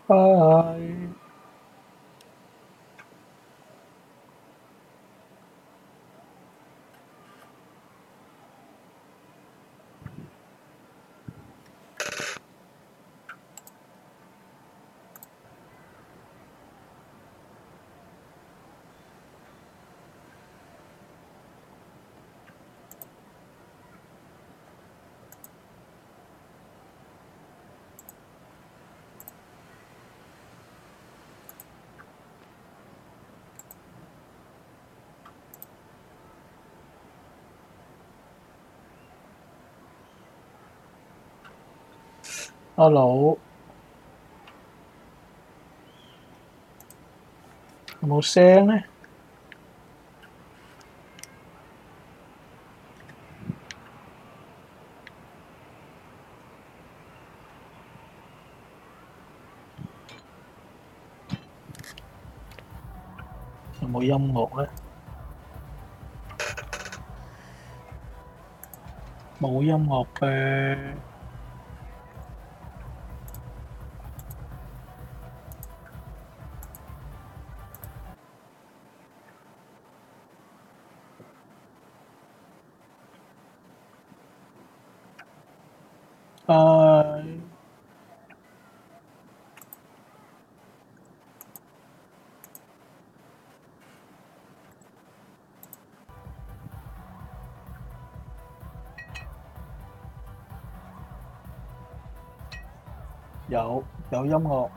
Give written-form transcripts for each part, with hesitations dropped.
拜。Hello，有冇聲呢？有冇音樂呢？冇音樂嘅。拜。有音樂。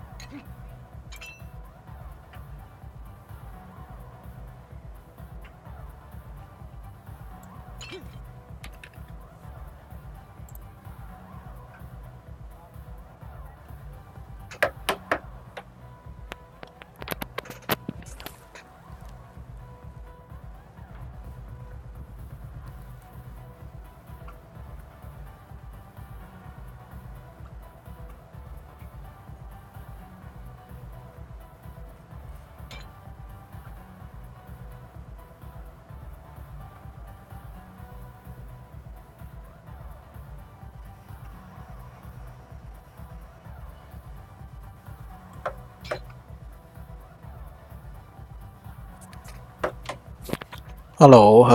Hello。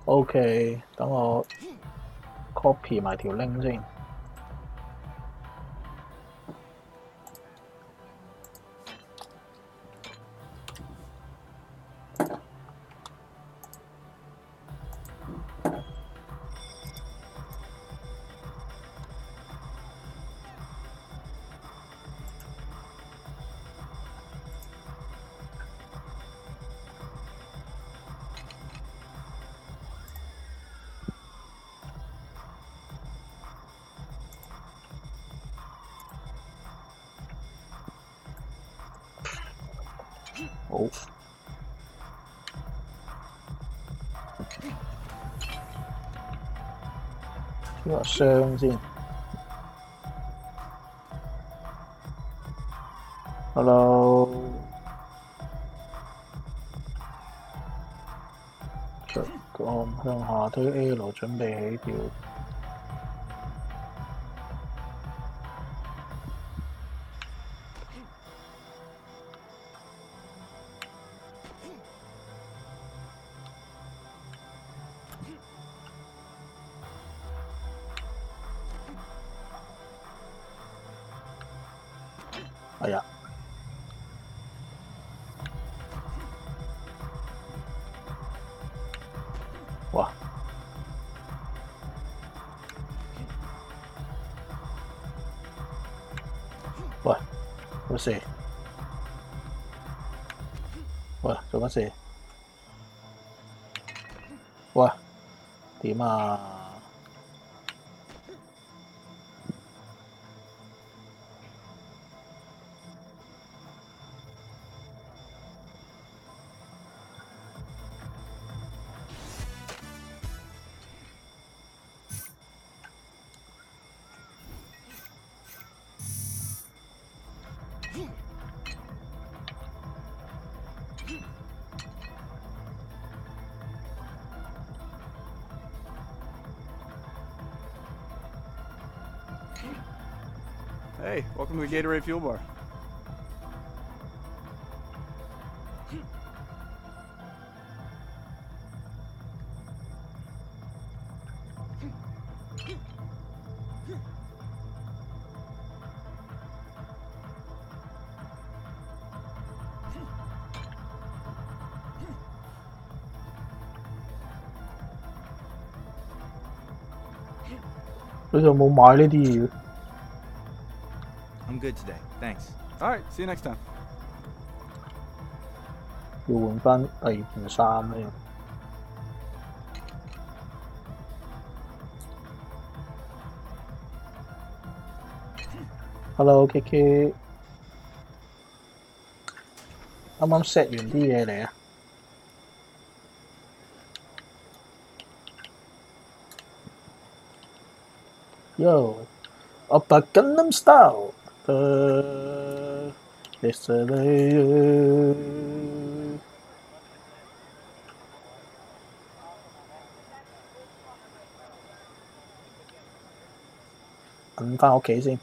OK，等我 copy 埋條 link 先。好，呢個箱先。Hello，着鋼向下推 L，準備起跳。哎呀，哇！喂，做乜事？喂，做乜事？喂，點啊？Hey, welcome to the Gatorade Fuel Bar.佢就冇買呢啲嘢。I'm good today, thanks. All right, see you next time. 要換翻第二件衫咧。Hello，Kiki。啱啱 set 完啲嘢嚟啊！Yo，Oppa Gangnam Style。揾翻屋企先。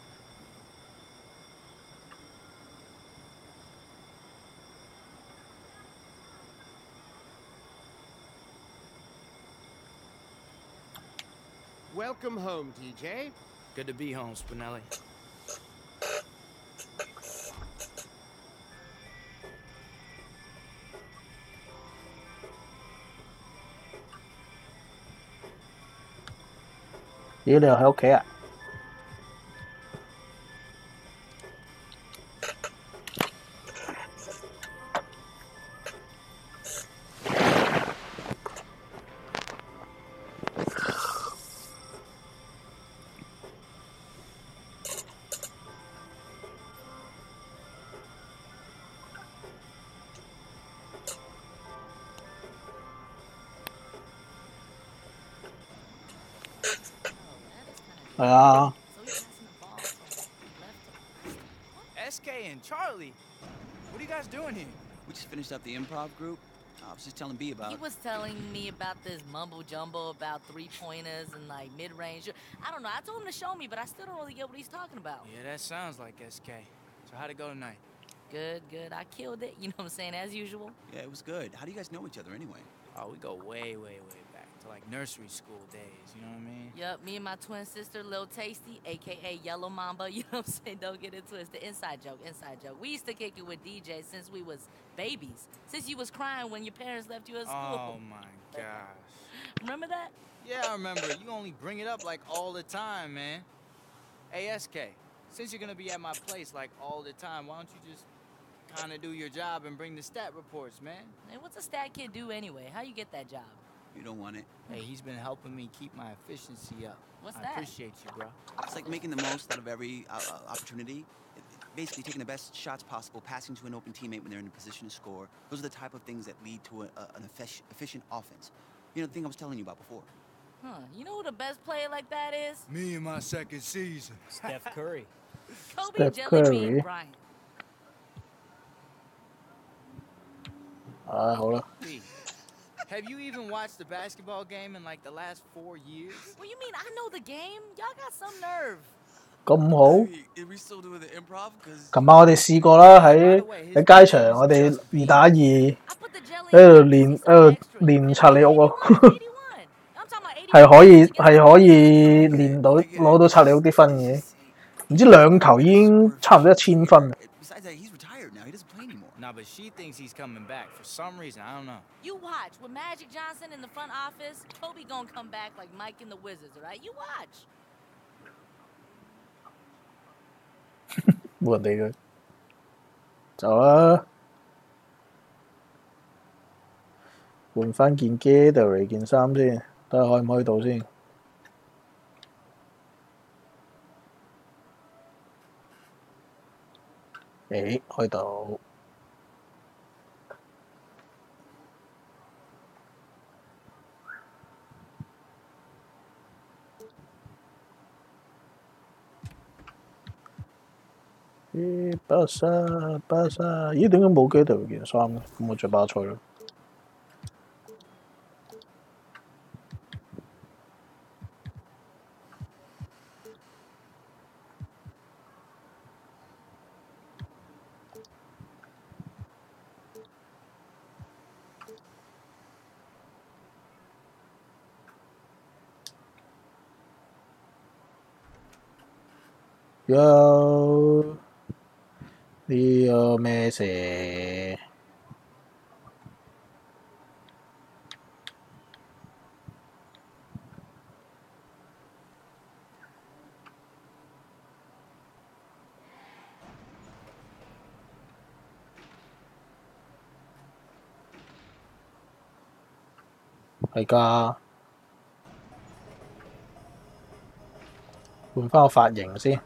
Welcome home, TJ. Good to be home, Spinelli.咦，你又喺屋企啊？係啊。SK and Charlie, what are you guys doing here? We just finished up the improv group. I was just telling B about. He was telling me about this mumbo jumbo about 3-pointers and like mid-range. I don't know. I told him to show me, but I still don't really get what he's talking about. Yeah, that sounds like SK. So how'd it go tonight? Good, good. I killed it. You know what I'm saying? As usual. Yeah, it was good. How do you guys know each other anyway? Oh, we go way, way, way back to like nursery school days. You know what I mean? Yup, me and my twin sister, Lil Tasty, aka Yellow Mamba. You know what I'm saying? Don't get it twisted. Inside joke, inside joke. We used to kick it with DJ since we was babies. Since you was crying when your parents left you at school. Oh my gosh. Remember that? Yeah, I remember. You only bring it up like all the time, man. Hey, SK, since you're gonna be at my place like all the time, why don't you just kind of do your job and bring the stat reports, man? Hey, what's a stat kid do anyway? How you get that job? You don't want it. Hey, he's been helping me keep my efficiency up. What's I that? appreciate you, bro. It's like making the most out of every opportunity. Basically, taking the best shots possible, passing to an open teammate when they're in a position to score. Those are the type of things that lead to an efficient offense. You know, the thing I was telling you about before. Huh. You know who the best player like that is? Me in my second season. Steph Curry. Kobe Steph Jelly Curry. Bean Bryant. 好啦。 Have you even watched the basketball game in like the last 4 years? What you mean? I know the game. Y'all got some nerve. 咁好。 Are we still doing the improv? Cause 琴晚我哋試過啦，喺街場，我哋2打2喺 I put the jelly 度 in 練 there, extra. 練拆你屋喎， 81. I'm talking about 81. 係可以練到攞到拆你屋啲分嘅，唔知2球已經差唔多1000分。 besides that, he's retired now. He doesn't play anymore. Nah, but she thinks he's coming back for some reason. I don't know. You watch. With Magic Johnson in the front office, Kobe gonna come back like Mike and the Wizards, all right? You watch. 冇人理佢，走啦，換翻件 Gatorade 件衫先，睇下開唔開到先。誒，開到。咦，巴沙，咦？點解冇 Gatorade 件衫嘅？咁我着巴塞咯。有呢個咩事？係㗎，換翻個髮型先。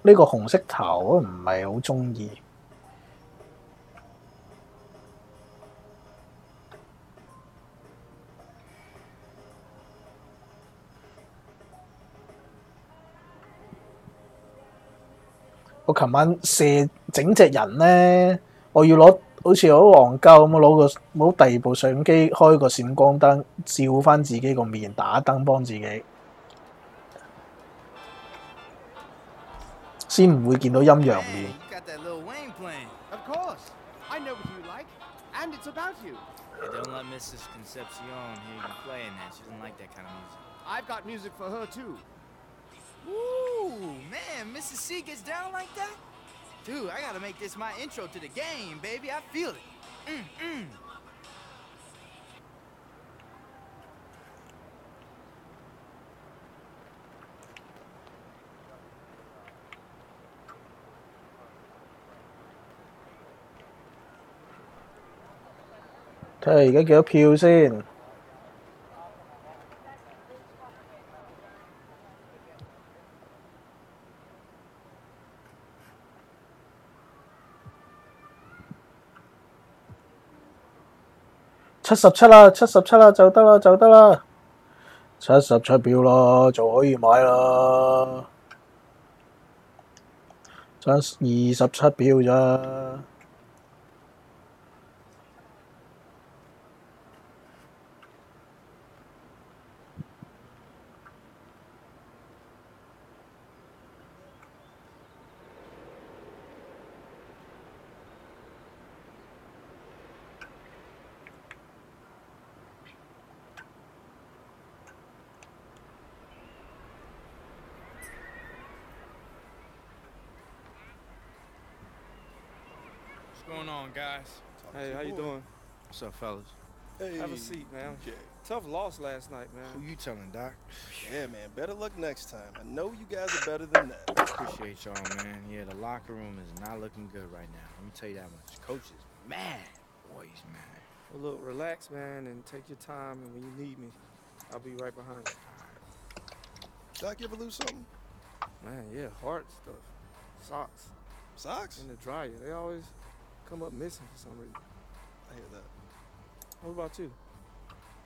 呢個紅色頭我唔係好中意。我琴晚射整隻人咧，我要攞好似好戇鳩咁，攞第二部相機開個閃光燈，照翻自己個面，打燈幫自己，先唔會見到陰陽面。 Man, you got that Lil Wayne playing. Of course. I know what you like, and it's about you. Hey, don't let Mrs. Concepcion hear you playing that. She doesn't like that kind of music. I've got music for her too. Ooh, man, Mrs. C gets down like that? Dude, I gotta make this my intro to the game, baby. I feel it. Mm-mm. 睇下而家幾多票先。77啦，77啦，就得啦，就得啦。77票啦，就可以買啦。爭27票咋。What's going on, guys? Hey, how you doing? What's up, fellas? Hey, have a seat, man. Okay. Tough loss last night, Who man. you telling, Doc? Yeah, man. Better luck next time. I know you guys are better than that. Appreciate y'all, man. Yeah, the locker room is not looking good right now. Let me tell you that much. Coach is mad. Boys, mad. Well, look, relax, man, and take your time. And when you need me, I'll be right behind you. Doc, you ever lose something? Man, yeah, heart stuff, socks Socks? in the dryer. They always come up missing for some reason. I hear that. What about you?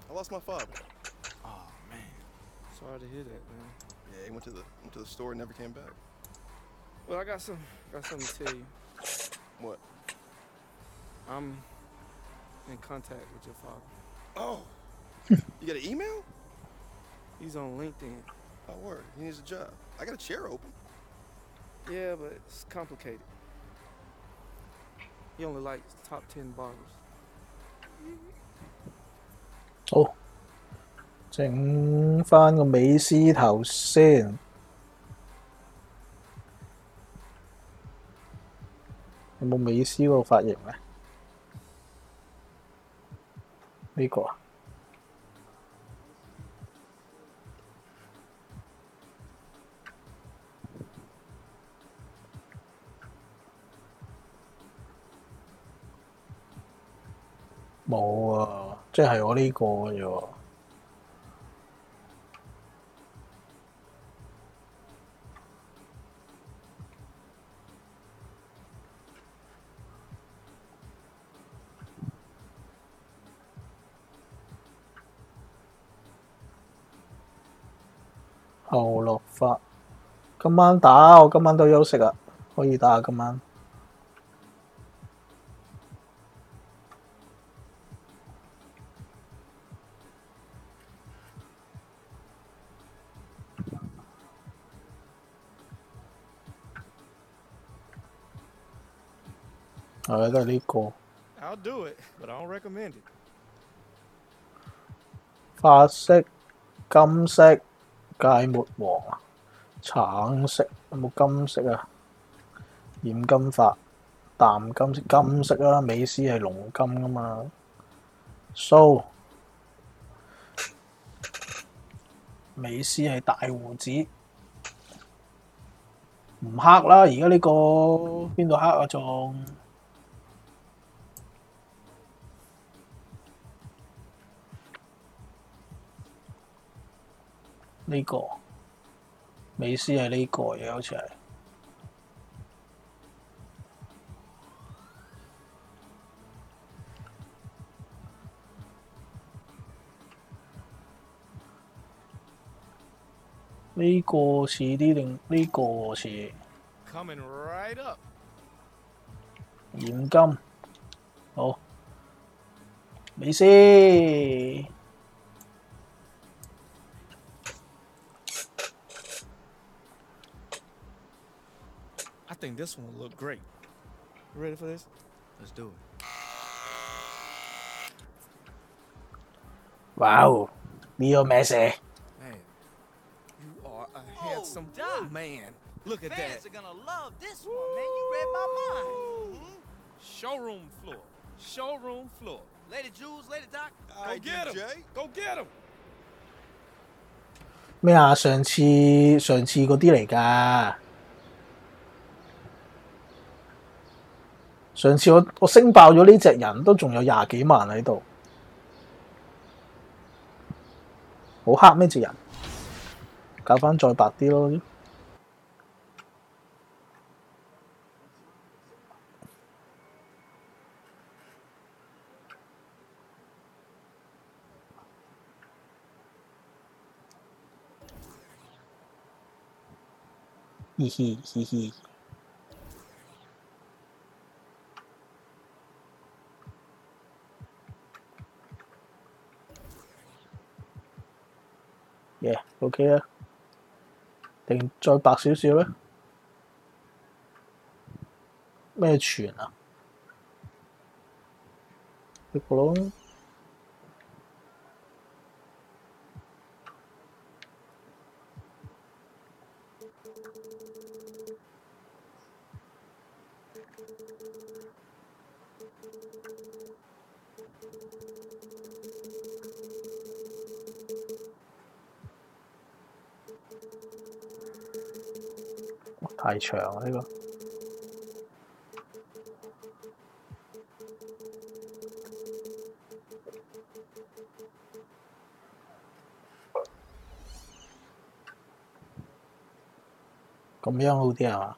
I lost my father. Oh, man. Sorry to hear that, man. Yeah, he went to the store and never came back. Well, I got something to tell you. What? I'm in contact with your father. Oh. You got an email? He's on LinkedIn. Oh, word. He needs a job. I got a chair open. Yeah, but it's complicated. He only likes top 10 barbers. 好，整翻個美斯頭先。有冇美斯嗰個髮型咧？呢個啊？冇啊，即係我呢個嘅啫喎。後落法，今晚打，我今晚都休息啊，可以打今晚。係都係呢個。I'll do it, but I don't recommend it. 法式、金色、芥末黃啊，橙色有冇金色啊？染金法、淡金色、金色啦，美斯係龍金噶嘛。蘇、美斯係大胡子，唔黑啦，而家呢個邊度黑啊仲？呢個美斯係呢個嘢，好似係。呢個似啲定呢個似？ Coming right up. 染金，好，美斯。I think this one will look great. You ready for this? Let's do it. 哇哦，呢個咩事？ Man, you are a handsome man. Look at Fans that. are gonna love this one, man. You read my mind. Showroom floor. Showroom floor. Lady Jules, Lady Doc. All Go right, get him. DJ. Go get him. 咩啊？上次嗰啲嚟㗎。上次我升爆咗呢隻人都仲有20幾萬喺度，好黑咩隻人？搞翻再白啲咯。嘻嘻嘻嘻。OK 啦，定再白少少咧？咩泉啊？呢個咯。太長啦呢個。咁樣好啲係嘛？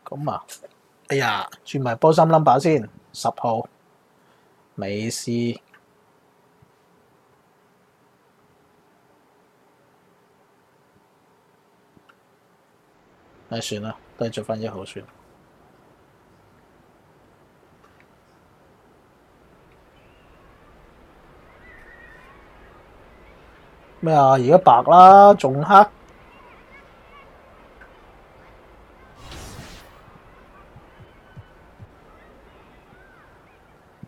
咁啊，哎呀，轉埋波衫 number 先，10號，美斯。唉，算啦，都係着翻1號算。咩啊？而家白啦，仲黑。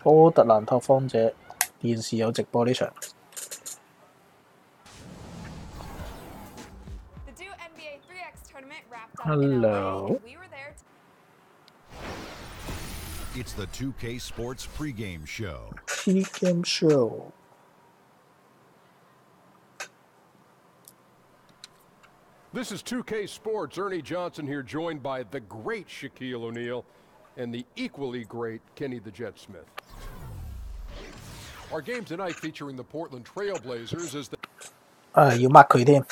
波特蘭拓荒者電視有直播呢場。NBA 3X tournament wrapped up in Hello. LA, and we were there. It's the 2K Sports pregame show. Pregame show. This is 2K Sports. Ernie Johnson here, joined by the great Shaquille O'Neal and the equally great Kenny the Jet Smith. Our game tonight featuring the Portland Trail Blazers is the 要抹佢添。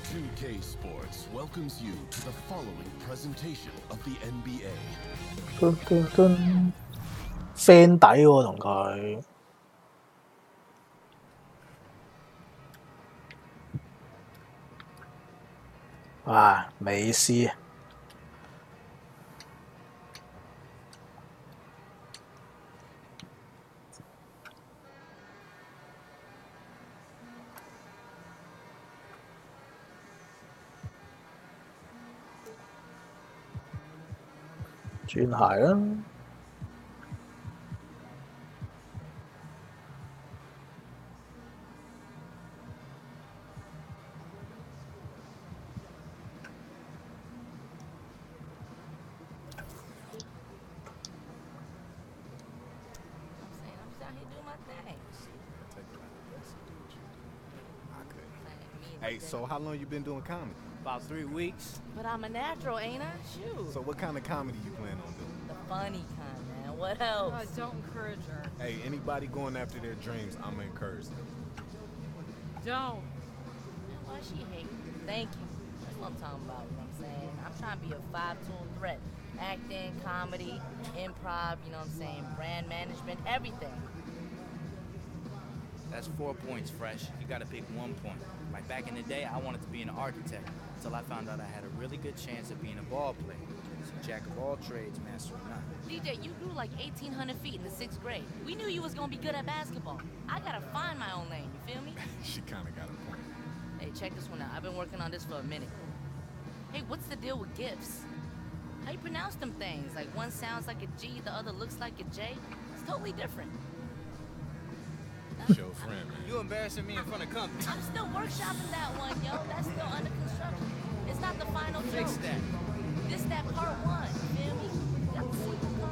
2K Sports welcomes you to the following presentation of the NBA. friend 底喎同佢。哇，美斯。轉鞋啦。Hey, so how long you been doing comedy? About 3 weeks. But I'm a natural, ain't I? Shoot. So what kind of comedy you plan on doing? The funny kind, man. What else? Don't encourage her. Hey, anybody going after their dreams, I'm gonna encourage them. Don't. Man, why she hate? Thank you. That's what I'm talking about, you know what I'm saying? I'm trying to be a 5-tool threat. Acting, comedy, improv, you know what I'm saying? Brand management, everything. That's 4 points, Fresh. You gotta pick 1 point. Like back in the day, I wanted to be an architect until I found out I had a really good chance of being a ball player. So jack of all trades, master of none. DJ, you grew like 1,800 feet in the 6th grade. We knew you was gonna be good at basketball. I gotta find my own lane, you feel me? She kind of got a point. Hey, check this one out. I've been working on this for a minute. Hey, what's the deal with gifts? How you pronounce them things? Like one sounds like a G, the other looks like a J? It's totally different. Show friend, man. You embarrassing me in front of company. I'm still workshopping that one, yo. That's still under construction. It's not the final Fix joke. that. This that part 1, you feel me? You got the sequel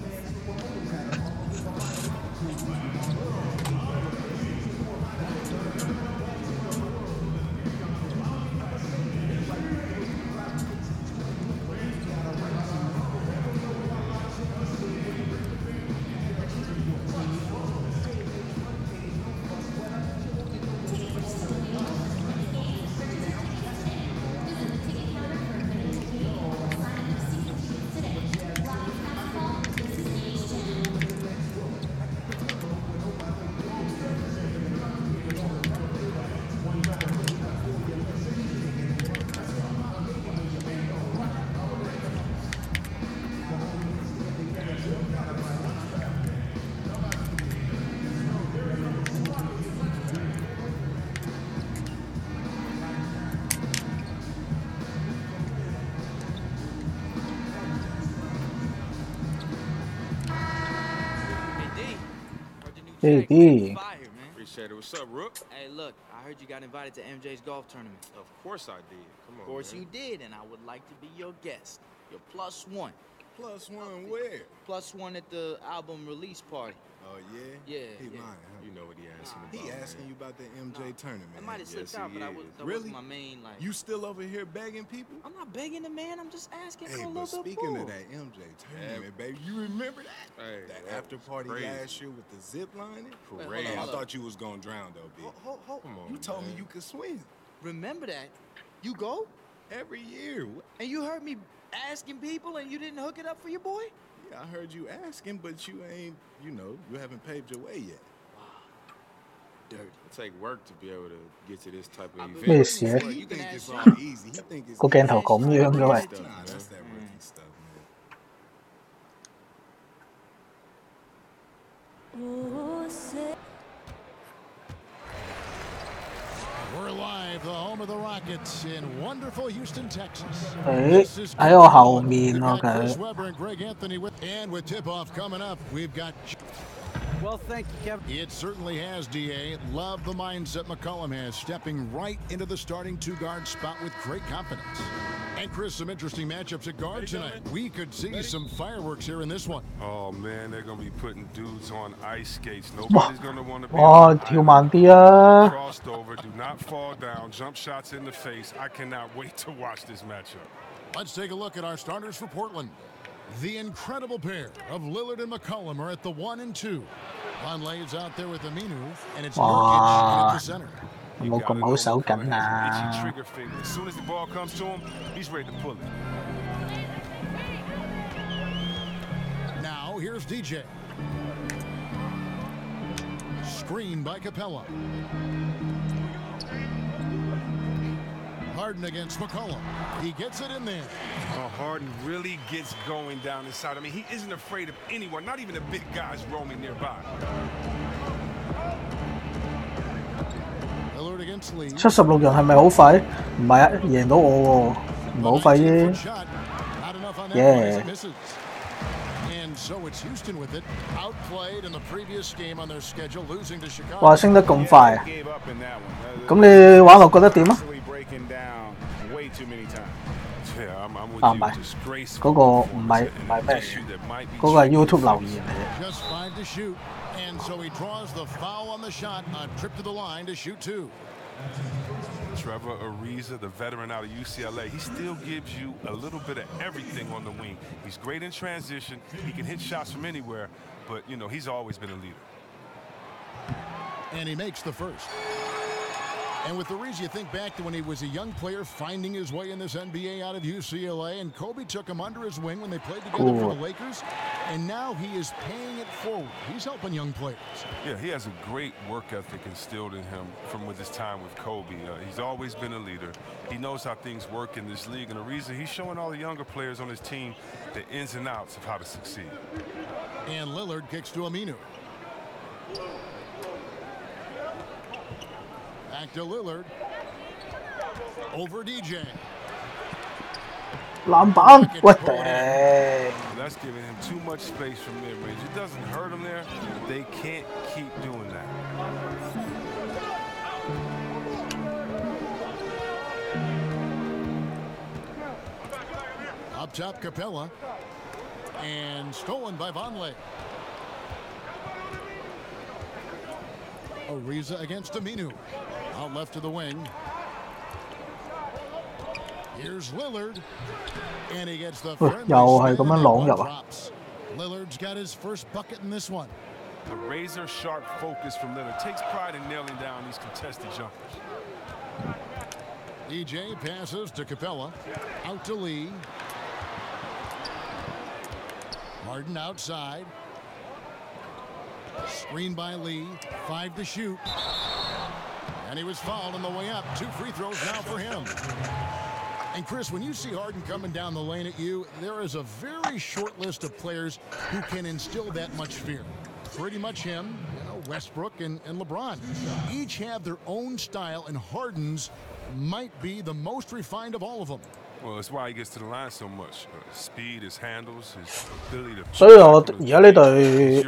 Hey, D. Fire, man. Appreciate it. What's up, Rook? Hey, look, I heard you got invited to MJ's golf tournament. Of course I did. Come on, Of course man. you did, and I would like to be your guest. Your +1. +1 where? +1 at the album release party. Oh, yeah? Yeah, He yeah. lying, huh? You know what he asking about, He asking you about the MJ tournament. I might have slipped Yes, out, he but is. that Really? wasn't my main, like... You still over here begging people? I'm not begging the man, I'm just asking Hey, for a but little bit speaking more. of that MJ tournament, baby, you remember that? Hey, that that after was party crazy. last year with the zip lining? Wait, Crazy. I hold thought you was gonna drown though, B. Come on, You told me man. you could swim Remember that? You go? every year. And you heard me asking people and you didn't hook it up for your boy? Yeah, I heard you asking, but you ain't, you haven't paved your way yet. Dirty. It take work to be able to get to this type of I've been event. 咩事啊？ You think it's all easy. He think it's 個鏡頭咁樣嘅喂。 Nah, that's that rookie stuff, man. We're live, the home of the Rockets in wonderful Houston, Texas. 喺我後面喎 Chris 佢。 Webber and Greg Anthony and with tip-off coming up, we've got. Well, thank you, Kevin. It certainly has, DA. Love the mindset McCollum has, stepping right into the starting 2-guard spot with great confidence. And Chris, some interesting matchups at guard tonight. We could see some fireworks here in this one. Oh man, they're gonna be putting dudes on ice skates. Nobody's gonna want to be 哇， on 跳慢啲啊！ crossed over. Do not fall down. Jump shots in the face. I cannot wait to watch this matchup. Let's take a look at our starters for Portland. The incredible pair of Lillard and McCollum are at the 1 and 2. Vonleh is out there with Aminu, and it's Nurkic at the center. 冇咁好手緊 Itchy 啊！ trigger finger. As soon as the ball comes to him, he's ready to pull it. Now here's DJ. Screen by Capella. Harden against McCollum. He gets it in there. Oh, Harden really gets going down inside. I mean, he isn't afraid of anyone, not even the big guys roaming nearby. Lillard against Lee. 76人係咪好快？唔係啊，贏到我喎，唔係好快啫。Yeah。 And so it's Houston with it. Outplayed in the previous game on their schedule, losing to Chicago. 哇，升得咁快啊！咁你玩落覺得點啊？啊唔係，嗰個唔係咩嚟嘅，嗰個係 YouTube 留言嚟嘅。 Just 5 to shoot, and so he draws the foul on the shot, a trip to the line to shoot 2. Trevor Ariza, the veteran out of UCLA, he still gives you a little bit of everything on the wing. He's great in transition. He can hit shots from anywhere, but, you know, he's always been a leader. And he makes the first. And with Ariza, you think back to when he was a young player finding his way in this NBA out of UCLA, and Kobe took him under his wing when they played together for the Lakers, and now he is paying it forward. He's helping young players. Yeah, he has a great work ethic instilled in him from with his time with Kobe. He's always been a leader. He knows how things work in this league, and Ariza, he's showing all the younger players on his team the ins and outs of how to succeed. And Lillard kicks to Aminu. Back to Lillard. Over DJ. 籃板，喂頂！ That's giving him too much space from mid-range. It doesn't hurt him there. They can't keep doing that. Up top, Capella. And stolen by Vonleh. Ariza against Aminu. Out left to the wing. Here's Lillard. And he gets the friendly drops. Lillard's got his first bucket in this one. The razor-sharp focus from Lillard takes pride in nailing down these contested jumpers. DJ passes to Capella. Out to Lee. Harden outside. Screen by Lee. 5 to shoot. And he was fouled on the way up. 2 free throws now for him. And Chris, when you see Harden coming down the lane at you, there is a very short list of players who can instill that much fear. Pretty much him, Westbrook and LeBron. Each have their own style, and Harden's might be the most refined of all of them. Well, that's why he gets to the line so much. Speed, his handles, his ability to. 所以我而家呢隊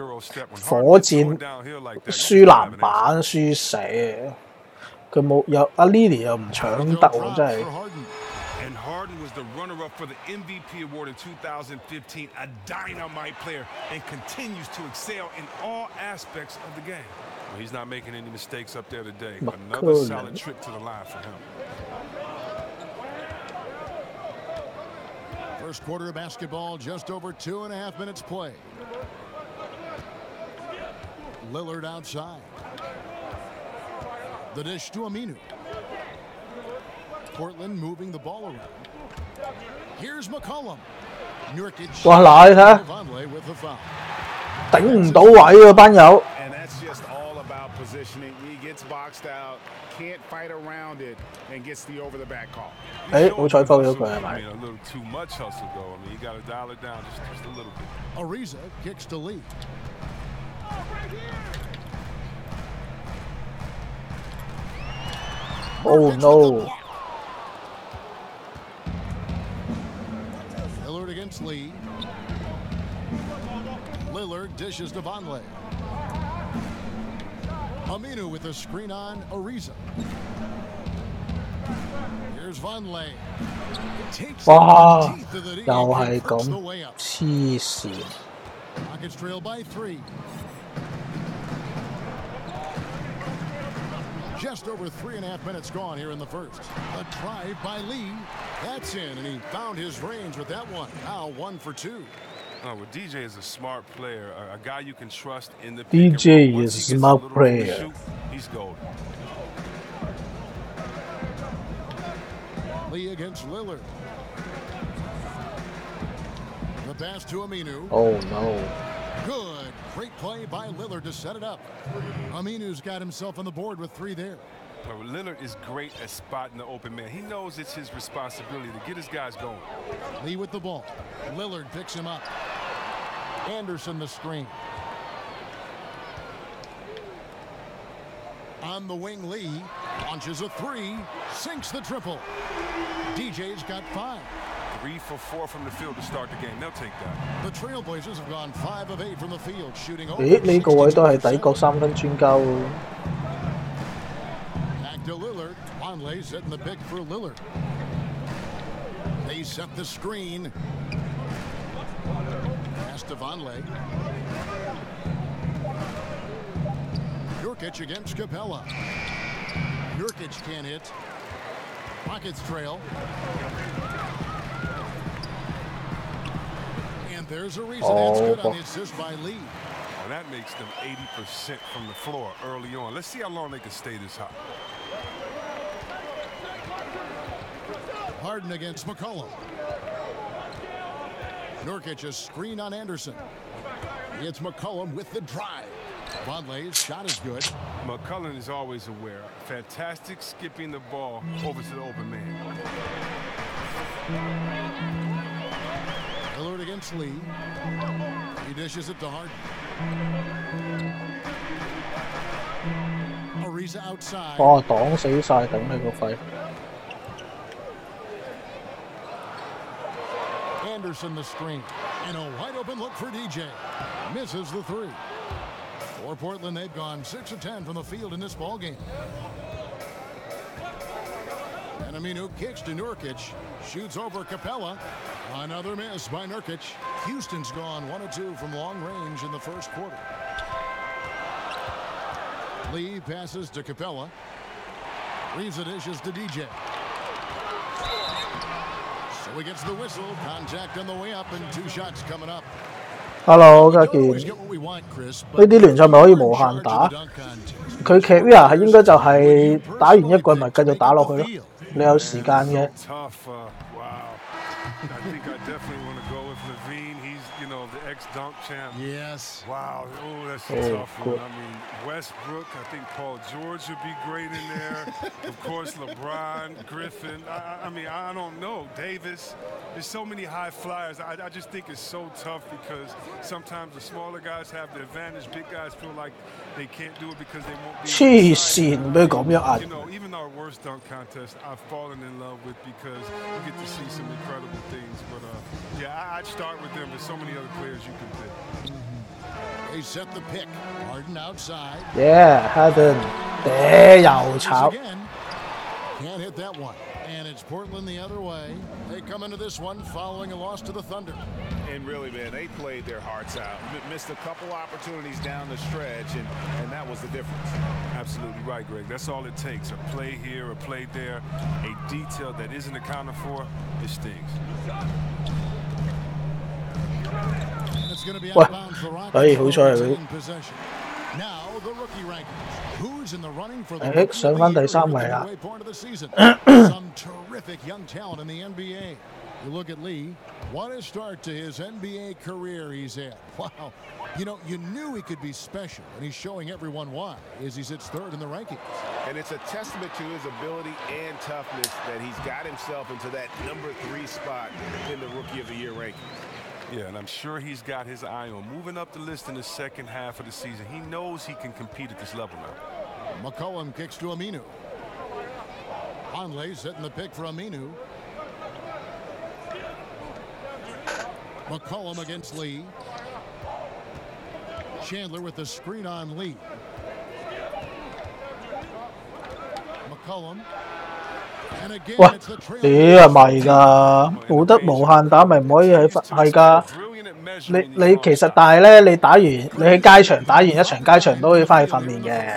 火箭輸籃板輸死啊！佢冇有阿 Lily 又唔搶得喎，真係。 And Harden was the runner-up for the MVP award in 2015, a dynamite player, and continues to excel in all aspects of the game. Well, he's not making any mistakes up there today. Another solid trip to the line for him. First quarter of basketball, just over 2.5 minutes play. Lillard outside. The dish to Aminu. Portland moving the ball around. Here's McCollum. Nurkic. 哇嗱，你睇下， Vonleh with the foul. 頂唔到位啊班友。 And that's just all about positioning. He gets boxed out, can't fight around it, and gets the over-the-back call. 誒，好彩收咗佢係咪？ A little too much hustle, though. I mean, you got to dial it down just a little bit. Ariza kicks to Lee. Oh no! Lillard against Lee. Lillard dishes to Vonleh. Aminu with a screen on Ariza. Here's Vonleh. Takes 哇 the teeth of the D 又 and 係 confirms 咁 the way up. 黐線。 Rockets trail by 3. Just over 3.5 minutes gone here in the first. A drive by Lee. That's in, and he found his range with that one. Now 1 for 2. Oh, well, DJ is a smart player, a guy you can trust in the DJ pick and roll. is Once a he gets smart little room to player. shoot, he's golden. Lee against Lillard. The pass to Aminu. Oh no. Good. Great play by Lillard to set it up. Aminu's got himself on the board with 3 there. Well, Lillard is great at spotting the open man. He knows it's his responsibility to get his guys going. Lee with the ball. Lillard picks him up. Anderson the screen. On the wing, Lee launches a 3, sinks the triple. DJ's got 5. 3 for 4 from the field to start the game. They'll take that. The Trailblazers have gone 5 of 8 from the field, shooting over 咦？呢個位都係底角 62%. 三分專家喎。 Back to Lillard. Vonleh setting the pick for Lillard. They set the screen. Pass to Vonleh. Nurkic against Capella. Nurkic can't hit. Rockets trail. And there's a reason that's good on the assist by Lee. And that makes them 80% from the floor early on. Let's see how long they can stay this hot. Harden against McCollum. Nurkic a screen on Anderson. It's McCollum with the drive. Vonleh's shot is good. McCullough is always aware. Fantastic skipping the ball over to the open man. Lillard against Lee. He dishes it to Harden. Ariza outside. 哇！擋死晒，頂你個肺！ Anderson the screen. And a wide open look for DJ. Misses the 3. For Portland, they've gone 6 of 10 from the field in this ballgame. And Aminu kicks to Nurkic. Shoots over Capella. Another miss by Nurkic. Houston's gone 1 of 2 from long range in the first quarter. Lee passes to Capella. Reeves the dishes to DJ. So he gets the whistle. Contact on the way up and 2 shots coming up. Hello，家健。呢呢啲聯賽咪可以無限打？佢 career 係應該就係打完一季咪繼續打落去咯。你有時間嘅。I think I definitely want to go with Levine. He's, you know, the ex-dunk champ. Yes. Wow. Oh, that's a tough one. I mean, Westbrook, I think Paul George would be great in there. Of course, LeBron, Griffin. I mean, I don't know. Davis. There's so many high flyers. I just think it's so tough because sometimes the smaller guys have the advantage. Big guys feel like they can't do it because they won't be. 黐線，俾佢咁樣壓。 You know, even our worst dunk contest, I've fallen in love with because you get to see some incredible things. But yeah, I'd start with them. There's so many other players you can pick. They set the pick. Harden outside. Yeah, Harden. 又炒。 Can't hit that one. And it's Portland the other way. They come into this one following a loss to the Thunder. And really, man, they played their hearts out. Missed a couple opportunities down the stretch, and that was the difference. Absolutely right, Greg. That's all it takes. A play here, a play there, a detail that isn't accounted for, it stings. It's going to be out of bounds for Rockets. Possession. Now the rookie rankings. Who's in the running for the rookie上返第三位啦。 point of the season? Some terrific young talent in the NBA. You look at Lee. What a start to his NBA career he's had. Wow. You know, you knew he could be special, and he's showing everyone why as he sits 3rd in the rankings. And it's a testament to his ability and toughness that he's got himself into that number 3 spot in the Rookie of the Year rankings. Yeah, and I'm sure he's got his eye on moving up the list in the second half of the season. He knows he can compete at this level now. McCollum kicks to Aminu. Vonleh setting the pick for Aminu. McCollum against Lee. Chandler with the screen on Lee. McCollum 喂，屌係咪㗎？冇得無限打咪唔可以係㗎？你其實但係咧，你打完你喺街場打完一場街場都可以翻去訓練嘅。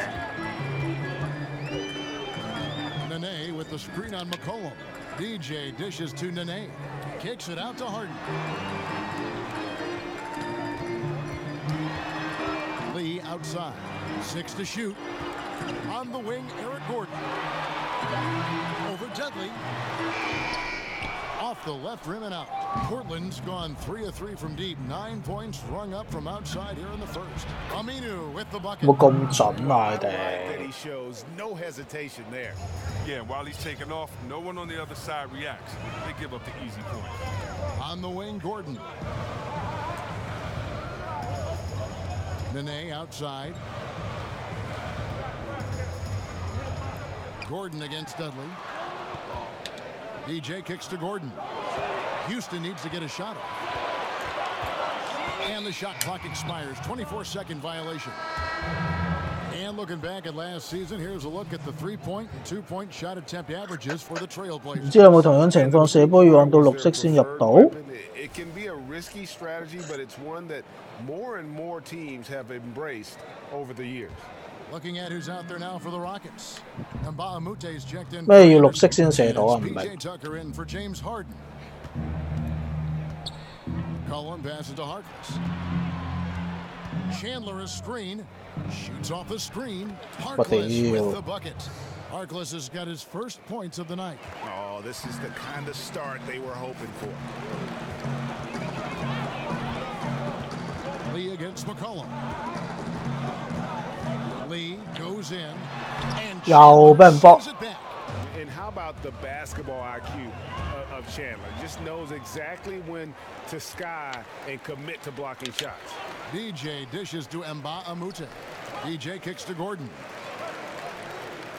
Nene with the screen on McCollum. DJ dishes to Nene. Kicks it out to Harden. Lee outside. 6 to shoot. On the wing, Eric Gordon. Over Dudley. Off the left rim and out. Portland's gone 3 of 3 from deep. 9 points rung up from outside here in the first. Aminu with the bucket. 冇咁準啊！佢哋。 He shows no hesitation there. Yeah, while he's taking off, no one on the other side reacts. They give up the easy point. On the wing, Gordon. Nene outside. Gordon against Dudley. DJ kicks to Gordon. Houston needs to get a shot off. And the shot clock expires. 24-second violation. And looking back at last season, here's a look at the 3-point and 2-point shot attempt averages for the Trailblazers. 唔知有冇同樣情況射波要按到綠色先入到？ It can be a risky strategy, but it's one that more and more teams have embraced over the years. Looking at who's out there now for the Rockets. Mbaamute's checked in. 咩要綠色先射到啊？唔明。 PJ Tucker in for James Harden. Cullen passes to Harkless. Chandler a screen. Shoots off the screen. Harkless with the bucket. Harkless has got his first points of the night. Oh, this is the kind of start they were hoping for. Lee against McCollum. Lee goes in and 又俾人搏。 And how about the basketball IQ of Chandler? Just knows exactly when to sky and commit to blocking shots. DJ dishes to Mbaamoute. DJ kicks to Gordon.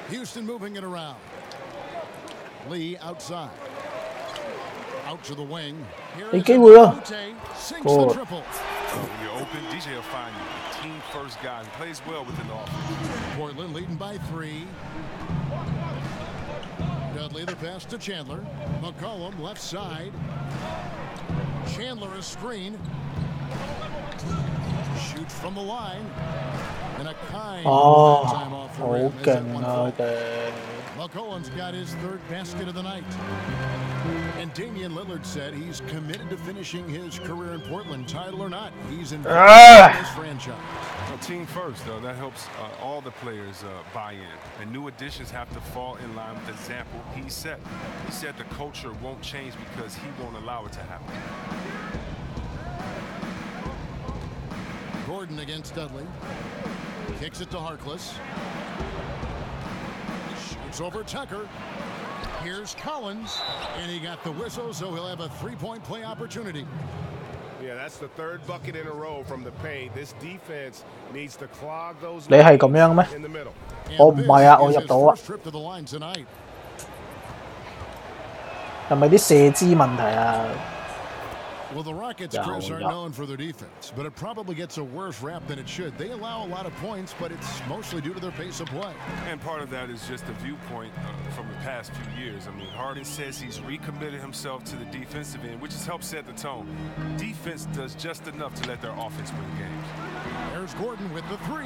Houston moving it around. Lee outside. Out to the wing. Here is Mbaamoute. Sinks the triple. When you're open, DJ will find you. Team first guy and plays well within the offense. Portland leading by 3. Dudley the pass to Chandler. McCollum left side. Chandler a screen. Shoots from the line. And a kind time off for him. McCollum's got his third basket of the night. And Damian Lillard said he's committed to finishing his career in Portland, title or not. He's involved in this franchise. Well, team first, though, that helps all the players buy in. And new additions have to fall in line with the example he set. He said the culture won't change because he won't allow it to happen. Gordon against Dudley. Kicks it to Harkless. Shoots over Tucker. Here's Collins, and he got the whistle, so he'll have a 3-point play opportunity. Yeah, that's the third bucket in a row from the paint. This defense needs to clog those 你係咁樣咩？ in the middle. 我唔係啊，我入到啊。係咪啲射姿問題啊？ Well, the Rockets, Chris, are known for their defense, but it probably gets a worse rap than it should. They allow a lot of points, but it's mostly due to their pace of play. And part of that is just a viewpoint from the past few years. I mean, Harden says he's recommitted himself to the defensive end, which has helped set the tone. Defense does just enough to let their offense win games. There's Gordon with the 3,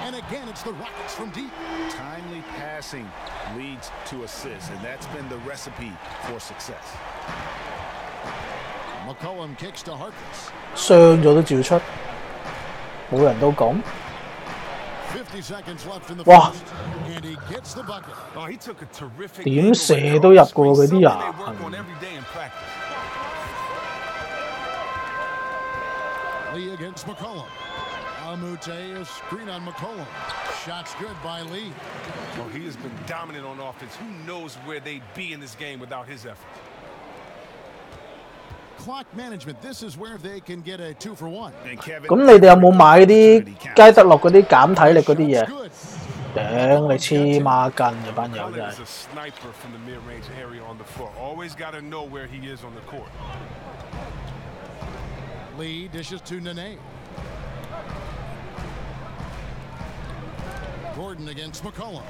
and again it's the Rockets from deep. Timely passing leads to assists, and that's been the recipe for success. McCollum kicks to Harkless. 傷咗都照出，冇人都講。 50 seconds left in the 哇！ first, and he gets the bucket. Oh, he took a terrific 點射都入過嗰啲人。 Lee against McCollum. Amute a screen on McCollum. Shots good by Lee. Well, he has been dominant on offense. Who knows where they'd be in this game without his effort? Clock management. This is where they can get a 2-for-1. 咁你哋有冇買啲佳得樂嗰啲減體力嗰啲嘢？頂你黐孖筋嘅班友真係。 a sniper from the mid-range area on the floor. Always got to know where he is on the court. Lee dishes to Nene. Gordon against McCollum.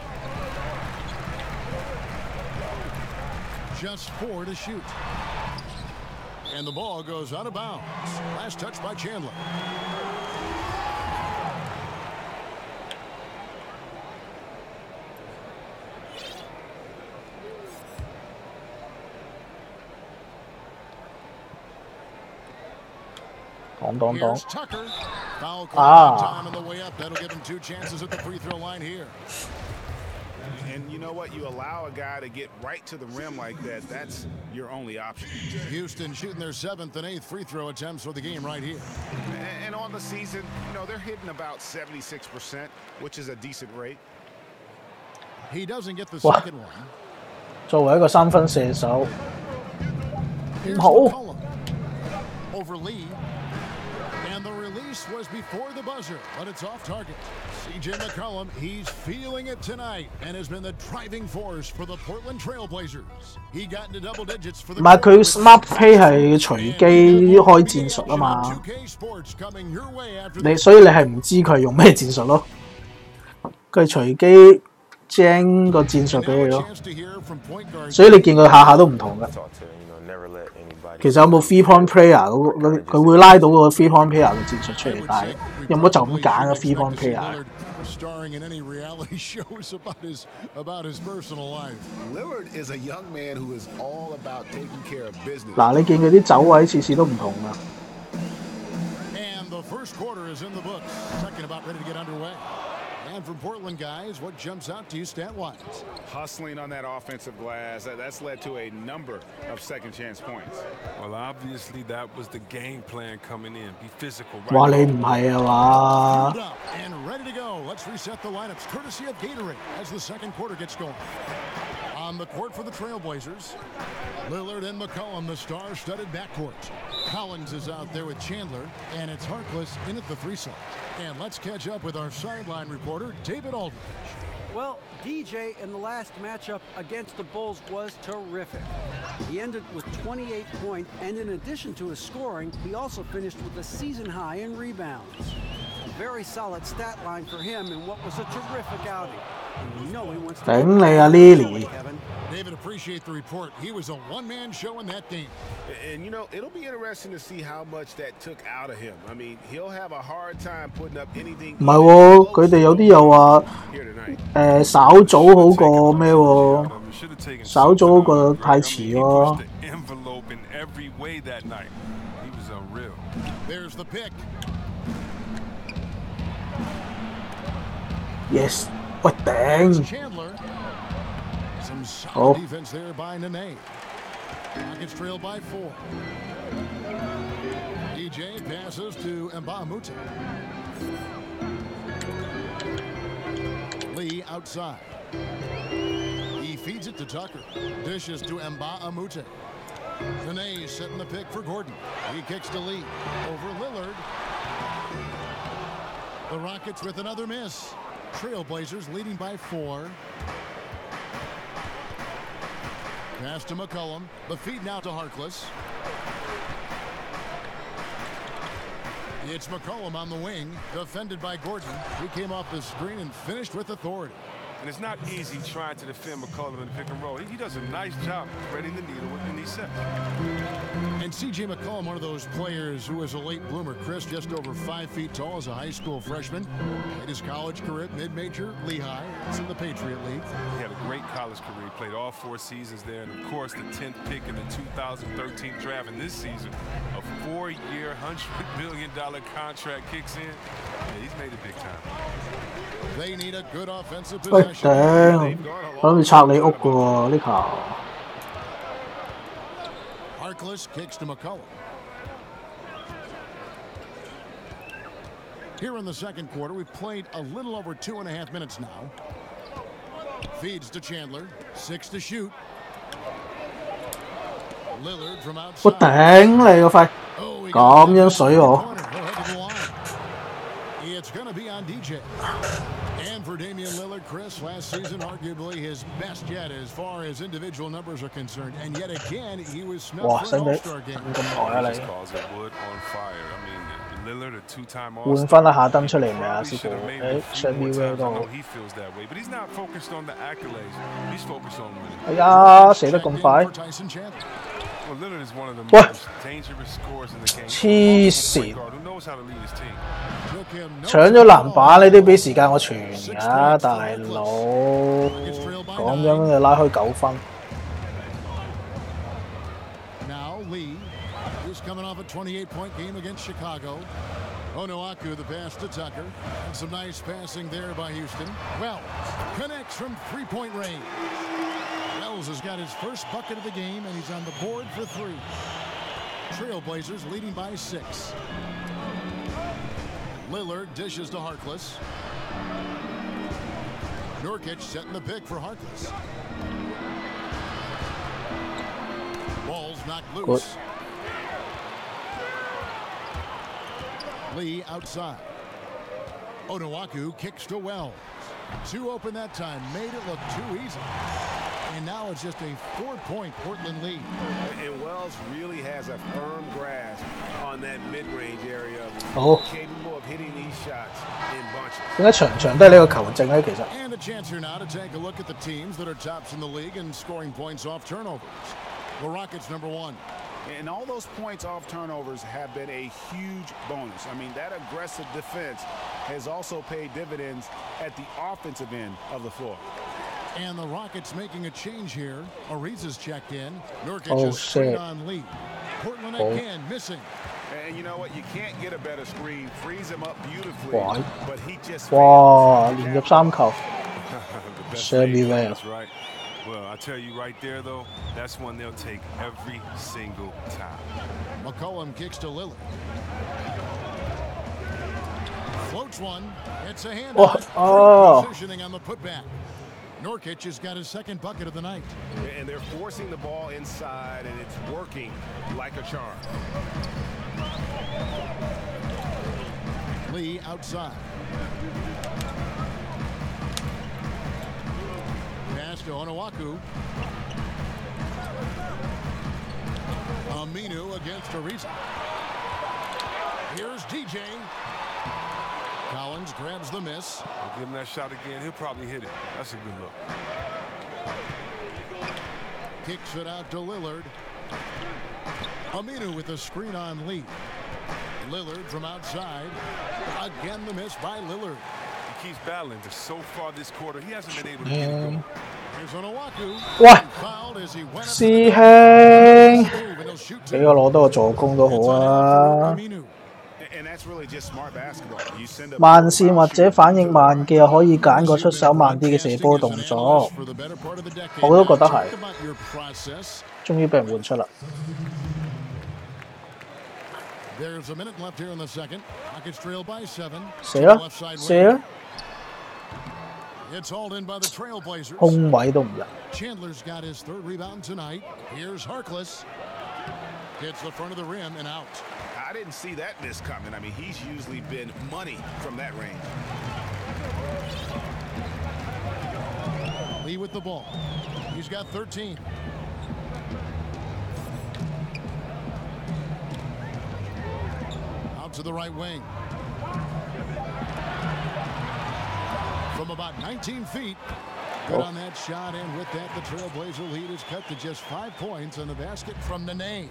just 4 to shoot. And the ball goes out of bounds. Last touch by Chandler. Here's Tucker. Foul call on time on the way up. That'll give him 2 chances at the free throw line here. And you know what? You allow a guy to get right to the rim like that. That's your only option. Houston shooting their 7th and 8th free throw attempts for the game right here. And on the season, you know, they're hitting about 76%, which is a decent rate. He doesn't get the second one. 作為一個3分射手，唔好。Over Lee. And the release was before the buzzer, but it's off target. CJ McCollum, he's feeling it tonight and has been the driving force for the Portland Trailblazers. He got into double digits for the. 唔係佢 smart play 係隨機開戰術啊嘛，所以你係唔知佢用咩戰術咯，佢係隨機將個戰術俾你咯，所以你見佢下下都唔同㗎。其實有冇 3 point player 佢會拉到個3 point player 嘅戰術出嚟，但係有冇就咁揀個3 point player？ Starring in any reality shows about his personal life. Lillard is a young man who is all about taking care of business. 嗱，你見佢啲走位次次都唔同㗎。And the first quarter is in the books. Second about ready to get underway. And from Portland, guys, what jumps out to you stat-wise? Hustling on that offensive glass, that's led to a number of second-chance points. Well, obviously, that was the game plan coming in. Be physical. 哇！你唔係啊嘛？ And ready to go. Let's reset the lineups, courtesy of Gatorade, as the second quarter gets going. On the court for the Trailblazers, Lillard and McCollum, the star-studded backcourt. Collins is out there with Chandler, and it's Harkless in at the 3 slot. And let's catch up with our sideline reporter, David Aldridge. Well, DJ in the last matchup against the Bulls was terrific. He ended with 28 points, and in addition to his scoring, he also finished with a season high in rebounds. A very solid stat line for him in what was a terrific outing. And we know he wants to. 頂你啊 Lily！ David, appreciate the report. He was a one-man show in that game. And, you know, it'll be interesting to see how much that took out of him. I mean, he'll have a hard time putting up anything. 唔係喎，佢哋有啲又話稍早好過咩喎？稍早好過太遲喎。There's the pick. Yes， 喂頂！ Some solid defense there by Nene. Rockets trail by 4. DJ passes to Mbamute. Lee outside. He feeds it to Tucker. Dishes to Mbamute. Nene setting the pick for Gordon. He kicks to Lee. Over Lillard. The Rockets with another miss. Trailblazers leading by 4. Pass to McCollum. The feed now to Harkless. It's McCollum on the wing, defended by Gordon. He came off the screen and finished with authority. And it's not easy trying to defend McCollum in the pick and roll. He does a nice job threading the needle in these sets. And C.J. McCollum, one of those players who was a late bloomer. Chris, just over 5 feet tall as a high school freshman. Made his college career at mid-major Lehigh. It's in the Patriot League. He had a great college career. He played all 4 seasons there. And, of course, the 10th pick in the 2013 draft. And this season, a 4-year, $100 million contract kicks in. Yeah, he's made it big time. They need a good offensive 喂 possession. 頂！我諗住拆你屋㗎喎呢球。 Harkless kicks to McCollum. Here in the second quarter, we've played a little over 2.5 minutes now. Feeds to Chandler. 6 to shoot. Lillard from 我 outside. 頂你個肺！咁樣水我。 It's going to be on DJ. And for Damian Lillard, Chris, last season arguably his best yet as far as individual numbers are concerned. And yet again, he was smelled for an all-star game. Just calls it wood on fire. I mean, Lillard, a two-time 換 All-Star. 翻一下燈出嚟未啊， Probably 師 should 傅？ have made it a 誒 few ，Shabby more Way times. I 度 know，he feels that way, but he's not focused on the accolades. He's focused on winning. 哎呀，死得咁快！ Well, Lillard is one of the 喂， most dangerous scorers in the game. 黐 Point 線！ guard who knows how to lead his team. 搶咗籃板，你都俾時間我傳㗎，大佬！咁樣就拉開9分。 Now Lee is coming off a 28-point game against Chicago. Onuaku, the pass to Tucker. And some nice passing there by Houston. Wells connects from three-point range. Wells has got his first bucket of the game, and he's on the board for 3. Trailblazers leading by 6. Lillard dishes to Harkless. Nurkic setting the pick for Harkless. Ball's knocked loose. Lee outside. Onuaku kicks to Wells. 2 open that time, made it look too easy. And now it's just a 4-point Portland lead. And Wells really has a firm grasp on that mid-range area. Capable of hitting these shots in bunches. 點解場場都係呢個球證咧？其實 And a chance here now to take a look at the teams that are tops in the league in scoring points off turnovers. The Rockets number 1. And all those points off turnovers have been a huge bonus. I mean, that aggressive defense has also paid dividends at the offensive end of the floor. And the Rockets making a change here. Ariza's checked in. Nurkic is straight on Lee. Portland again missing. And you know what? You can't get a better screen. Freeze him up beautifully. 哇！ But he just 哇！連入3球 ，Shabby Way。 Right. Well, I tell you right there, though, that's one they'll take every single time. McCollum kicks to Lillard. Floats one. It's a handoff. Oh. Positioning on the putback. Nurkic has got his second bucket of the night. And they're forcing the ball inside, and it's working like a charm. Lee outside. Pass to Onuaku. Aminu against Ariza. Here's DJ. Collins grabs the miss. I'll give him that shot again. He'll probably hit it. That's a good look. Kicks it out to Lillard. Aminu with a screen on Lee. Lillard from outside. Again the miss by Lillard. He keeps battling. So far this quarter, he hasn't been able to get it going. Here's Onuaku. 喂， Fouled as he went 師兄，俾我攞多個助攻都好啊！ And that's really just smart basketball. You send up 慢線或者反應慢嘅，可以揀個出手慢啲嘅射波動作，我都覺得係。終於俾人換出啦。 There's a minute left here in the second. Rockets trail by 7. 射啦，射啦！ It's hauled in by the Trailblazers. 空位都唔入。 Chandler's got his 3rd rebound tonight. Here's Harkless. Hits the front of the rim and out. I didn't see that miss coming. I mean, he's usually been money from that range. Lee with the ball. He's got 13. Out to the right wing. From about 19 feet. Good on that shot, and with that, the Trailblazer lead is cut to just 5 points on the basket from Nene.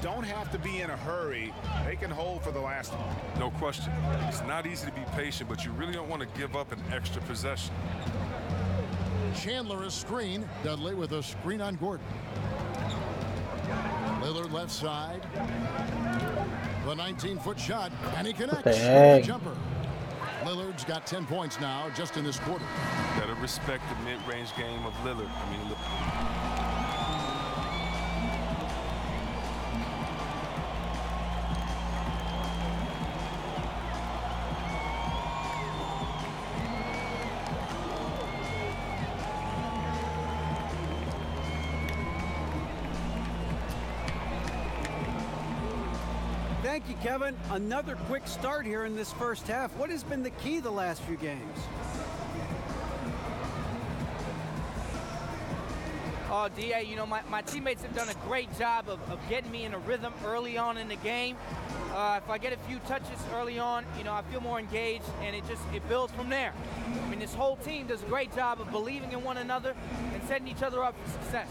Don't have to be in a hurry. They can hold for the last one. No question. It's not easy to be patient, but you really don't want to give up an extra possession. Chandler a screen. Dudley with a screen on Gordon. Lillard left side. The 19-foot shot, and he connects with the jumper. Lillard's got 10 points now just in this quarter. Gotta respect the mid-range game of Lillard. I mean, look. Thank you, Kevin. Another quick start here in this first half. What has been the key the last few games? Oh, DA, you know, my teammates have done a great job of getting me in a rhythm early on in the game. If I get a few touches early on, you know, I feel more engaged, and it builds from there. I mean, this whole team does a great job of believing in one another and setting each other up for success.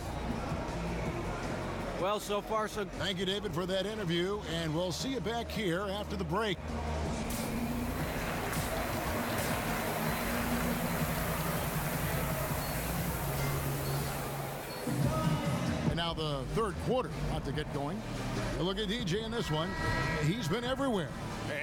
Well, so far, so... Thank you, David, for that interview, and we'll see you back here after the break. Now the third quarter about to get going. Look at DJ in this one. He's been everywhere.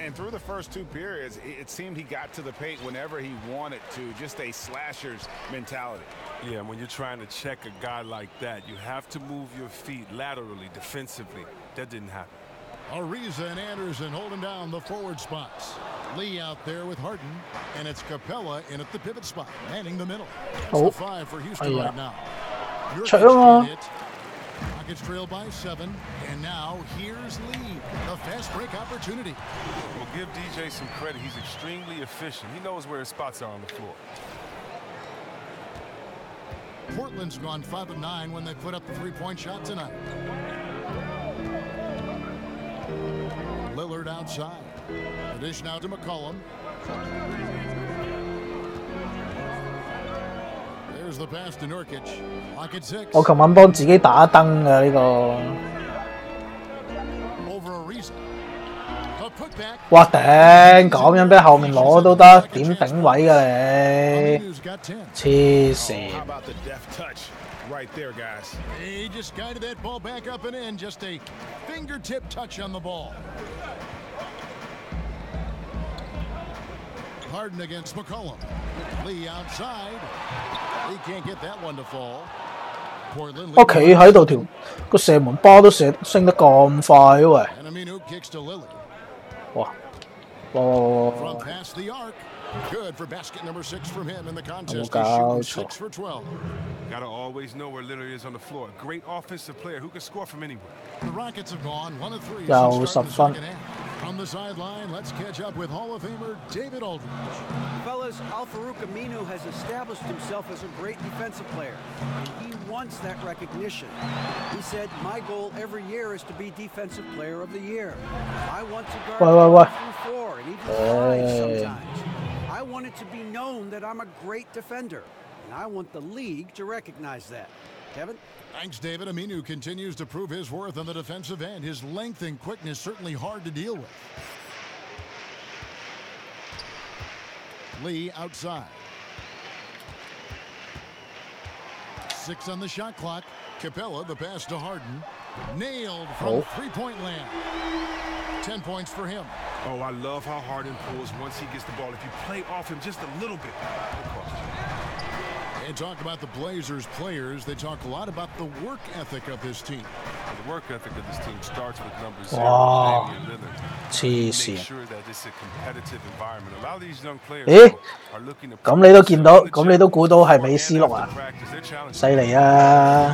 And through the first two periods, it seemed he got to the paint whenever he wanted to. Just a slasher's mentality. Yeah, when you're trying to check a guy like that, you have to move your feet laterally, defensively. That didn't happen. Ariza and Anderson holding down the forward spots. Lee out there with Harden, and it's Capella in at the pivot spot, manning the middle. Oh. It's a 5 for Houston right now. Rockets trail by 7, and now here's Lee, the fast break opportunity. Well, give DJ some credit. He's extremely efficient. He knows where his spots are on the floor. Portland's gone 5 of 9 when they put up the three-point shot tonight. Lillard outside. The dish now to McCollum. There's the pass to Nurkic. Lock at 6. 我琴晚幫自己打燈嘅呢個。Over Ariza. The putback. 哇頂！咁樣俾後面攞都得，點頂位㗎你？黐線！ How about the deft touch right there, guys? He just guided that ball back up and in. Just a fingertip touch on the ball. Harden against McCollum. Lee outside. He can't get that one to fall. Portland. 我企喺度條個射門波都升得咁快喂！ And Aminu kicks to Lillard. 哇！哇！ From past the arc. Good for basket number 6 from him in the contest. Oh, He's shooting 6 for 12. Gotta always know where Lillard is on the floor. Great offensive player who can score from anywhere. The Rockets have gone 1 of 3 又since十 starting the 分。 second half. On the sideline, let's catch up with Hall of Famer David Aldridge. Fellas, Al-Farouq Aminu has established himself as a great defensive player. He wants that recognition. He said, my goal every year is to be Defensive Player of the Year. I want to guard 3 through 4 and even 5 sometimes. I want it to be known that I'm a great defender, and I want the league to recognize that. Kevin? Thanks, David. Aminu continues to prove his worth on the defensive end. His length and quickness certainly hard to deal with. Lee outside. 6 on the shot clock. Capella, the pass to Harden. Nailed from three-point land. 10 points for him. Oh, I love how Harden pulls once he gets the ball. If you play off him just a little bit, it'll cost you. And talk about the Blazers players. They talk a lot about the work ethic of this team. The work ethic of this team starts with number 0, Wow. Damian Lillard.黐 Make 線！ sure that it's a competitive environment. A lot of these young players 咦？ are looking to 咁你都見到，咁你都估到係美斯六啊？犀利啊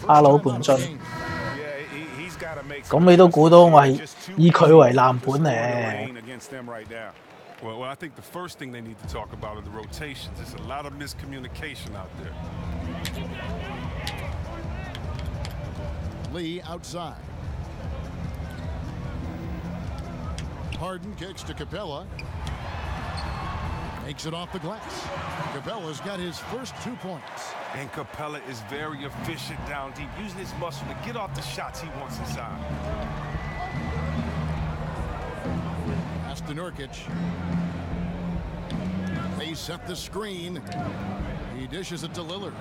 ！Hello 半樽。咁你都估到我係以佢為藍本咧。 Well, I think the first thing they need to talk about are the rotations. There's a lot of miscommunication out there. Lee outside. Harden kicks to Capella. Makes it off the glass. Capella's got his first 2 points. And Capella is very efficient down deep, using his muscle to get off the shots he wants inside. Pass to Nurkic. They set the screen. He dishes it to Lillard.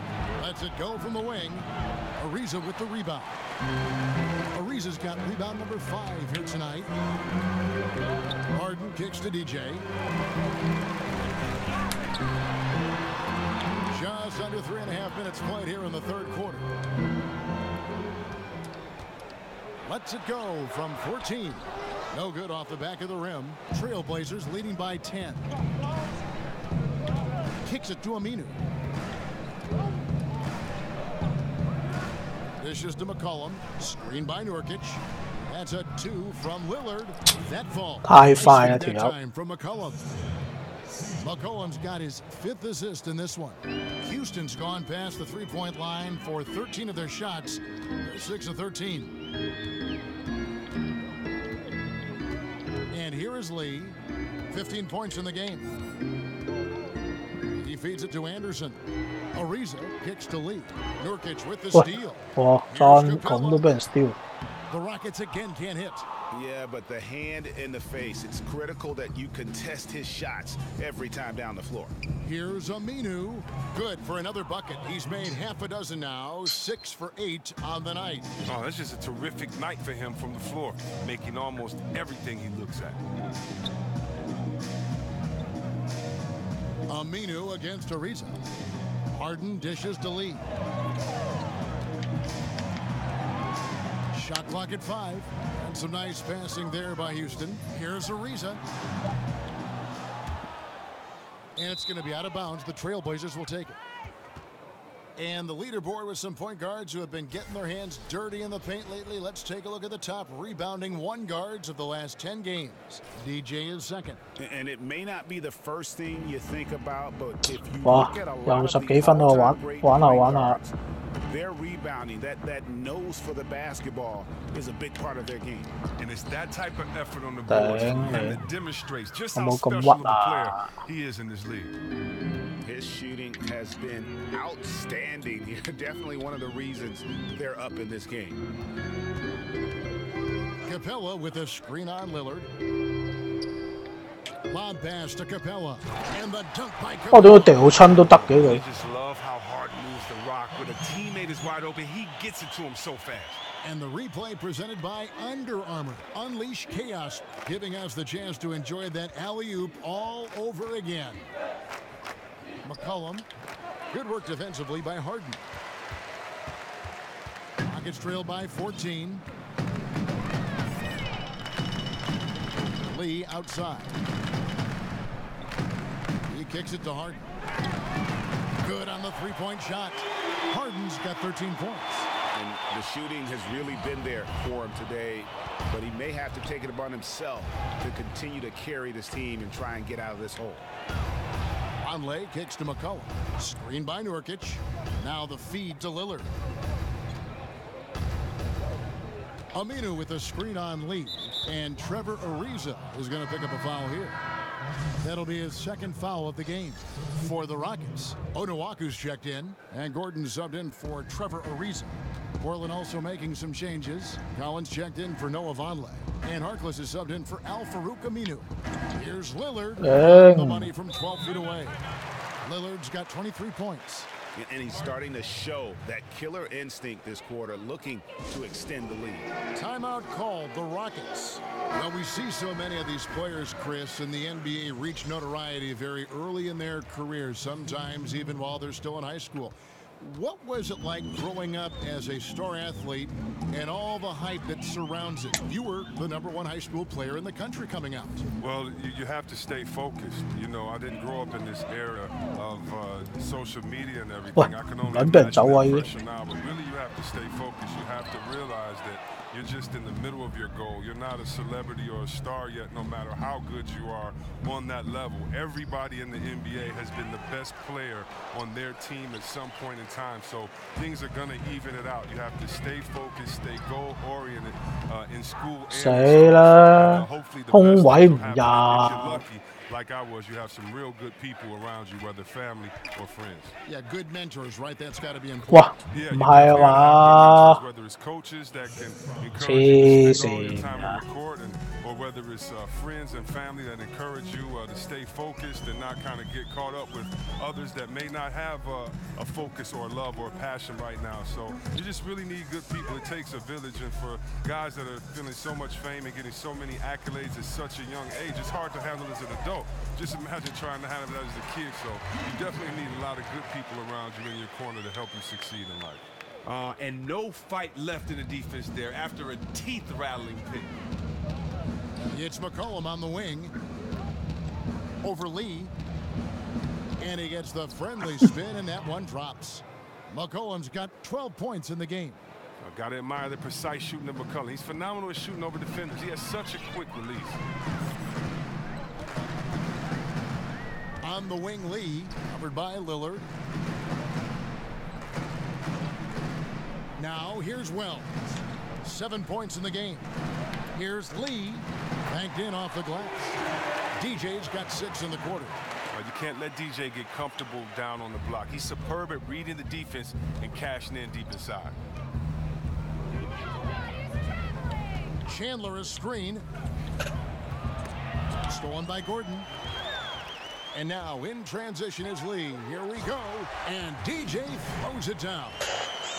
Lets it go from the wing. Ariza with the rebound. Ariza's got rebound number 5 here tonight. Harden kicks to DJ. Just under 3.5 minutes played here in the third quarter. Lets it go from 14. No good off the back of the rim. Trailblazers leading by 10. Kicks it to Aminu. Dishes to McCollum. Screen by Nurkic. That's a 2 from Lillard. That falls. 太快啦條友！ Time from McCollum. McCollum's got his 5th assist in this one. Houston's gone past the 3-point line for 13 of their shots. They're 6 of 13. And here is Lee, 15 points in the game. He feeds it to Anderson. Ariza kicks to Lee. Nurkic with the steal. 哇，爭咁都俾人 steal。 The Rockets again can't hit. Yeah, but the hand in the face, it's critical that you contest his shots every time down the floor. Here's Aminu. Good for another bucket. He's made half a dozen now, 6 for 8 on the night. Oh, that's just a terrific night for him from the floor, making almost everything he looks at. Aminu against Ariza. Harden dishes to Lee. Shot clock at 5. And some nice passing there by Houston. Here's Ariza. And it's going to be out of bounds. The Trailblazers will take it. And the leaderboard with some point guards who have been getting their hands dirty in the paint lately. Let's take a look at the top rebounding guards of the last 10 games. DJ is second. And it may not be the first thing you think about, but if you 哇， look at a 有 lot of 十 the 幾分咯， all-time 玩 great 下 point 玩下。 guards, their rebounding, that nose for the basketball is a big part of their game. And it's that type of effort on the boards from him that demonstrates just how special of a player he is in this league. His shooting has been outstanding. Definitely one of the reasons they're up in this game. Capella with a screen on Lillard. Lob pass to Capella. And the dunk by 不過點 Capella. 解掉親都得嘅佢？ Just love how Harden moves the rock. When a teammate is wide open, he gets it to him so fast. And the replay presented by Under Armour. Unleash chaos, giving us the chance to enjoy that alley-oop all over again. McCollum. Good work defensively by Harden. Rockets trail by 14. Lee outside. He kicks it to Harden. Good on the three-point shot. Harden's got 13 points. And the shooting has really been there for him today, but he may have to take it upon himself to continue to carry this team and try and get out of this hole. Conley kicks to McCollum. Screen by Nurkic. Now the feed to Lillard. Aminu with a screen on Lee. And Trevor Ariza is going to pick up a foul here. That'll be his second foul of the game for the Rockets. Onuaku's checked in, and Gordon subbed in for Trevor Ariza. Portland also making some changes. Collins checked in for Noah Vonleh. And Harkless is subbed in for Al-Farouq Aminu. Here's Lillard. The money from 12 feet away. Lillard's got 23 points. And he's starting to show that killer instinct this quarter, looking to extend the lead. Timeout called the Rockets. Well, we see so many of these players, Chris, in the NBA reach notoriety very early in their careers, sometimes even while they're still in high school. What was it like growing up as a star athlete and all the hype that surrounds it? You were the #1 high school player in the country coming out. Well, you have to stay focused. You know, I didn't grow up in this era of social media and everything. I can only imagine that pressure now, but really you have to stay focused. You have to realize that you're just in the middle of your goal. You're not a celebrity or a star yet, no matter how good you are on that level. Everybody in the NBA has been the best player on their team at some point in time, so things are going to even it out. You have to stay focused, stay goal-oriented in school and 死啦！ hopefully the 空 best 位 things 唔 will happen. If you're 入。 lucky, like I was, you have some real good people around you, whether family or friends. Yeah, good mentors, right? That's got to be 哇， important. 唔係啊嘛？ Whether it's coaches that can encourage 黐 you to spend all your 線 time 啊！ on the court, or whether it's friends and family that encourage you to stay focused and not kind of get caught up with others that may not have a focus or love or passion right now. So you just really need good people. It takes a village, and for guys that are feeling so much fame and getting so many accolades at such a young age, it's hard to handle as an adult. Just imagine trying to handle that as a kid. So you definitely need a lot of good people around you in your corner to help you succeed in life. And no fight left in the defense there after a teeth-rattling pick. It's McCollum on the wing. Over Lee. And he gets the friendly spin, and that one drops. McCollum's got 12 points in the game. I've got to admire the precise shooting of McCollum. He's phenomenal at shooting over defenders. He has such a quick release. On the wing, Lee, covered by Lillard. Now, here's Wells. 7 points in the game. Here's Lee, banked in off the glass. DJ's got 6 in the quarter. You can't let DJ get comfortable down on the block. He's superb at reading the defense and cashing in deep inside. Chandler is screen. Stolen by Gordon. And now in transition is Lee. Here we go. And DJ throws it down.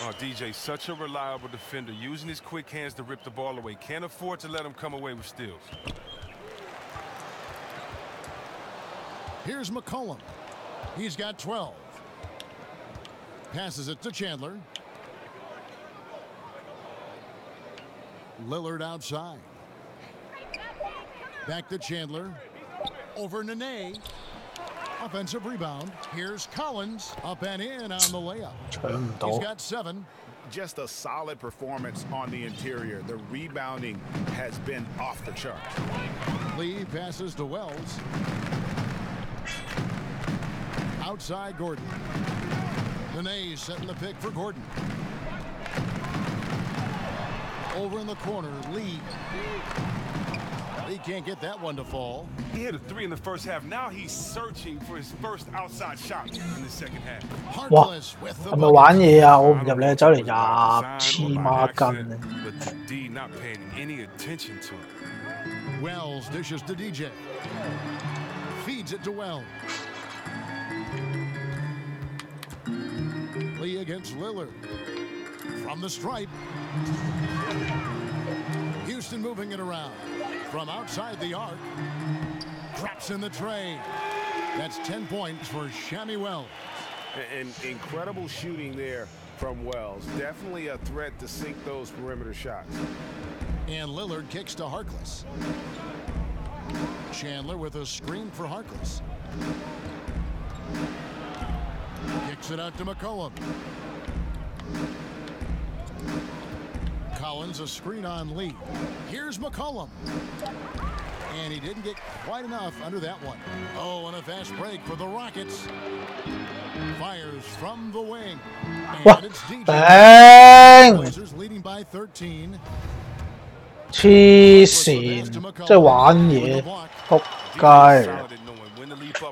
Oh, DJ, such a reliable defender, using his quick hands to rip the ball away. Can't afford to let him come away with steals. Here's McCollum. He's got 12. Passes it to Chandler. Lillard outside. Back to Chandler. Over Nene. Offensive rebound. Here's Collins. Up and in on the layup. He's got 7. Just a solid performance on the interior. The rebounding has been off the chart. Lee passes to Wells. Outside Gordon. Nene setting the pick for Gordon. Over in the corner, Lee. He can't get that one to fall. He hit a 3 in the first half. Now he's searching for his first outside shot in the second half. 哇，係咪玩嘢啊？我唔入你走嚟入，黐孖筋啊！ But D not paying any attention to it. Wells dishes to DJ. Feeds it to Wells. Lee against Lillard. From the stripe. Houston moving it around. From outside the arc. Drops in the tray. That's 10 points for Shammy Wells. And incredible shooting there from Wells. Definitely a threat to sink those perimeter shots. And Lillard kicks to Harkless. Chandler with a screen for Harkless. Kicks it out to McCollum. Collins, a screen on Lee. Here's McCollum. And he didn't get quite enough under that one. Oh, and a fast break for the Rockets. Fires from the wing. And it's DJ. Bang! Blazers leading by 13. 黐線，即係玩嘢，仆街！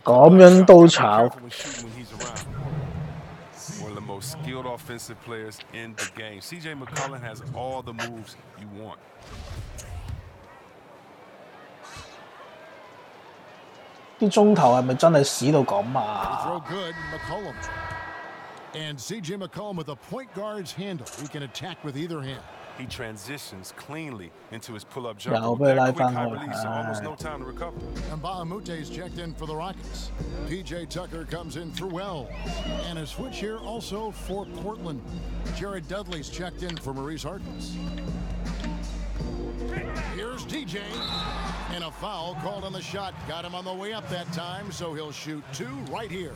咁樣都炒。One of the most skilled offensive players in the game. CJ McCollum has all the moves you want. 啲中投係咪真係屎到咁啊？ Throw good, McCollum. And CJ McCollum with a point guard's handle. He can attack with either hand. He transitions cleanly into his pull-up jumper. 又俾佢拉 Quick 翻 high 去， release, so almost no time to recover. And Baamute's checked in for the Rockets. PJ Tucker comes in for Wells. And a switch here also for Portland. Jared Dudley's checked in for Maurice Harkness. Here's DJ. And a foul called on the shot. Got him on the way up that time, so he'll shoot 2 right here.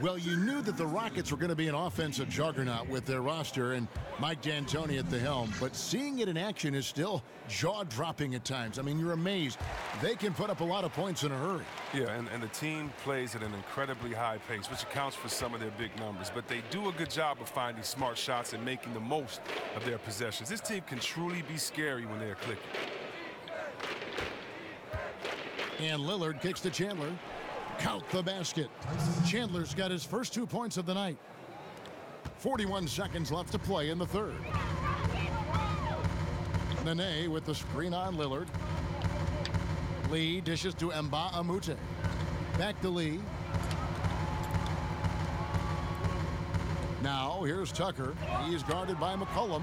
Well, you knew that the Rockets were going to be an offensive juggernaut with their roster and Mike D'Antoni at the helm, but seeing it in action is still jaw-dropping at times. I mean, you're amazed. They can put up a lot of points in a hurry. Yeah, and the team plays at an incredibly high pace, which accounts for some of their big numbers. But they do a good job of finding smart shots and making the most of their possessions. This team can truly be scary when they're clicking. And Lillard kicks to Chandler. Count the basket. Chandler's got his first 2 points of the night. 41 seconds left to play in the third. Nene with the screen on Lillard. Lee dishes to Mbah-a-Moute. Back to Lee. Now here's Tucker. He's guarded by McCollum.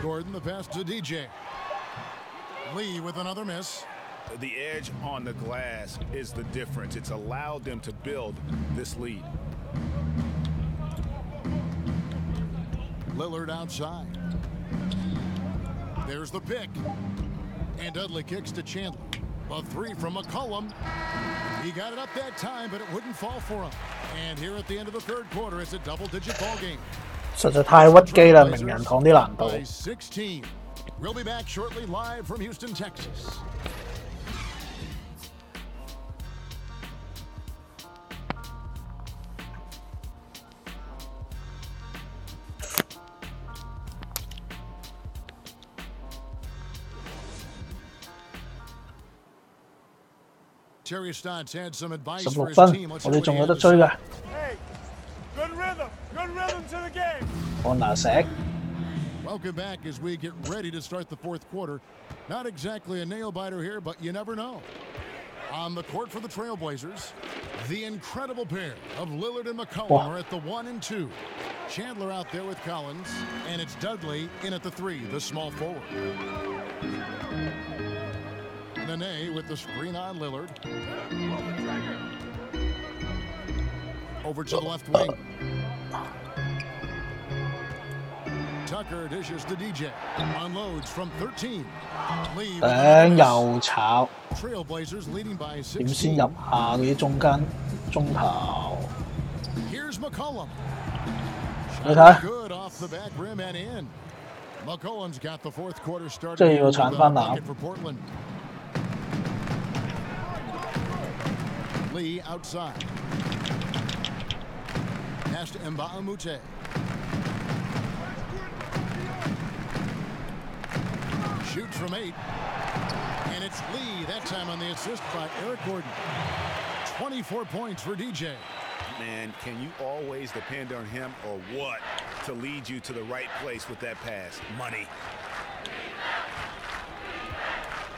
Gordon the pass to DJ. Lee with another miss. The edge on the glass is the difference. It's allowed them to build this lead. Lillard outside. There's the pick. And Dudley kicks to Chandler. A 3 from McCollum. He got it up that time, but it wouldn't fall for him. And here at the end of the third quarter, it's a double-digit ball game. 實在太屈機啦，名人堂啲難度。By 16. We'll be back shortly live from Houston, Texas. Terry Stotts had some advice 16 for his 分， team. Let's 我 hear 哋 what 仲 he 有 had 得 to 追 say. 㗎。 Good rhythm to the game. 安拿石， Welcome back as we get ready to start the fourth quarter. Not exactly a nail-biter here, but you never know. On the court for the Trailblazers, the incredible pair of Lillard and McCollum are at the 1 and 2. Chandler out there with Collins, and it's Dudley in at the 3, the small forward. Nene with the screen on Lillard. Over to the left wing. Tucker dishes to DJ. Unloads from 13. Lee 頂又炒， Trailblazers leading by 點先入 16. 下嘅中間中頭？ Here's McCollum. 你睇， Good off the back rim and in. McCollum's got the fourth quarter started. 即係要鏟翻籃。 For Portland. Lee outside. Pass to Mba'amute. Shoots from 8. And it's Lee, that time on the assist by Eric Gordon. 24 points for DJ. Man, can you always depend on him or what to lead you to the right place with that pass? Money.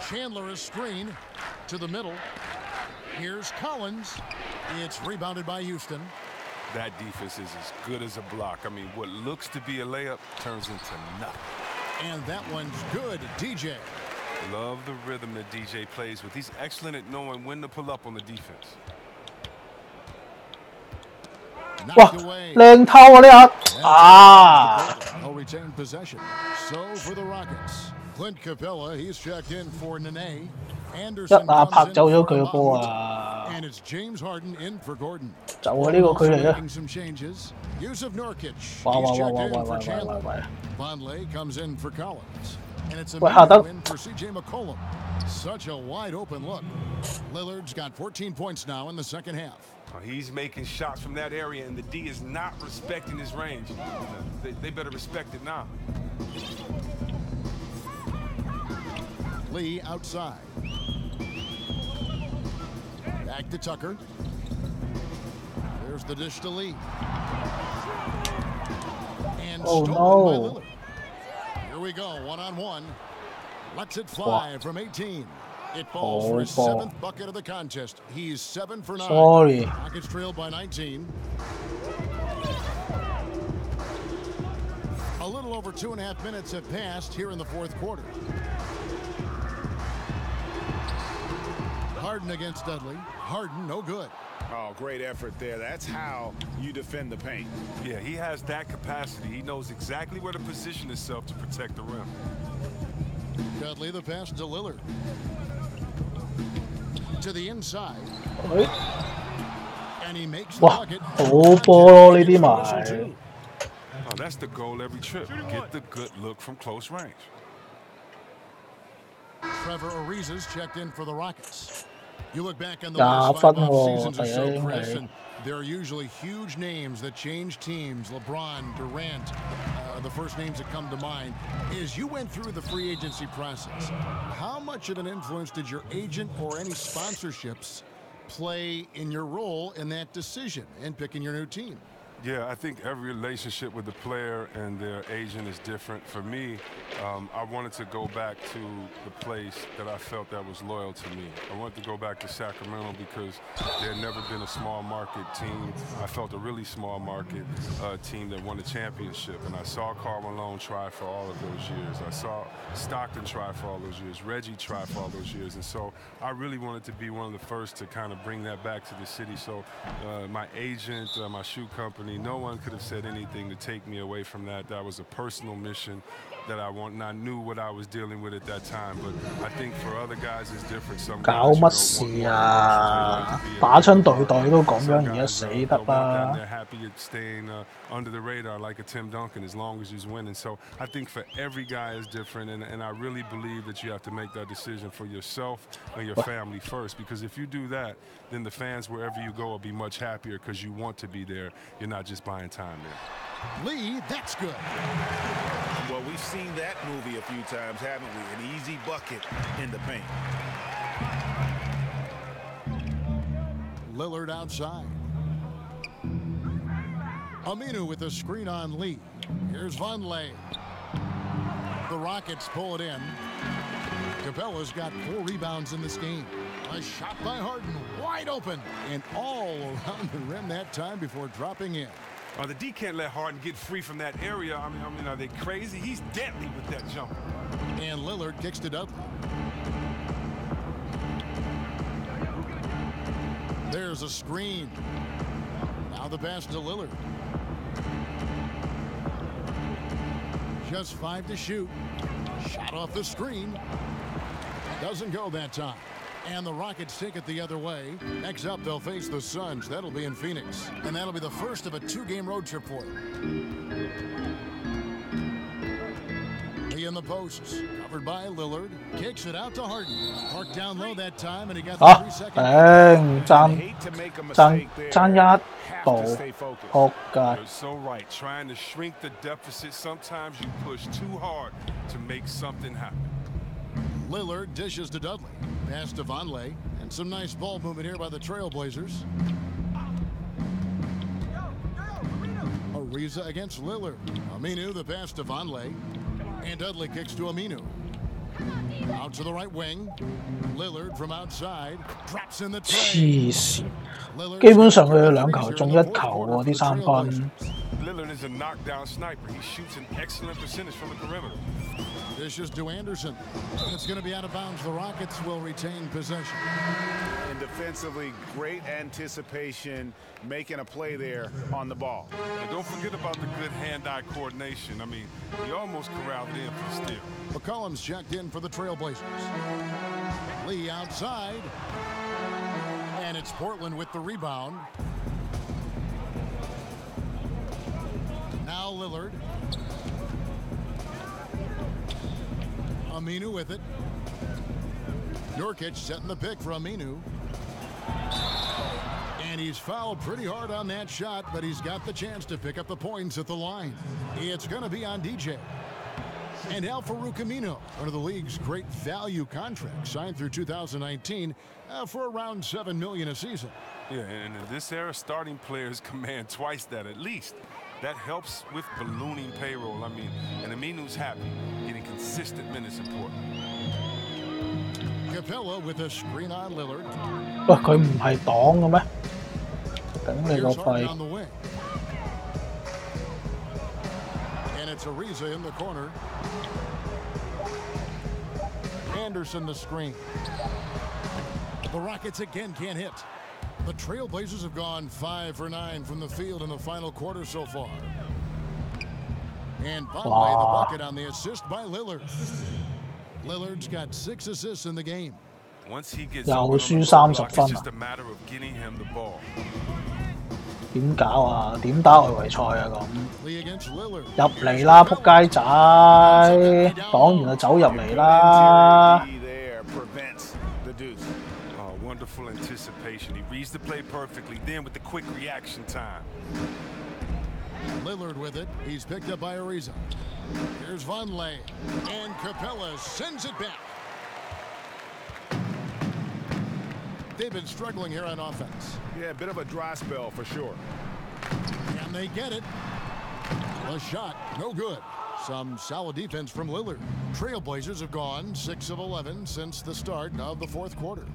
Chandler is screen to the middle. Here's Collins. It's rebounded by Houston. That defense is as good as a block. I mean, what looks to be a layup turns into nothing. And that one's good, DJ. Love the rhythm that DJ plays with. He's excellent at knowing when to pull up on the defense. 哇，靚偷啊呢下！啊！ They'll retain possession. So for the Rockets, Clint Capella, he's checked in for Nene. 一 Anderson 下 comes 拍 in 走咗 for 佢個波 Mba'amute. 啊！ And it's James Harden in for Gordon. 就係呢個距離啊！ Making some changes. Yusuf Nurkic. 哇 He's 哇 checked 哇 in 哇 for 哇 Chandler. 哇！ Vonleh comes in for Collins. And it's a Wait, how major the- win for CJ McCollum. Such a wide open look. Lillard's got 14 points now in the second half. He's making shots from that area, and the D is not respecting his range. They better respect it now. Lee outside. Back to Tucker. There's the dish to Lee. And Oh, stolen no. by Lillard. Here we go, one-on-one. Lets it fly from 18. It falls for his Oh, 7th bucket of the contest. He's 7 for 9. Sorry. Rockets trailed by 19. A little over 2.5 minutes have passed here in the fourth quarter. Harden against Dudley. Harden, no good. Oh, great effort there. That's how you defend the paint. Yeah, he has that capacity. He knows exactly where to position himself to protect the rim. Dudley, the pass to Lillard. To the inside. And he makes the 哇， bucket. 好波咯呢啲咪。 Oh, that's the goal every trip. Get the good look from close range. Trevor Ariza's checked in for the Rockets. You look back on the 廿 last 分 5 喎， seasons or 係 so, 啊， Chris, 係 and there are usually huge names that change teams. LeBron, Durant, the first names that come to mind. As you went through the free agency process, how much of an influence did your agent or any sponsorships play in your role in that decision in picking your new team? Yeah, I think every relationship with the player and their agent is different. For me, I wanted to go back to the place that I felt that was loyal to me. I wanted to go back to Sacramento because there had never been a small market team. I felt a really small market team that won a championship. And I saw Karl Malone try for all of those years. I saw Stockton try for all those years. Reggie try for all those years. And so I really wanted to be one of the first to kind of bring that back to the city. So my agent, my shoe company, no one could have said anything to take me away from that. That was a personal mission that I want, and I knew what I was dealing with at that time. But I think for other guys, it's different. Some 搞 guys, 乜事啊？打親隊隊都咁樣，而家死得啦！ they're happy at staying under the radar like a Tim Duncan as long as he's winning. So I think for every guy is different, and I really believe that you have to make that decision for yourself and your family first. Because if you do that, then the fans wherever you go will be much happier because you want to be there. You're not just buying time there. Lee, that's good. Well, we've seen that movie a few times, haven't we? An easy bucket in the paint. Lillard outside. Aminu with a screen on Lee. Here's Vonleh. The Rockets pull it in. Capella's got 4 rebounds in this game. A shot by Harden, wide open, and all around the rim that time before dropping in. The D can't let Harden get free from that area. I mean, are they crazy? He's deadly with that jumper. And Lillard kicks to Dudley. There's a screen. Now the pass to Lillard. Just 5 to shoot. Shot off the screen. Doesn't go that time. And the Rockets take it the other way. Next up, they'll face the Suns. That'll be in Phoenix. And that'll be the first of a 2-game road trip for them. Lee in the posts. Covered by Lillard. Kicks it out to Harden. Marked down low that time, and he got the 3 seconds. 爭一步，撲街。 You're so right. Trying to shrink the deficit, sometimes you push too hard to make something happen. Lillard dishes to Dudley. Pass to Vonleh. And some nice ball movement here by the Trailblazers. Ariza against Lillard. Aminu, the pass to Vonleh. And Dudley kicks to Aminu. Out to the right wing. Lillard from outside. Drops in the tray. 黐線，基本上佢哋2球中1球喎，啲3分。 Lillard is a knockdown sniper. He shoots an excellent percentage from the perimeter. Dishes to Anderson. It's going to be out of bounds. The Rockets will retain possession. And defensively, great anticipation, making a play there on the ball. And don't forget about the good hand-eye coordination. I mean, he almost corralled it in for the steal. McCollum's checked in for the Trailblazers. Lee outside. And it's Portland with the rebound. Now Lillard. Aminu with it. Nurkic setting the pick for Aminu. And he's fouled pretty hard on that shot, but he's got the chance to pick up the points at the line. It's going to be on DJ. And Al-Farouq Aminu, one of the league's great value contracts, signed through 2019 for around $7 million a season. Yeah, and in this era, starting players command twice that at least. That helps with ballooning payroll. I mean, and Aminu's happy. Getting consistent minutes important. Capella with a screen on Lillard. 喂，佢唔係擋嘅咩？頂你個肺！ And it's Ariza in the corner. Anderson the screen. The Rockets again can't hit. The Trailblazers have gone 5 for 9 from the field in the final quarter so far. And Vonleh the bucket on the assist by Lillard. Lillard's got 6 assists in the game. Once he gets 又open輸on the 30 block, 分 it's 啊！ just a matter of getting him the ball. 點搞啊？點打外圍賽啊咁？ Lee against Lillard. 入嚟啦，仆街仔！擋完就走入嚟啦！ Wonderful anticipation. He reads the play perfectly. Then with the quick reaction time. Lillard with it. He's picked up by Ariza. Here's Vonleh. And Capella sends it back. They've been struggling here on offense. Yeah, a bit of a dry spell for sure. And they get it. A shot, no good. Some solid defense from Lillard. Trailblazers have gone 6 of 11 since the start of the 4th quarter.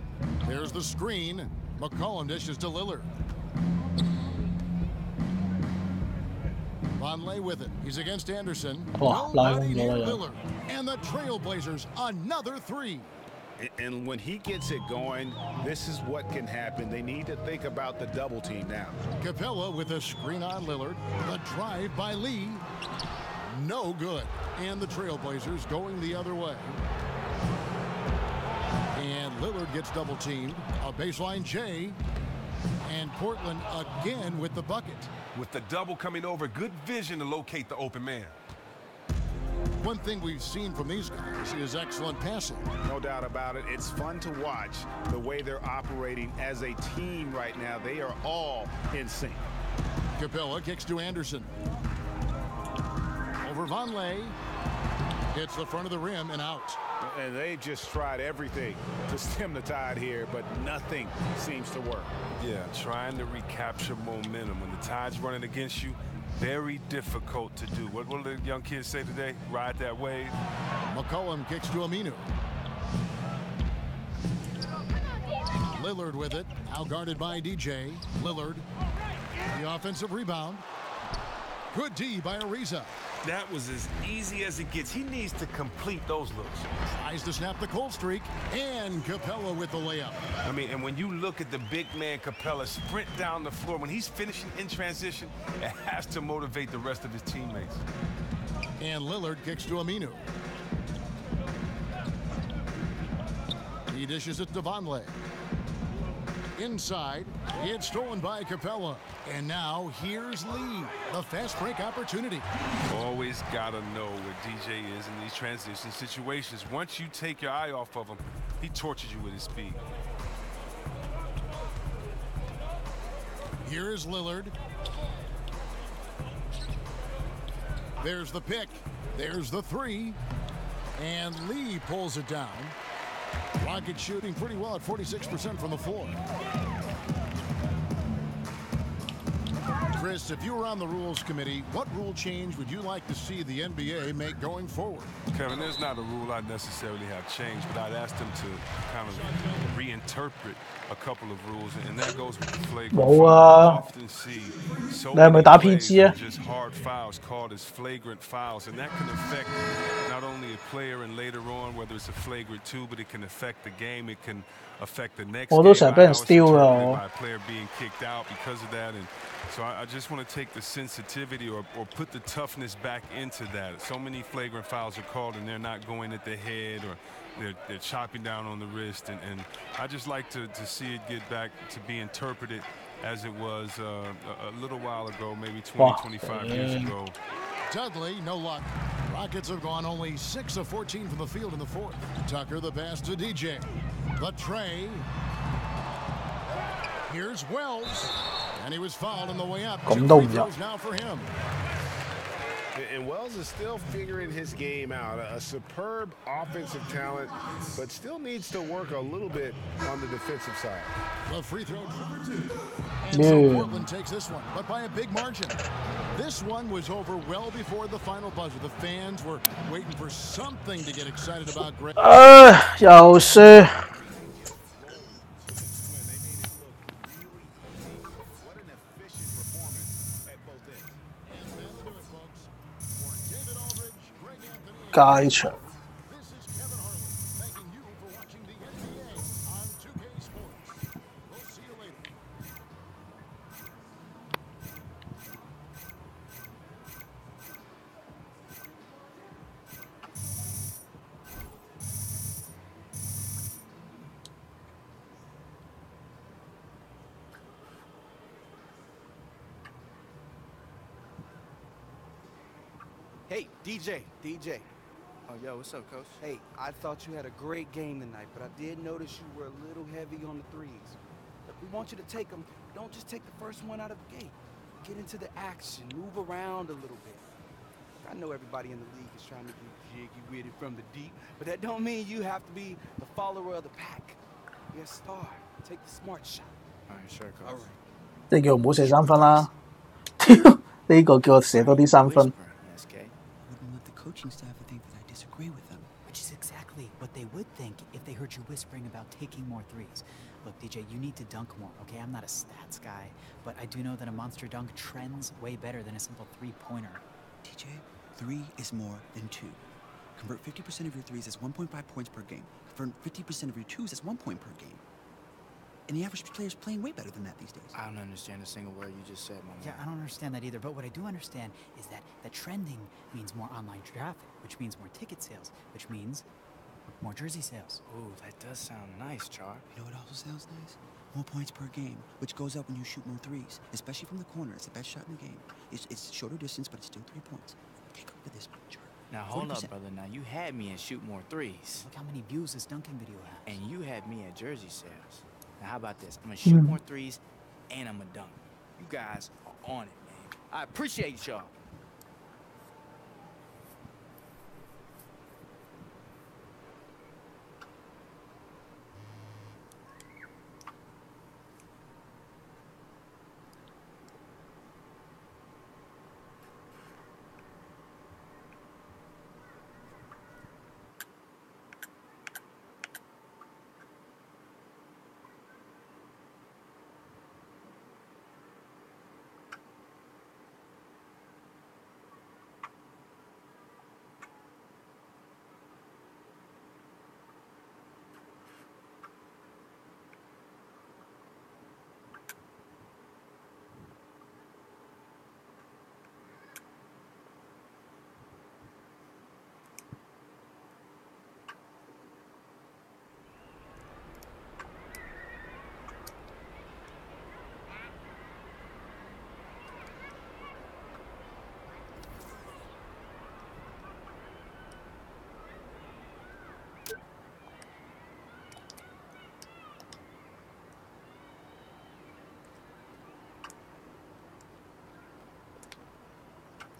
There's the screen. McCollum dishes to Lillard. Vonleh with it. He's against Anderson. Nobody near Lillard. And the Trailblazers, another 3. And when he gets it going, this is what can happen. They need to think about the double team now. Capella with a screen on Lillard. The drive by Lee. No good. And the Trailblazers going the other way. And Lillard gets double teamed. A baseline J. And Portland again with the bucket. With the double coming over, good vision to locate the open man. One thing we've seen from these guys is excellent passing. No doubt about it. It's fun to watch the way they're operating as a team right now. They are all in sync. Capella kicks to Anderson. Over Vonleh. Hits the front of the rim and out. And they've just tried everything to stem the tide here, but nothing seems to work. Yeah, trying to recapture momentum. When the tide's running against you, very difficult to do. What do the young kids say today? Ride that wave. McCollum kicks to Aminu. Lillard with it. Now guarded by DJ. Lillard. The offensive rebound. Good D by Ariza. That was as easy as it gets. He needs to complete those looks. Tries to snap the cold streak. And Capella with the layup. I mean, and when you look at the big man Capella sprint down the floor, when he's finishing in transition, it has to motivate the rest of his teammates. And Lillard kicks to Aminu. He dishes it to Vonleh. Inside, it's stolen by Capella. And now here's Lee, the fast break opportunity. Always gotta know where DJ is in these transition situations. Once you take your eye off of him, he tortures you with his speed. Here's Lillard. There's the pick. There's the three. And Lee pulls it down. Rockets shooting pretty well at 46% from the floor. Chris, if you were on the rules committee, what rule change would you like to see the NBA make going forward? Kevin, there's not a rule I necessarily have changed, but I'd ask them to kind of reinterpret a couple of rules, and that goes with the flagrant foul. I often see so many plays that are just hard fouls called as flagrant fouls, and that can affect not only a player and later on, whether it's a flagrant 2, but it can affect the game. It can affect the next game. By a player being kicked out because of that, and so I just want to take the sensitivity or put the toughness back into that. So many flagrant fouls are called and they're not going at the head or they're chopping down on the wrist. And I just like to see it get back to be interpreted as it was a little while ago, maybe 20, 25 years ago. Dudley, no luck. Rockets have gone only 6 of 14 from the field in the fourth. Tucker the pass to DJ. The tray. Here's Wells. And he was fouled on the way up. 2 free throws now for him. And Wells is still figuring his game out. A superb offensive talent, but still needs to work a little bit on the defensive side. The free throw number 2. And so Portland takes this one, but by a big margin. This one was over well before the final buzzer. The fans were waiting for something to get excited about.又輸。街場。Hey, DJ. Oh, yo, what's up, Coach? Hey, I thought you had a great game tonight, but I did notice you were a little heavy on the threes. Look, we want you to take them. Don't just take the first one out of the gate. Get into the action, move around a little bit. I know everybody in the league is trying to get jiggy with it from the deep, but that don't mean you have to be the follower of the pack. Be a star. Take the smart shot. All right, sure, Coach. All right. 即係叫唔好射3分啦。呢個叫我射多啲3分。Coaching staff would think that I disagree with them. Which is exactly what they would think if they heard you whispering about taking more threes. Look, DJ, you need to dunk more, okay? I'm not a stats guy, but I do know that a monster dunk trends way better than a simple three-pointer. DJ, 3 is more than 2. Convert 50% of your threes as 1.5 points per game. Convert 50% of your 2s as 1 point per game. And the average player is playing way better than that these days. I don't understand a single word you just said, my man. Yeah, I don't understand that either. But what I do understand is that the trending means more online traffic, which means more ticket sales, which means more jersey sales. Ooh, that does sound nice, Char. You know what also sounds nice? More points per game, which goes up when you shoot more threes, especially from the corner. It's the best shot in the game. It's shorter distance, but it's still 3 points. Take a look at this picture. Now, hold up, brother. Now, you had me at shoot more threes. Look how many views this dunking video has. And you had me at jersey sales. Now, how about this? I'm going to shoot more threes, and I'm going to dunk. You guys are on it, man. I appreciate y'all.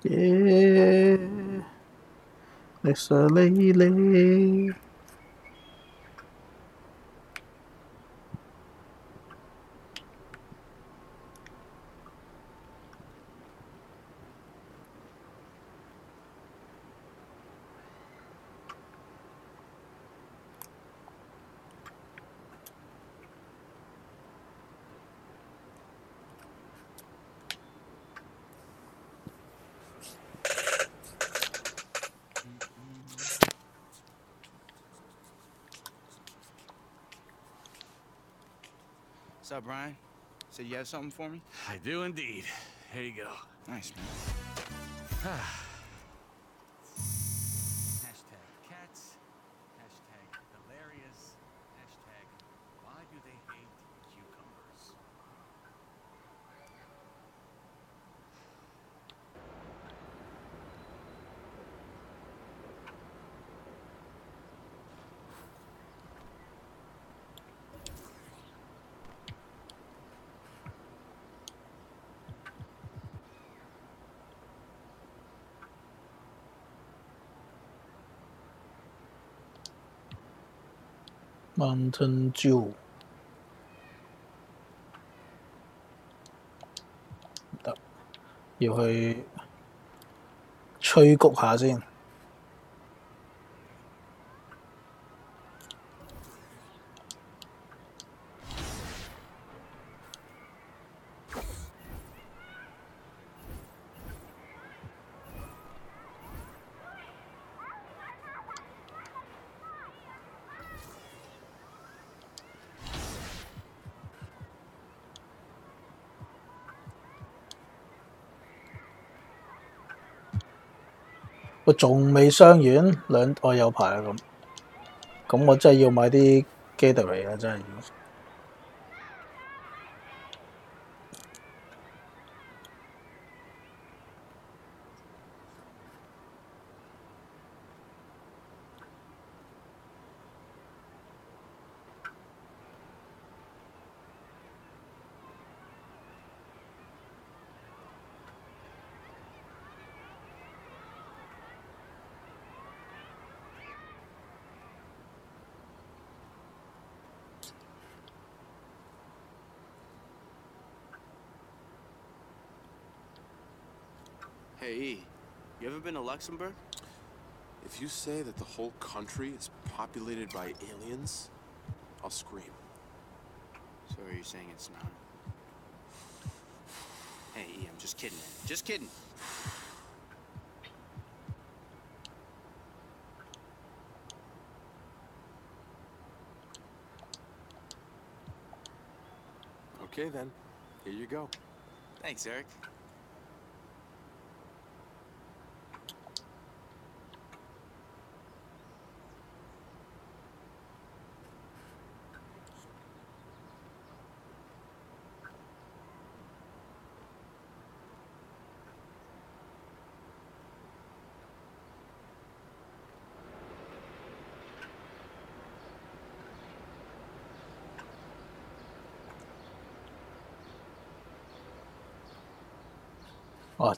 耶，你是你你。What's up, Brian? Said you had something for me? I do indeed. Here you go. Nice, man. Hashtag cats. Hashtag hilarious. Hashtag why do they hate cucumbers? Mountain Dew 得，要去催谷下先。我仲未傷完，我有排啦咁我真係要買啲 Gatorade 啊！真係要。Hey, E, you ever been to Luxembourg? If you say that the whole country is populated by aliens, I'll scream. So are you saying it's not? Hey, E, I'm just kidding, man. Just kidding. Okay, then. Here you go. Thanks, Eric.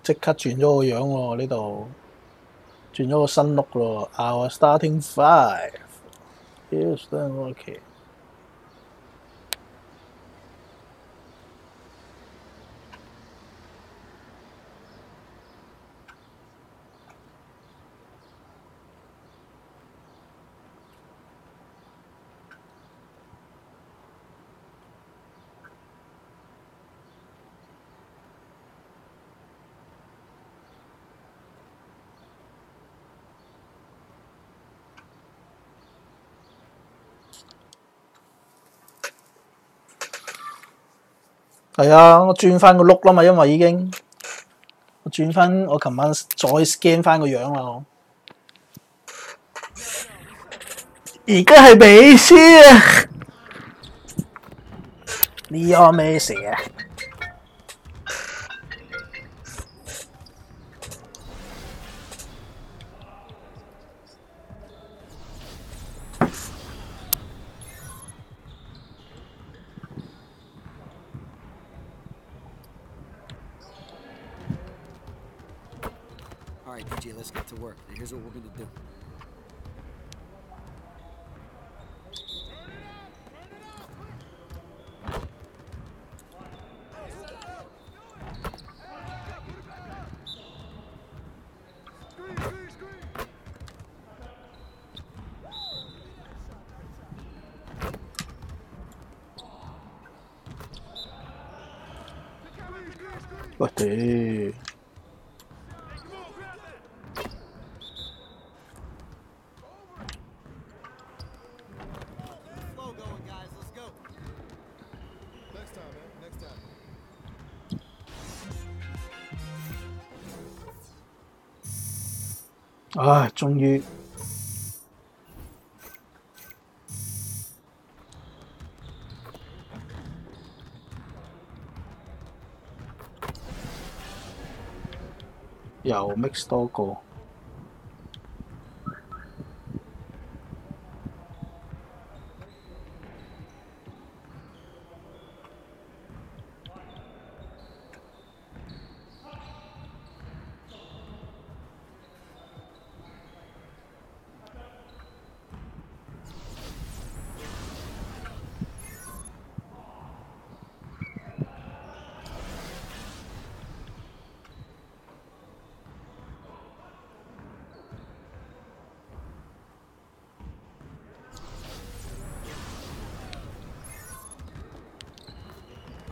即刻轉咗個樣喎，呢度轉咗個新 look 咯。Our starting five. Here's the OK。係啊，我轉翻個 look 啦嘛，因為已經我轉翻我琴晚再 scan 翻個樣啦。而家係美斯啊！呢個咩事啊？ All right, DJ, let's get to work. Now, here's what we're gonna do.我屌！唉，終於又 mix 多個。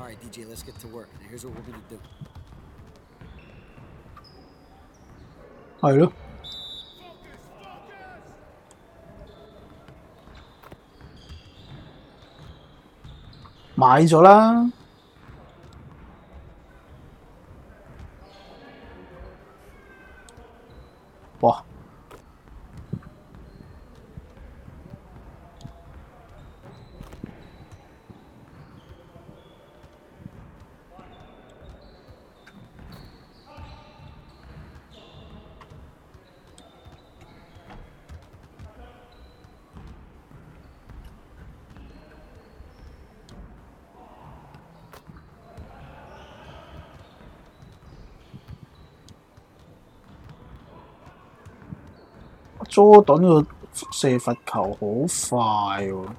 All right, DJ, let's get to work. Now, here's what we're gonna do. 係咯，買咗啦。哇！Jordan 個射罰球好快喎。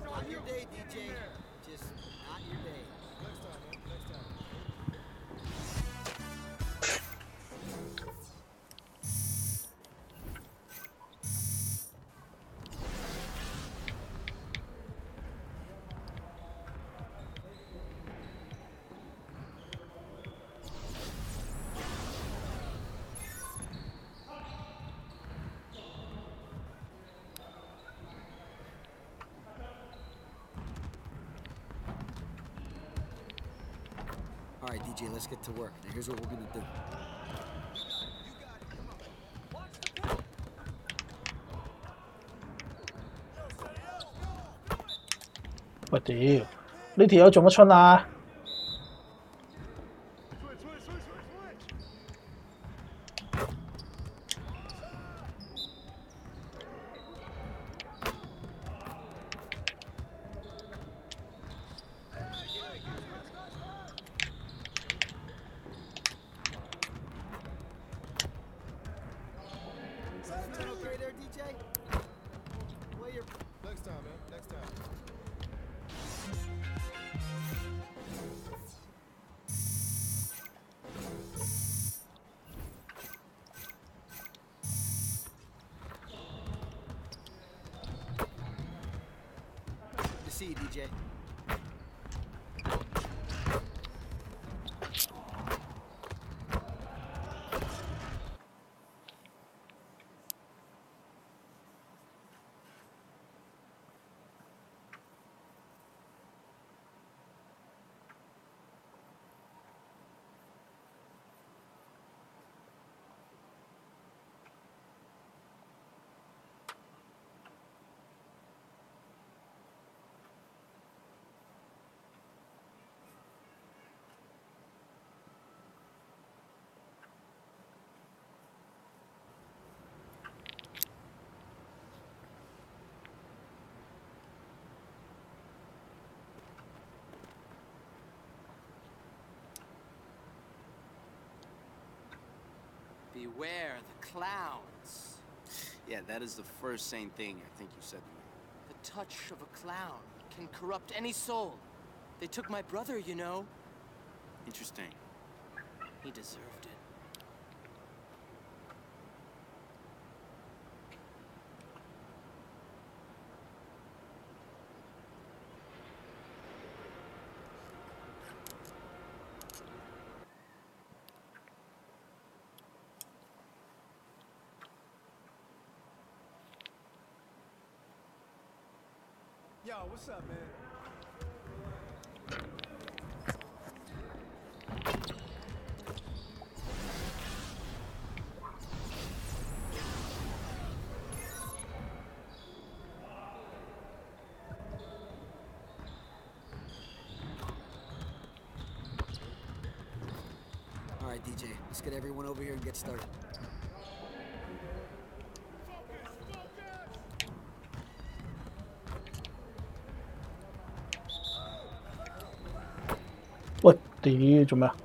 Not your day, DJ. Just not your day. Next time, man. Next time. All right, DJ, let's get to work. Now, here's what we're gonna do. 我屌！呢條友做乜春啊？Okay there, DJ? Well, you're... Next time, man. Next time. Good to see you, DJ. Beware the clowns. Yeah, that is the first sane thing I think you said to me. The touch of a clown can corrupt any soul. They took my brother, you know. Interesting. He deserved it. Yo, what's up, man? All right, DJ, let's get everyone over here and get started. What the 做咩啊？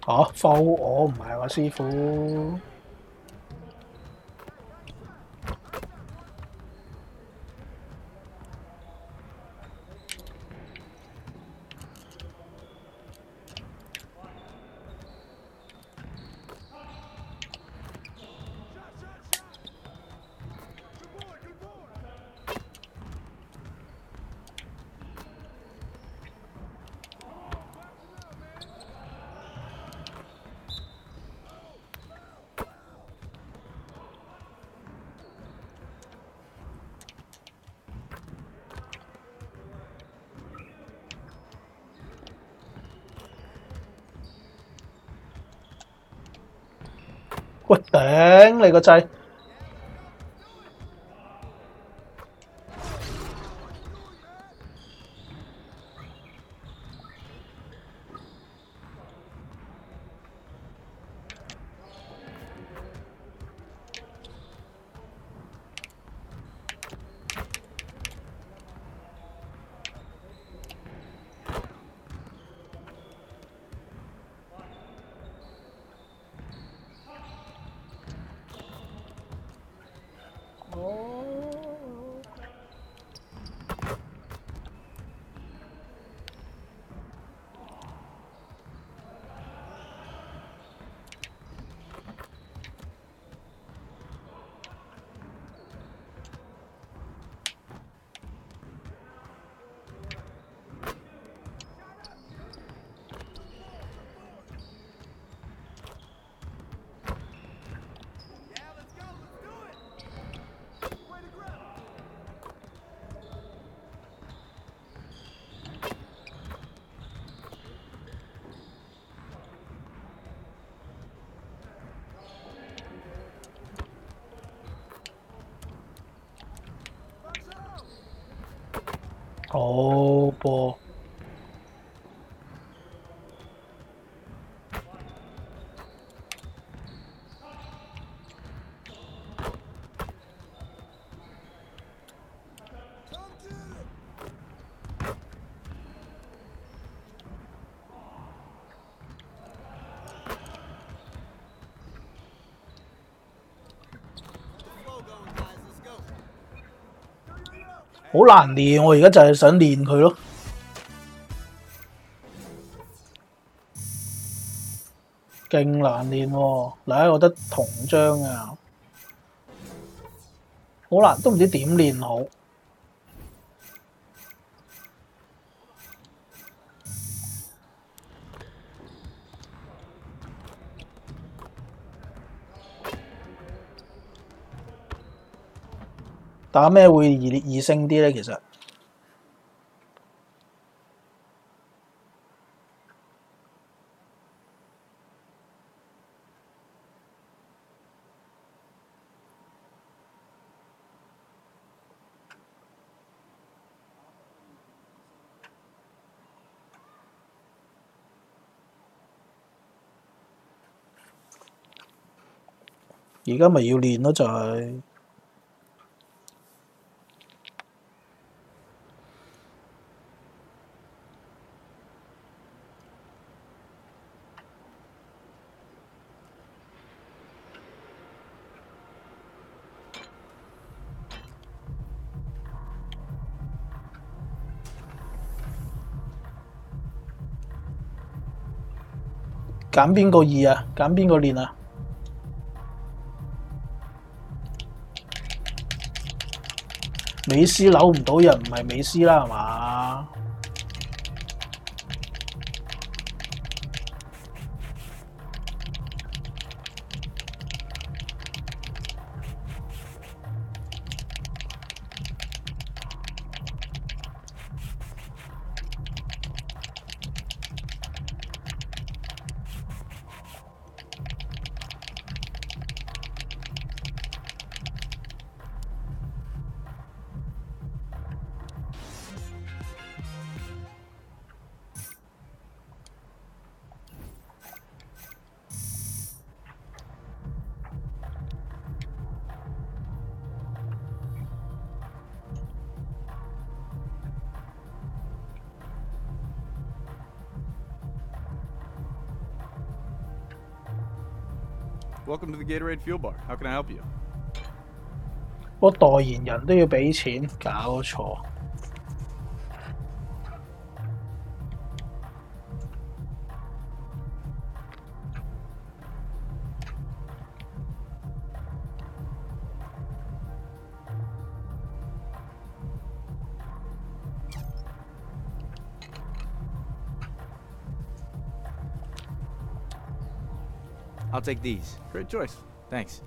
哦，foul 我唔係喎，師傅。喂頂你個掣！好波！好難練，我而家就係想練佢咯。勁難練喎！嗱，我覺得銅章啊，好難，都唔知點練好。打咩會易勝啲咧？其實而家咪要練咯，就係、揀邊個易啊？揀邊個練啊？美斯扭唔到人唔係美斯啦，係嘛？Welcome to the Gatorade Fuel Bar. How can I help you? 我代言人都要俾錢，搞錯。I'll take these. Great choice. Thanks.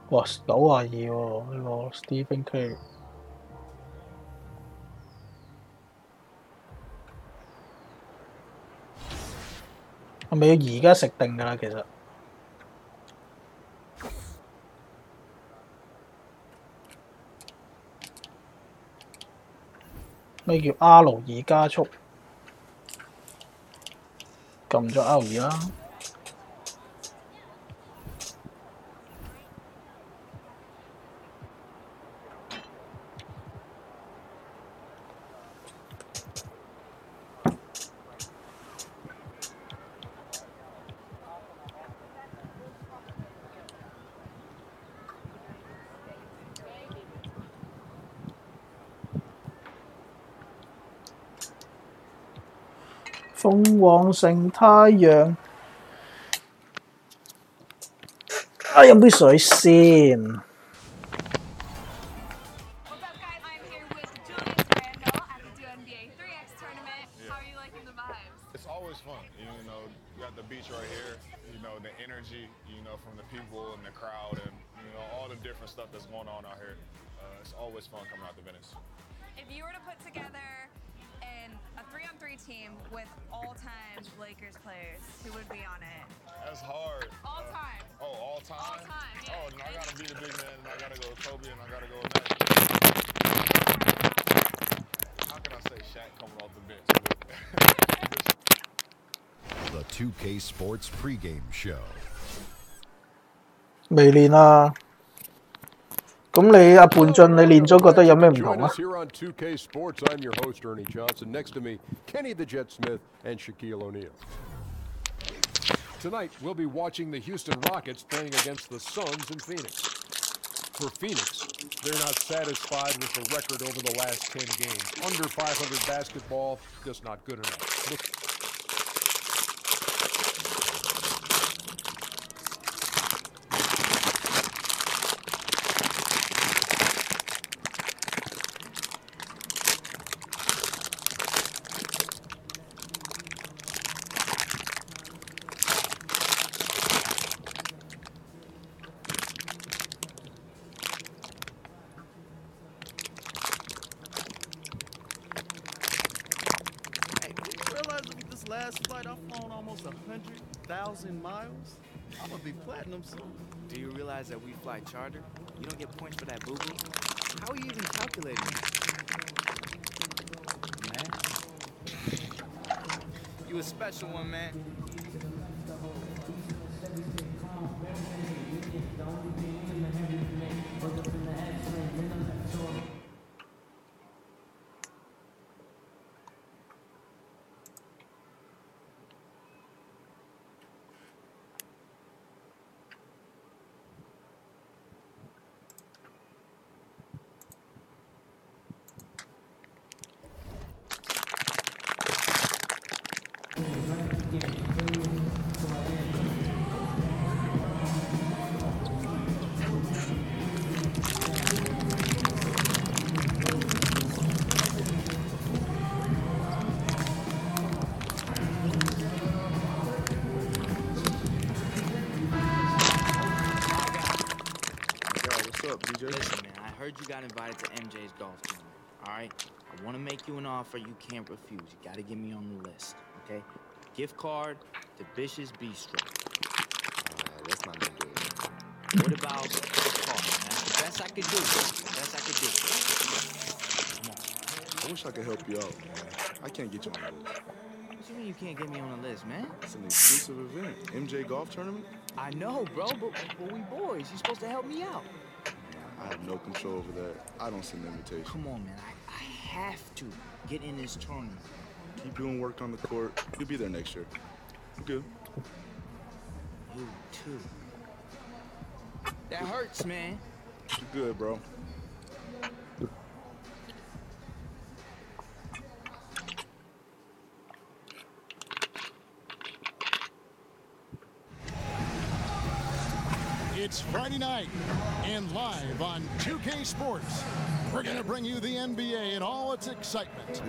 哇，92喎呢個 Stephen Curry。係咪要而家食定㗎啦？其實咩叫 R2加速？撳咗 R2啦。鳳凰城太陽，飲杯水先。It's always fun, you know. You got the beach right here, you know, the energy, you know, from the people and the crowd, and you know all the different stuff that's going on out here. It's always fun coming out to Venice. If you were to put together a 3-on-3 team with all-time Lakers players, who would be on it? That's hard. All time. All time? All time, yeah. Oh, then I gotta be the big man, and I gotta go with Kobe, and I gotta go with Magic. How can I say Shaq coming off the bench? The 2K Sports pregame show. 未練啊？咁你阿半進你練咗覺得有咩唔同 Join 啊？ us here on 2K Sports. I'm your host, Ernie Johnson. Next to me, Kenny the Jet Smith and Shaquille O'Neal. Tonight, we'll be watching the Houston Rockets playing against the Suns in Phoenix. For Phoenix, they're not satisfied with the record over the last 10 games. Under 500 basketball, just not good enough. 1,000 miles? I'm gonna be platinum soon. Do you realize that we fly charter? You don't get points for that boo-boo? How are you even calculating it? Man. You a special one, man. Listen, man, I heard you got invited to MJ's golf tournament, all right? I want to make you an offer you can't refuse. You got to get me on the list, okay? Gift card to Bish's Bistro. That's not gonna do it. What about the car? That's the best I could do. The best I could do. Come on. I wish I could help you out, man. I can't get you on the list. What you mean you can't get me on the list, man? It's an exclusive event. MJ golf tournament? I know, bro, but we boys. You're supposed to help me out. I have no control over that. I don't send invitations. Come on, man. I have to get in this tournament. Keep doing work on the court. You'll be there next year. You good? You too. That hurts, man. You good, bro. It's Friday night, and live on 2K Sports, we're going to bring you the NBA and all its excitement.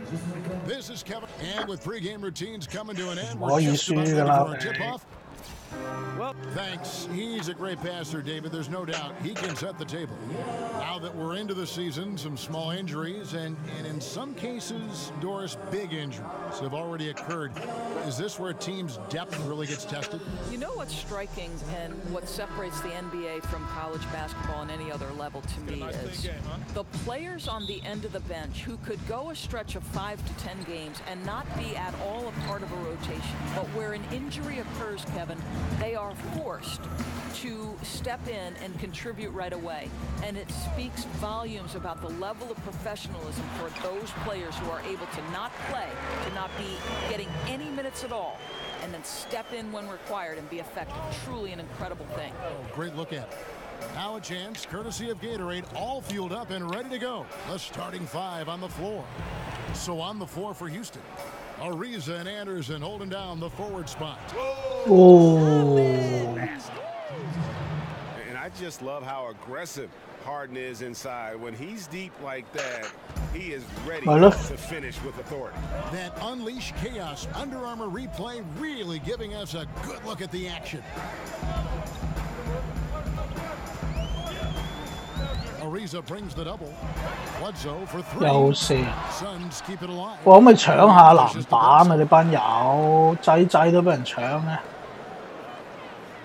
This is Kevin, and with pregame routines coming to an end, we're just about ready for our tip-off. Well, thanks. He's a great passer, David. There's no doubt he can set the table. Now that we're into the season, some small injuries, and in some cases, Doris, big injuries have already occurred. Is this where a team's depth really gets tested? You know what's striking and what separates the NBA from college basketball and any other level to me is the players on the end of the bench who could go a stretch of 5 to 10 games and not be at all a part of a rotation. But where an injury occurs, Kevin, they are forced to step in and contribute right away. And it speaks volumes about the level of professionalism for those players who are able to not play, to not be getting any minutes at all, and then step in when required and be effective. Truly an incredible thing. Oh, great look at it. Now a chance, courtesy of Gatorade, all fueled up and ready to go. The starting five on the floor. So on the floor for Houston, Ariza and Anderson holding down the forward spot. Oh. And I just love how aggressive Harden is inside. When he's deep like that, he is ready to finish with authority. That unleashed chaos Under Armour replay really giving us a good look at the action. Ariza brings the double. Bledsoe for three. Suns keep it alive. 可唔可以搶下籃板啊？你班友擠都俾人搶嘅。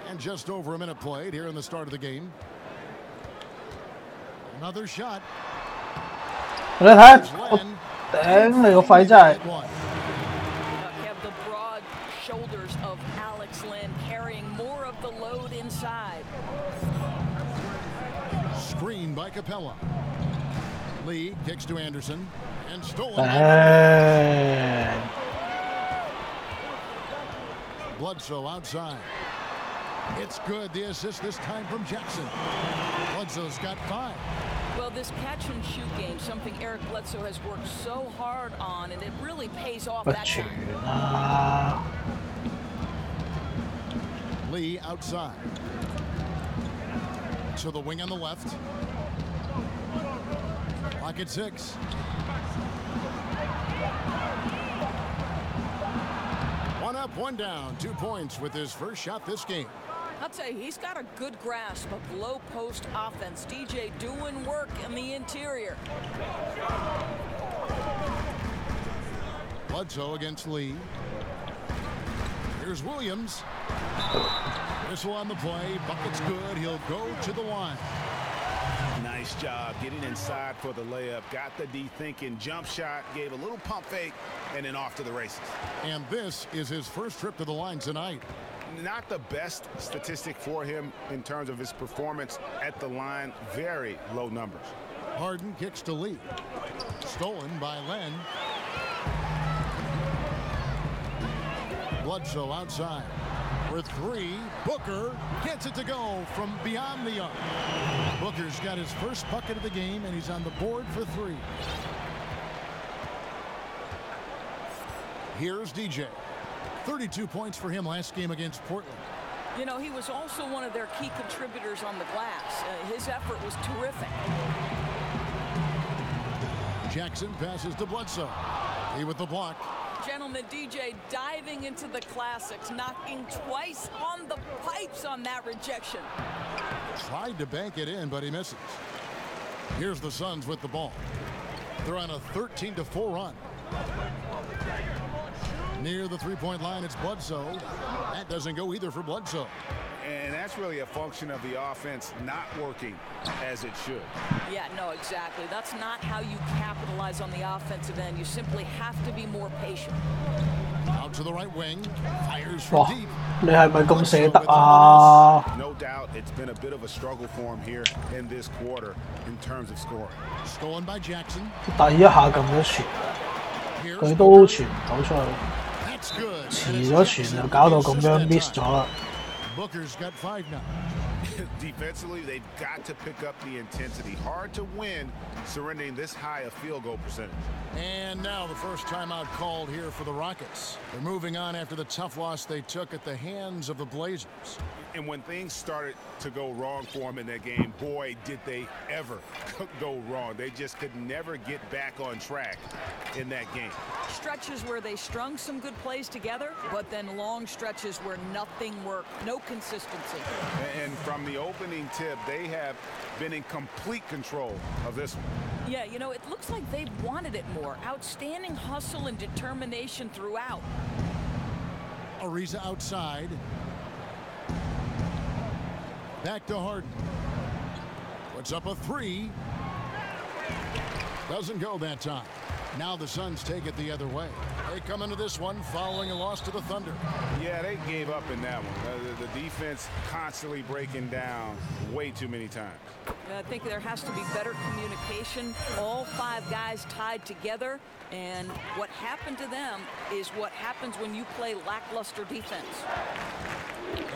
And just over a minute played here in the start of the game. Another shot. 你睇，我頂你個肺真係。 Have the broad shoulders of Alex Lynn carrying more of the load inside. Screen by Capella. Lee kicks to Anderson and stolen. Bledsoe outside. It's good. The assist this time from Jackson. Bledsoe's got 5. Well, this catch and shoot game, something Eric Bledsoe has worked so hard on, and it really pays off that time. Lee outside. To the wing on the left. Clock at 6. One up, one down. 2 points with his first shot this game. I'll tell you, he's got a good grasp of low post offense. DJ doing work in the interior. Bledsoe against Lee. Here's Williams. Missile on the play. Bucket's good. He'll go to the line. Nice job getting inside for the layup. Got the D thinking. Jump shot. Gave a little pump fake. And then off to the races. And this is his first trip to the line tonight. Not the best statistic for him in terms of his performance at the line. Very low numbers. Harden kicks to Lee. Stolen by Len. Bledsoe outside. For three, Booker gets it to go from beyond the arc. Booker's got his first bucket of the game, and he's on the board for three. Here's DJ. 32 points for him last game against Portland. You know, he was also one of their key contributors on the glass. His effort was terrific. Jackson passes to Bledsoe. He with the block. Gentlemen, DJ diving into the classics, knocking twice on the pipes on that rejection. Tried to bank it in, but he misses. Here's the Suns with the ball. They're on a 13-4 run. Near the three-point line, it's Bledsoe. That doesn't go either for Bledsoe. And that's really a function of the offense not working as it should. Yeah, no, exactly. That's not how you capitalize on the offensive end. You simply have to be more patient. Out to the right wing. Fires from deep. 你係咪咁捨得啊？ No doubt it's been a bit of a struggle for him here in this quarter in terms of scoring. Stolen by Jackson. 第一下撳咗傳，佢都傳唔到出去，遲咗傳就搞到咁樣 miss 咗啦。 Booker's got 5 now. Defensively, they've got to pick up the intensity. Hard to win surrendering this high a field goal percentage. And now the first timeout called here for the Rockets. They're moving on after the tough loss they took at the hands of the Blazers. And when things started to go wrong for them in that game, boy, did they ever go wrong. They just could never get back on track in that game. Stretches where they strung some good plays together, but then long stretches where nothing worked, no consistency. And from the opening tip, they have been in complete control of this one. Yeah, you know, it looks like they wanted it more. Outstanding hustle and determination throughout. Ariza outside. Back to Harden. Puts up a 3. Doesn't go that time. Now the Suns take it the other way. They come into this one following a loss to the Thunder. Yeah, they gave up in that one. The defense constantly breaking down way too many times. I think there has to be better communication. All 5 guys tied together. And what happened to them is what happens when you play lackluster defense.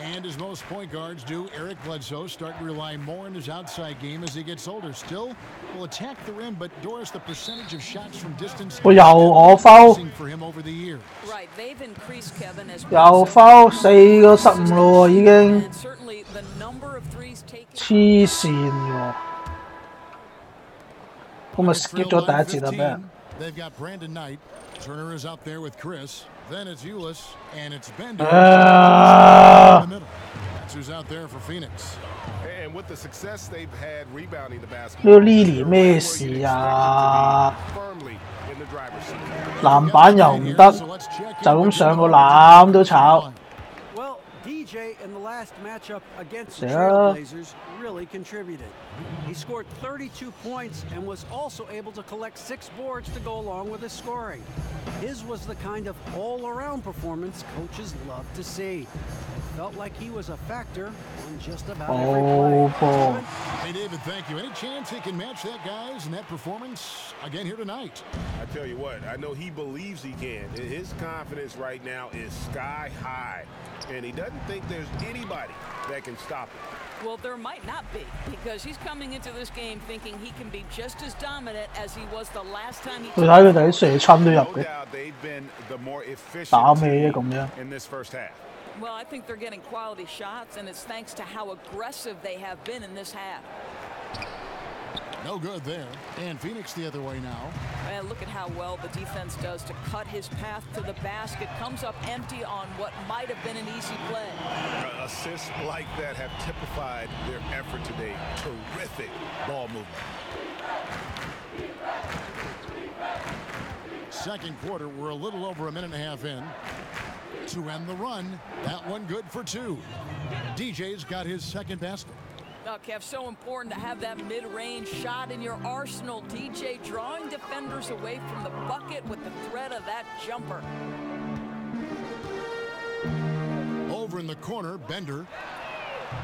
And as most point guards do, Eric Bledsoe starting to rely more on his outside game as he gets older. Still will attack the rim, but Doris, the percentage of shots from distance我又foul for him over the years. Right, they've increased Kevin as 又 foul 4個失誤咯喎，已經黐線喎，咁咪 skip 咗第一節啦俾人。 They've got Brandon Knight. Turner is out there with Chris. Then it's Ulis, and it's Bender. In the middle. That's who's out there for Phoenix. And with the success they've had rebounding the basketball, 呢個 Lily 咩事啊？籃板又唔得，就咁上個籃都炒。 Well, DJ in the last matchup against the Yeah. Trailblazers really contributed. He scored 32 points and was also able to collect 6 boards to go along with his scoring. His was the kind of all-around performance coaches love to see. It felt like he was a factor on just about every play. Hey, David, thank you. Any chance he can match that, guys, in that performance again here tonight? I tell you what, I know he believes he can. His confidence right now is sky high, and he doesn't think there's anybody that can stop him. Well, there might not be, because he's coming into this game thinking he can be just as dominant as he was the last time he... 你睇佢哋啲射親都入嘅， They've been the more efficient 打咩啫咁樣？ in this first half. Well, I think they're getting quality shots, and it's thanks to how aggressive they have been in this half. No good there. And Phoenix the other way now. And look at how well the defense does to cut his path to the basket. Comes up empty on what might have been an easy play. Assists like that have typified their effort today. Terrific ball movement. Second quarter, we're a little over a minute and a half in. to end the run. That one good for 2. DJ's got his second basket. Now, Kev, so important to have that mid-range shot in your arsenal. DJ drawing defenders away from the bucket with the threat of that jumper. Over in the corner, Bender.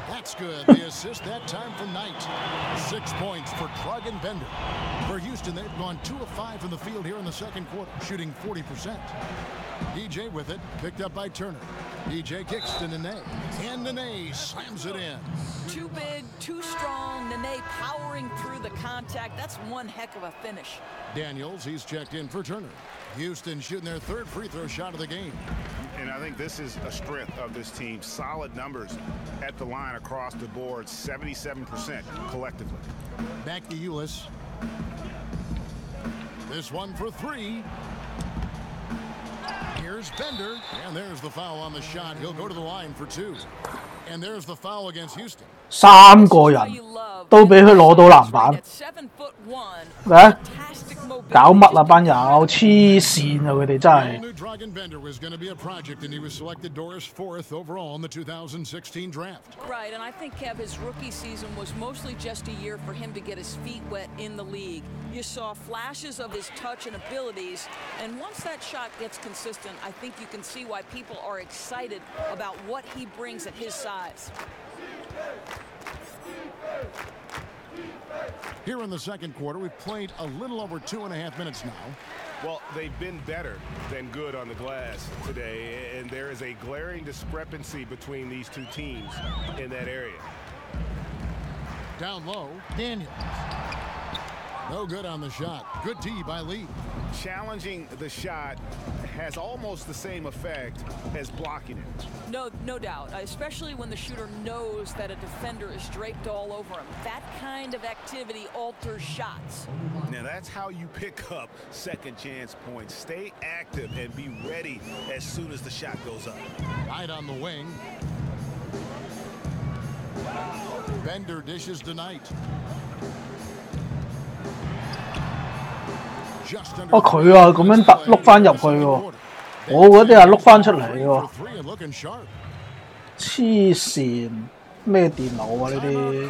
That's good. The assist that time from Knight. 6 points for Krug and Bender. For Houston, they've gone 2 of 5 from the field here in the second quarter, shooting 40%. DJ with it, picked up by Turner. DJ kicks to Nene, and Nene slams it in. Too big, too strong. Nene powering through the contact. That's one heck of a finish. Daniels, he's checked in for Turner. Houston shooting their 3rd free throw shot of the game. And I think this is a strength of this team. Solid numbers at the line across the board, 77% collectively. Back to Ulis. This one for 3. Here's Bender, and there's the foul on the shot. He'll go to the line for 2. And there's the foul against Houston. 3個人都俾佢攞到籃板。嘅？搞乜啊班友？黐線啊！佢哋真係。Dragon Bender was going to be a project, and he was selected Doris 4th overall in the 2016 draft. Right, and I think, Kev, his rookie season was mostly just a year for him to get his feet wet in the league. You saw flashes of his touch and abilities, and once that shot gets consistent, I think you can see why people are excited about what he brings at his size. Here in the second quarter, we've played a little over 2.5 minutes now. Well, they've been better than good on the glass today, and there is a glaring discrepancy between these two teams in that area. Down low, Daniels. No good on the shot. Good D by Lee. Challenging the shot has almost the same effect as blocking it. No doubt, especially when the shooter knows that a defender is draped all over him. That kind of activity alters shots. Now that's how you pick up second chance points. Stay active and be ready as soon as the shot goes up. Right on the wing. Bender dishes to Knight. 哦，佢啊咁樣碌翻入去喎，我嗰啲係碌翻出嚟喎，黐線咩電腦啊呢啲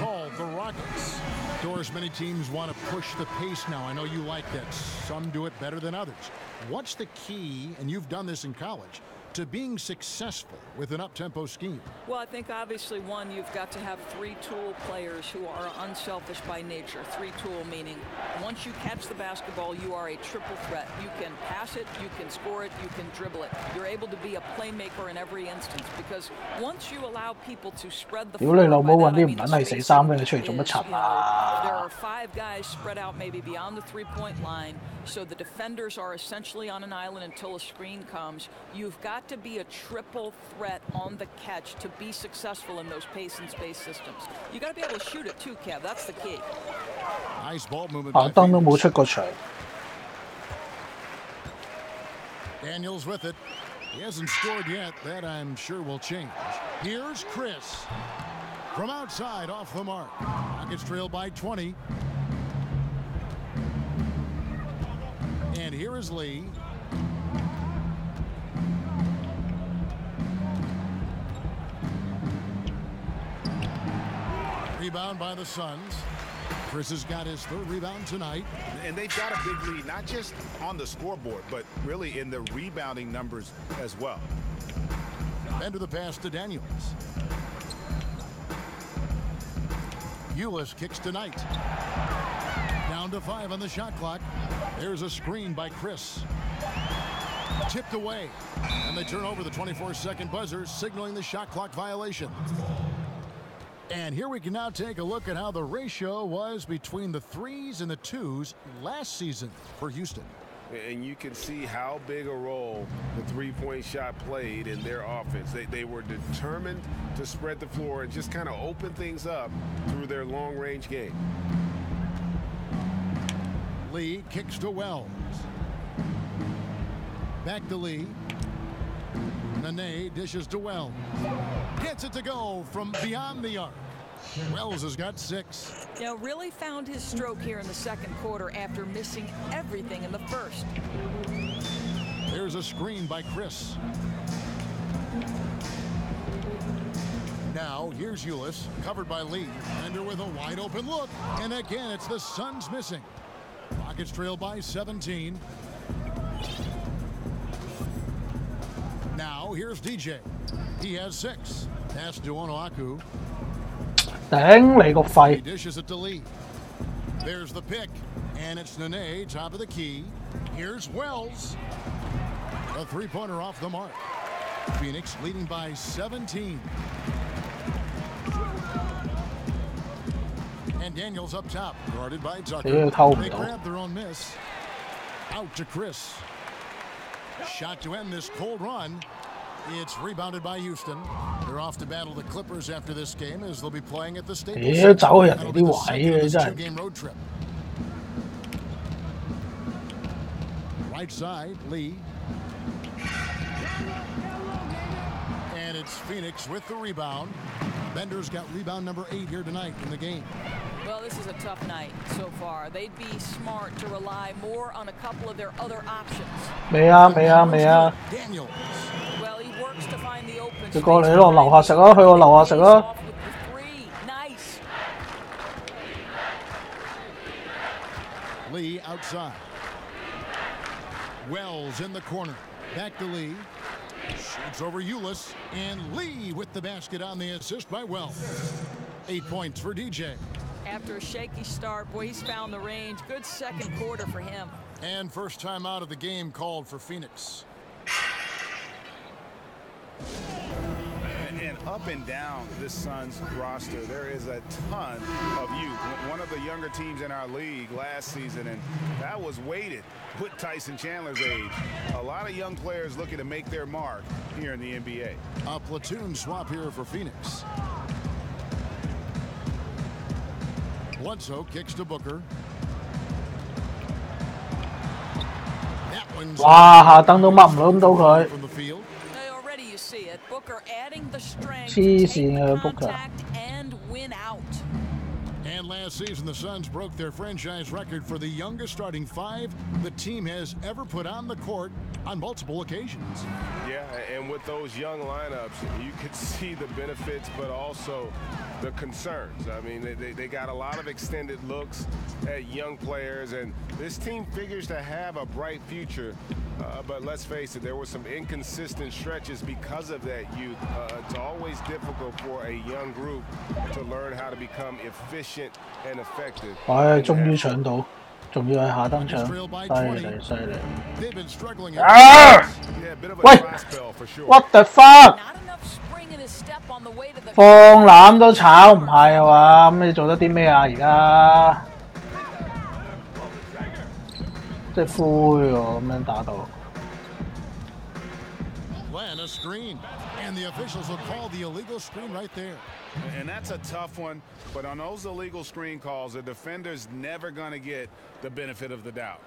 ？Doris, many teams want to push the pace now. I know you like that. Some do it better than others. What's the key, and you've done this in college, to being successful with an up-tempo scheme? Well, I think obviously, one, you've got to have 3-tool players who are unselfish by nature. 3-tool meaning once you catch the basketball, you are a triple threat. You can pass it, you can score it, you can dribble it. You're able to be a playmaker in every instance because once you allow people to spread the floor, there are 5 guys spread out maybe beyond the 3-point line, so the defenders are essentially on an island until a screen comes. You've got to be a triple threat on the catch to be successful in those pace and space systems. You got to be able to shoot it too, Kev. That's the key. Nice ball movement. 阿登都冇出過場。Daniels with it. He hasn't scored yet. That I'm sure will change. Here's Chris. From outside, off the mark. Rockets trail by 20. And here is Lee. Rebound by the Suns. Chris has got his 3rd rebound tonight. And they've got a big lead, not just on the scoreboard, but really in the rebounding numbers as well. Into the pass to Daniels. Ulis kicks to Knight. Down to 5 on the shot clock. There's a screen by Chris. Tipped away. And they turn over the 24-second buzzer, signaling the shot clock violation. And here we can now take a look at how the ratio was between the 3s and the 2s last season for Houston. And you can see how big a role the 3-point shot played in their offense. They were determined to spread the floor and just kind of open things up through their long-range game. Lee kicks to Wells. Back to Lee. Nene dishes to Wells. Gets it to go from beyond the arc. Wells has got 6. You know, really found his stroke here in the second quarter after missing everything in the first. There's a screen by Chris. Now, here's Ulis, covered by Lee. Bender with a wide open look. And again, it's the Suns missing. Rockets trail by 17. Now, here's DJ. He has 6. Pass to Onoaku. 頂你個 He 肺！ dishes it to Lee. There's the pick. And it's Nene, top of the key. Here's Wells. A three-pointer off the mark. Phoenix leading by 17. And Daniels up top, guarded by Tucker. They grab their own miss. Out to Chris. Shot to end this cold run. It's rebounded by Houston. They're off to battle the Clippers after this game as they'll be playing at the Staples Center. That'll be the second of this two-game road trip. Right side, Lee. And it's Phoenix with the rebound. Bender's got rebound number 8 here tonight in the game. Well, this is a tough night so far. They'd be smart to rely more on a couple of their other options. 未啊未啊未啊！ Daniels. Well, he works to find the open 你過嚟咯，樓下食啊，去我樓下食啊！ Nice. Lee outside. Wells in the corner. Back to Lee. Shoots over Ulis. And Lee with the basket on the assist by Wells. 8 points for DJ. After a shaky start, boy, he's found the range. Good second quarter for him. And first time out of the game called for Phoenix. And up and down this Suns roster, there is a ton of youth. One of the younger teams in our league last season, and that was weighted with Tyson Chandler's age. A lot of young players looking to make their mark here in the NBA. A platoon swap here for Phoenix. Bledsoe kicks to Booker. That one's 哇，下燈都掹唔到佢。 from the field. Already you see it. Booker adding the strength 黐 to 線 take 嘅 Booker。 contact and win out. And last season, the Suns broke their franchise record for the youngest starting 5 the team has ever put on the court on multiple occasions. Yeah, and with those young lineups, you could see the benefits, but also the concerns. I mean, they got a lot of extended looks at young players, and this team figures to have a bright future. But let's face it, there were some inconsistent stretches because of that youth. It's always difficult for a young group to learn how to become efficient and effective. 唉，終於搶到，仲要係下燈搶，犀利犀利！ They've been struggling. 啊！喂 ，what the fuck？ 放籃都炒唔係啊嘛？咁你做得啲咩啊？而家即係灰喎，咁樣打到。 Plan a screen, and the officials will call the illegal screen right there. And that's a tough one, but on those illegal screen calls, the defender's never going to get the benefit of the doubt.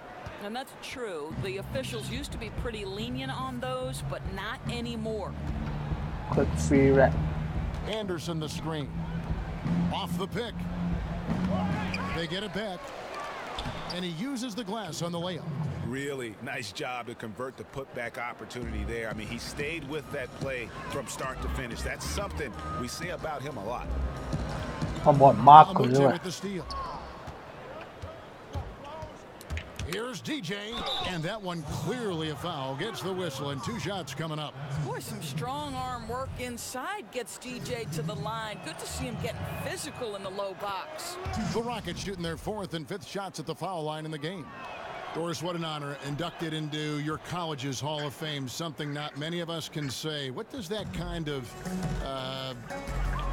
And that's true. The officials used to be pretty lenient on those, but not anymore. Quick free red. Anderson the screen. Off the pick. They get it back. And he uses the glass on the layup. Really nice job to convert the putback opportunity there. I mean, he stayed with that play from start to finish. That's something we say about him a lot. 我冇人 mark 佢啫 with the steal. Here's DJ, and that one clearly a foul. Gets the whistle, and 2 shots coming up. Boy, some strong arm work inside gets DJ to the line. Good to see him getting physical in the low box. The Rockets shooting their 4th and 5th shots at the foul line in the game. Doris, what an honor. Inducted into your college's Hall of Fame, something not many of us can say. What does that kind of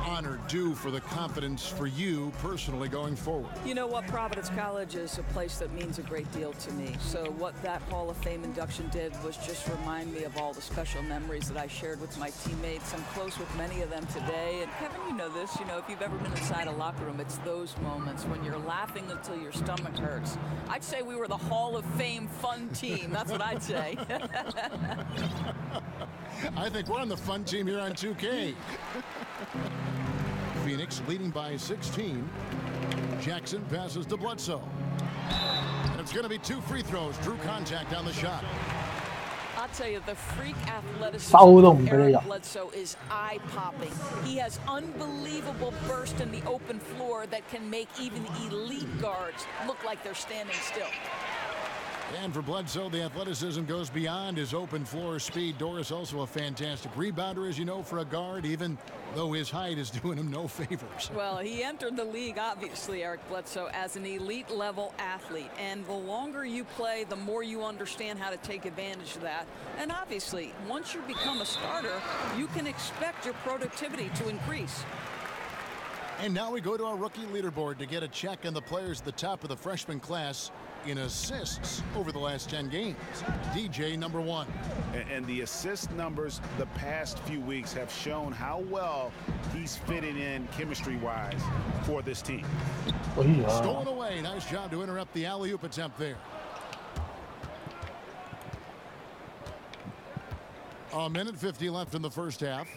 honor do for the confidence for you personally going forward? You know what? Providence College is a place that means a great deal to me. So what that Hall of Fame induction did was just remind me of all the special memories that I shared with my teammates. I'm close with many of them today. And Kevin, you know this. You know, if you've ever been inside a locker room, it's those moments when you're laughing until your stomach hurts. I'd say we were the Hall of Fame fun team. That's what I'd say. I think we're on the fun team here on 2K. Phoenix leading by 16. Jackson passes to Bledsoe. And it's going to be 2 free throws. Drew contact on the shot. I'll tell you, the freak athleticism Foul都唔 of 俾你入。 Eric Bledsoe is eye-popping. He has unbelievable burst in the open floor that can make even elite guards look like they're standing still. And for Bledsoe, the athleticism goes beyond his open floor speed. Doris also a fantastic rebounder, as you know, for a guard, even though his height is doing him no favors. Well, he entered the league, obviously, Eric Bledsoe, as an elite-level athlete. And the longer you play, the more you understand how to take advantage of that. And obviously, once you become a starter, you can expect your productivity to increase. And now we go to our rookie leaderboard to get a check on the players at the top of the freshman class in assists over the last 10 games. DJ number 1. And the assist numbers the past few weeks have shown how well he's fitting in chemistry-wise for this team. Stolen away. Nice job to interrupt the alley-oop attempt there. A minute 50 left in the first half.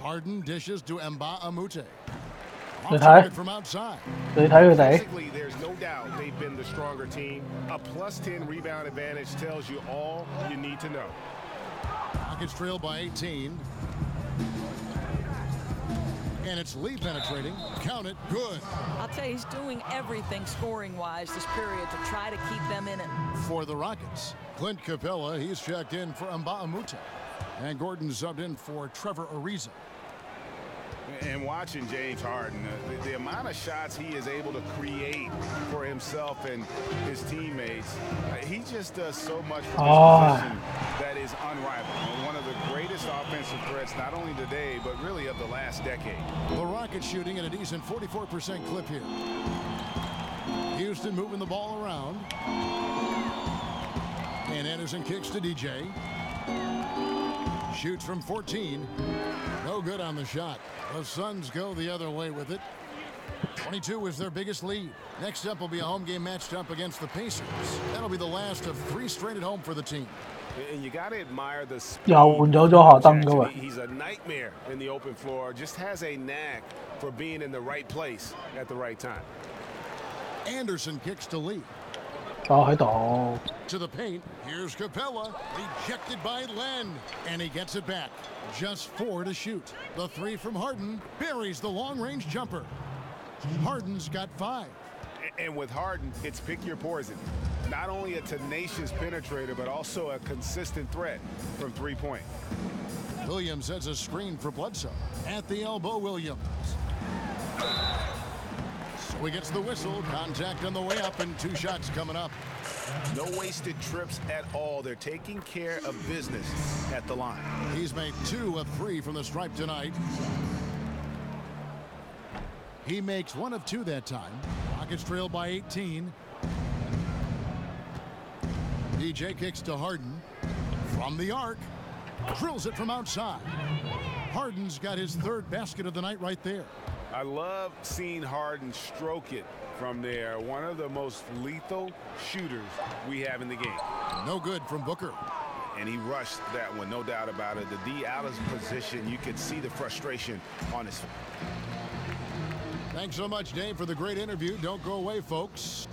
Harden dishes to Mbah-a-Moute. From outside. Physically, there's no doubt they've been the stronger team. A +10 rebound advantage tells you all you need to know. Rockets trail by 18. And it's Lee penetrating. Count it. Good. I'll tell you, he's doing everything scoring-wise this period to try to keep them in it. For the Rockets, Clint Capella, he's checked in for Mbah-a-Moute. And Gordon subbed in for Trevor Ariza. And watching James Harden, the amount of shots he is able to create for himself and his teammates, he just does so much for this position that is unrivaled. One of the greatest offensive threats, not only today, but really of the last decade. The Rockets shooting at a decent 44% clip here. Houston moving the ball around. And Anderson kicks to DJ. Shoots from 14. No good on the shot. The Suns go the other way with it. 22 is their biggest lead. Next up will be a home game matched up against the Pacers. That'll be the last of 3 straight at home for the team. And you got to admire the speed. He's a nightmare in the open floor. Just has a knack for being in the right place at the right time. Anderson kicks to Lee. To the paint. Here's Capella. Rejected by Len. And he gets it back. Just 4 to shoot. The 3 from Harden buries the long-range jumper. Harden's got 5. And with Harden, it's pick your poison. Not only a tenacious penetrator, but also a consistent threat from 3-point. Williams sets a screen for Bledsoe. At the elbow, Williams. So he gets the whistle. Contact on the way up and 2 shots coming up. No wasted trips at all. They're taking care of business at the line. He's made 2 of 3 from the stripe tonight. He makes 1 of 2 that time. Rockets trail by 18. DJ kicks to Harden. From the arc. Drills it from outside. Harden's got his 3rd basket of the night right there. I love seeing Harden stroke it from there. One of the most lethal shooters we have in the game. No good from Booker. And he rushed that one, no doubt about it. The D out of position, you could see the frustration on his face. Thanks so much, Dave, for the great interview. Don't go away, folks.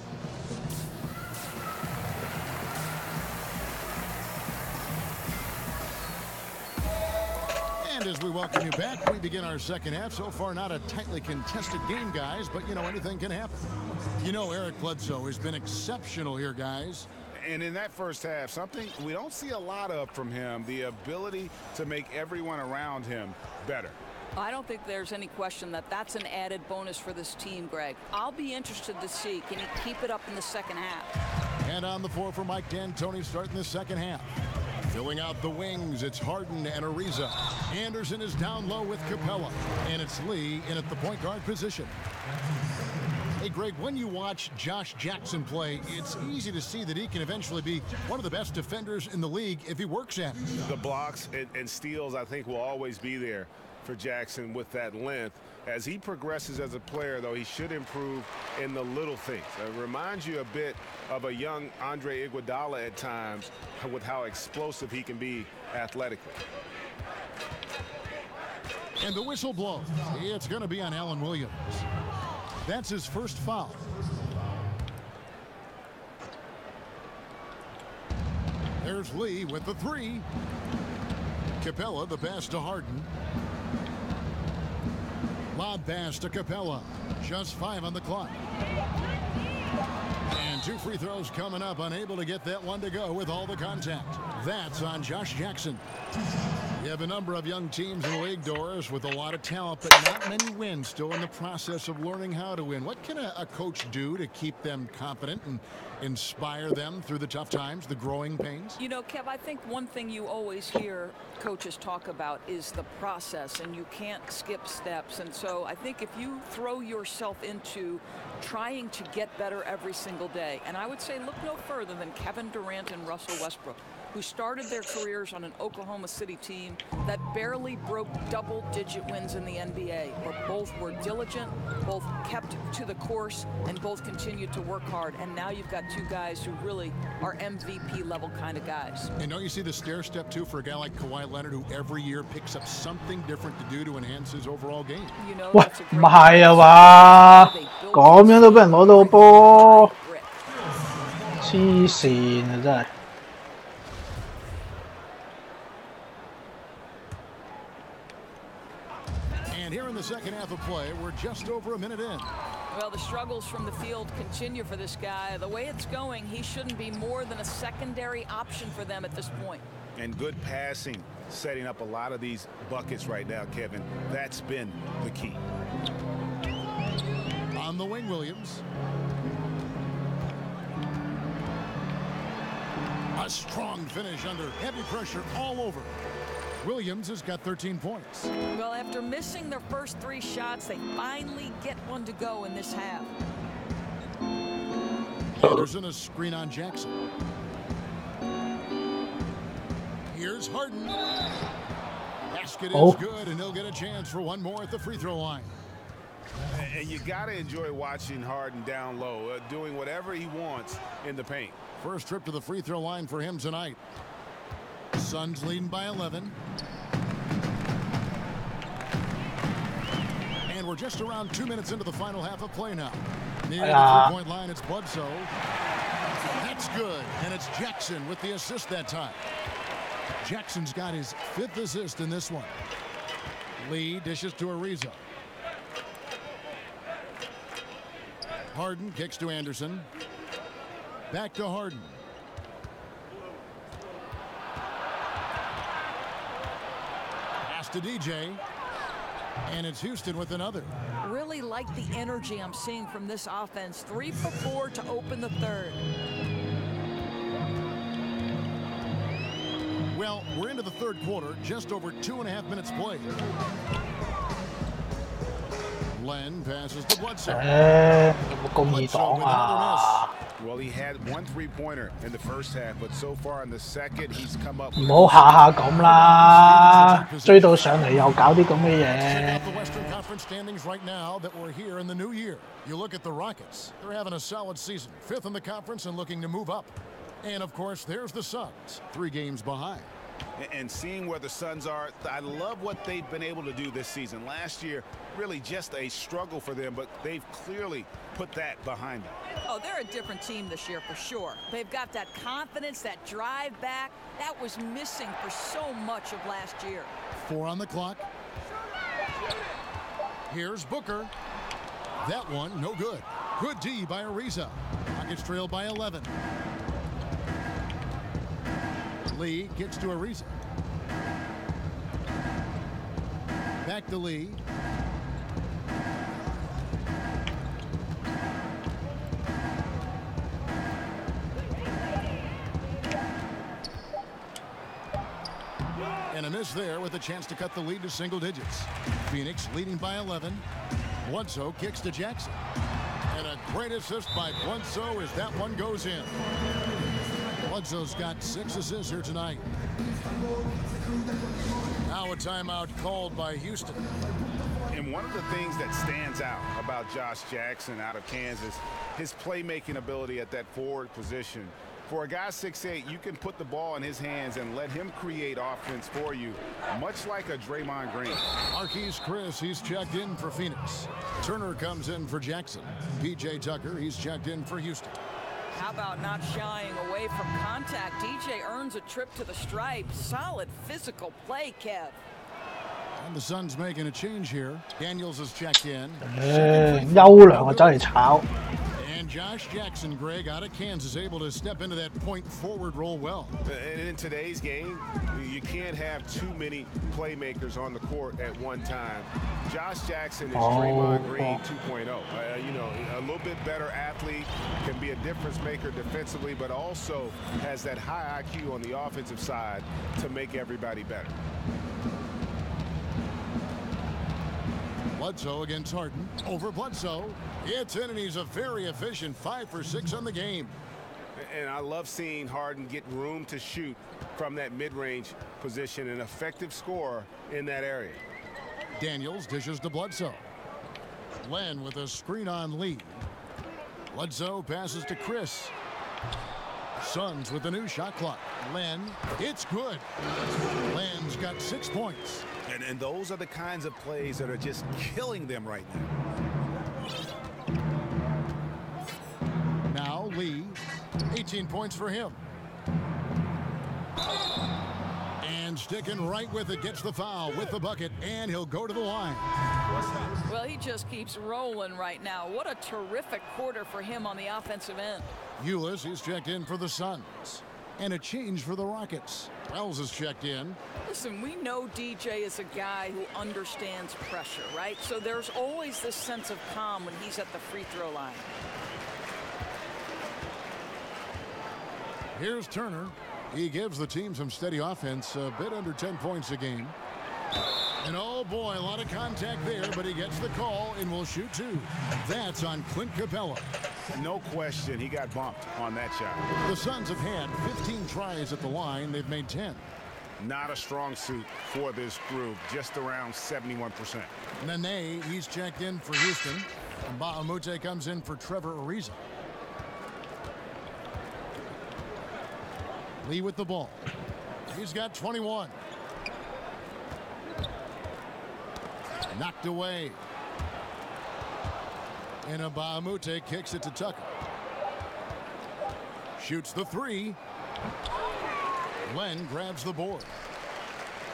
And as we welcome you back, we begin our second half. So far, not a tightly contested game, guys, but, you know, anything can happen. You know, Eric Bledsoe has been exceptional here, guys. And in that first half, something we don't see a lot of from him, the ability to make everyone around him better. I don't think there's any question that that's an added bonus for this team, Greg. I'll be interested to see, can he keep it up in the second half? And on the floor for Mike D'Antoni starting the second half. Filling out the wings, it's Harden and Ariza. Anderson is down low with Capella. And it's Lee in at the point guard position. Hey, Greg, when you watch Josh Jackson play, it's easy to see that he can eventually be one of the best defenders in the league if he works at it. The blocks and steals, I think, will always be there for Jackson with that length. As he progresses as a player, though, he should improve in the little things. It reminds you a bit of a young Andre Iguodala at times with how explosive he can be athletically. And the whistle blows. It's going to be on Allen Williams. That's his first foul. There's Lee with the 3. Capella, the pass to Harden. Lob pass to Capella. Just 5 on the clock. And 2 free throws coming up. Unable to get that one to go with all the contact. That's on Josh Jackson. You have a number of young teams in the league, Doris, with a lot of talent, but not many wins. Still in the process of learning how to win. What can a coach do to keep them confident and inspire them through the tough times, the growing pains? You know, Kev, I think one thing you always hear coaches talk about is the process, and you can't skip steps. And so I think if you throw yourself into trying to get better every single day, and I would say look no further than Kevin Durant and Russell Westbrook, who started their careers on an Oklahoma City team that barely broke double-digit wins in the NBA, but both were diligent, both kept to the course, and both continued to work hard. And now you've got 2 guys who really are MVP-level kind of guys. And don't you see the stair step, too, for a guy like Kawhi Leonard, who every year picks up something different to do to enhance his overall game? You know, 喂，唔係啊嘛，咁樣都俾人攞到波，黐線啊真係。And here in the second half of play, we're just over a minute in. Well, the struggles from the field continue for this guy. The way it's going, he shouldn't be more than a secondary option for them at this point. And good passing, setting up a lot of these buckets right now, Kevin. That's been the key. On the wing, Williams. A strong finish under heavy pressure all over. Williams has got 13 points. Well, after missing their first 3 shots, they finally get one to go in this half. Anderson, a screen on Jackson. Here's Harden. Basket is good, and he'll get a chance for one more at the free throw line. And you got to enjoy watching Harden down low, doing whatever he wants in the paint. First trip to the free throw line for him tonight. Suns leading by 11. And we're just around 2 minutes into the final half of play now. Near the 3-point line, it's Bledsoe. That's good, and it's Jackson with the assist that time. Jackson's got his 5th assist in this one. Lee dishes to Ariza. Harden kicks to Anderson. Back to Harden. Pass to DJ. And it's Houston with another. Really like the energy I'm seeing from this offense. 3 for 4 to open the 3rd. Well, we're into the 3rd quarter, just over 2.5 minutes played. Len passes to Bledsoe. Well, he had 1 3-pointer in the first half, but so far in the second, he's come up. 唔好下下咁啦，追到上嚟又搞啲咁嘅嘢。 The Western Conference standings right now that we're here in the new year. You look at the Rockets. They're having a solid season. 5th in the conference and looking to move up. And, of course, there's the Suns, 3 games behind. And seeing where the Suns are, I love what they've been able to do this season. Last year, really just a struggle for them, but they've clearly put that behind them. Oh, they're a different team this year for sure. They've got that confidence, that drive back. That was missing for so much of last year. 4 on the clock. Here's Booker. That one, no good. Good D by Ariza. Rockets trail by 11. Lee gets to Ariza. Back to Lee. And a miss there with a chance to cut the lead to single digits. Phoenix leading by 11. Bledsoe kicks to Jackson. And a great assist by Bledsoe as that one goes in. Bledsoe's got 6 assists here tonight. Now a timeout called by Houston. And one of the things that stands out about Josh Jackson out of Kansas, his playmaking ability at that forward position. For a guy 6'8", you can put the ball in his hands and let him create offense for you, much like a Draymond Green. Marquise Chris, he's checked in for Phoenix. Turner comes in for Jackson. P.J. Tucker, he's checked in for Houston. How about not shying away from contact? DJ earns a trip to the stripe. Solid physical play, Kev. And the Suns making a change here. Daniels has checked in. 優良啊，走嚟炒。 And Josh Jackson, Greg, out of Kansas, able to step into that point forward role well. And in today's game, you can't have too many playmakers on the court at one time. Josh Jackson is Draymond Green 2.0. You know, a little bit better athlete, can be a difference maker defensively, but also has that high IQ on the offensive side to make everybody better. Bledsoe against Harden. Over Bledsoe. It's in, and he's a very efficient 5 for 6 on the game. And I love seeing Harden get room to shoot from that mid-range position, an effective scorer in that area. Daniels dishes to Bledsoe. Len with a screen on Lee. Bledsoe passes to Chris. Suns with the new shot clock. Len, it's good. Len's got 6 points. And those are the kinds of plays that are just killing them right now. Now Lee, 18 points for him. And sticking right with it, gets the foul with the bucket, and he'll go to the line. Well, he just keeps rolling right now. What a terrific quarter for him on the offensive end. Ulis is checked in for the Suns. And a change for the Rockets. Wells is checked in. Listen, we know DJ is a guy who understands pressure, right? So there's always this sense of calm when he's at the free throw line. Here's Turner. He gives the team some steady offense, a bit under 10 points a game. And oh boy, a lot of contact there, but he gets the call and will shoot 2. That's on Clint Capella. No question, he got bumped on that shot. The Suns have had 15 tries at the line. They've made 10. Not a strong suit for this group, just around 71%. Nene, he's checked in for Houston. And Bahamute comes in for Trevor Ariza. Lee with the ball. He's got 21. Knocked away. And Bahamute kicks it to Tucker. Shoots the 3. Len grabs the board.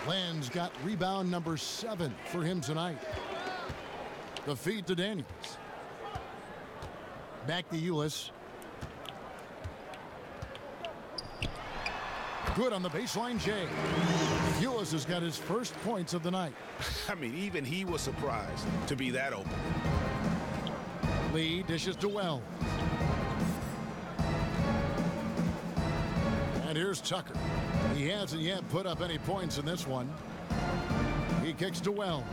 Len's got rebound number 7 for him tonight. The feed to Daniels. Back to Ulis. Good on the baseline, Jay. Ulis has got his first points of the night. I mean, even he was surprised to be that open. Lee dishes to Wells. And here's Tucker. He hasn't yet put up any points in this one. He kicks to Wells.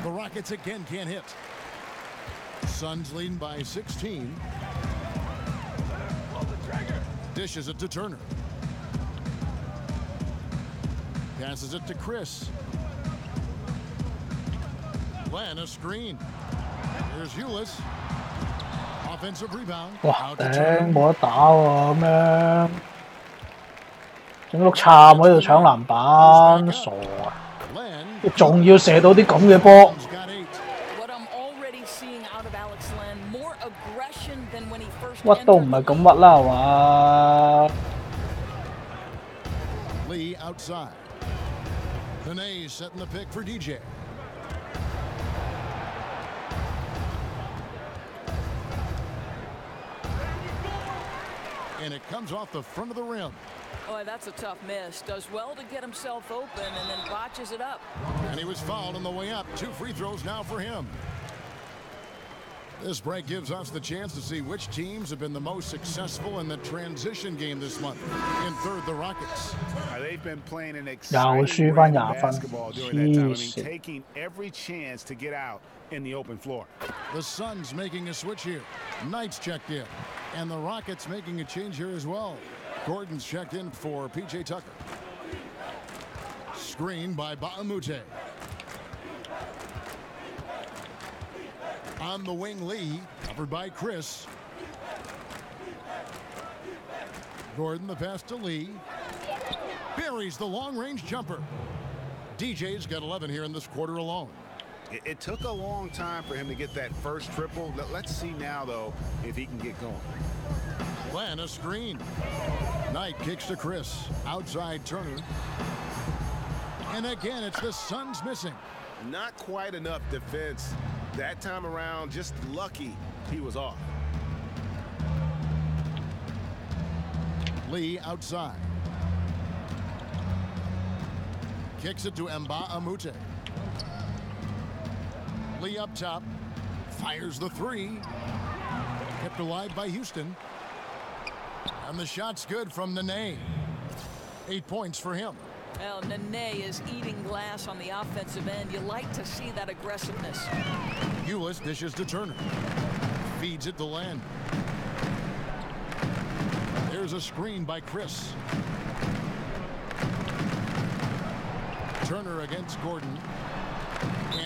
The Rockets again can't hit. Suns leading by 16. Dishes it to Turner. Passes it to Chris. Len a screen. Here's Ulis. Offensive rebound. 哇頂冇得打喎咁樣，整碌杉喺度搶籃板，傻啊！仲要射到啲咁嘅波。屈都唔係咁屈啦，係嘛 ？Lee outside. Nene setting the pick for DJ. And it comes off the front of the rim. Boy, that's a tough miss. Does well to get himself open and then botches it up. And he was fouled on the way up. 2 free throws now for him. This break gives us the chance to see which teams have been the most successful in the transition game this month. In third, the Rockets. They've been playing an exciting brand of basketball during that time. I mean, taking every chance to get out in the open floor. The Suns making a switch here. Knight's checked in. And the Rockets making a change here as well. Gordon's checked in for P.J. Tucker. Screen by Bahamute. On the wing, Lee, covered by Chris. Gordon, the pass to Lee. Buries the long-range jumper. DJ's got 11 here in this quarter alone. It took a long time for him to get that first triple. Let's see now, though, if he can get going. Plan a screen. Knight kicks to Chris. Outside Turner. And again, it's the Suns missing. Not quite enough defense that time around. Just lucky he was off. Lee outside. Kicks it to Amute. Lee up top. Fires the three. Kept alive by Houston. And the shot's good from Nene. 8 points for him. Well, Nene is eating glass on the offensive end. You like to see that aggressiveness. Ulis dishes to Turner. Feeds it to Len. There's a screen by Chris. Turner against Gordon.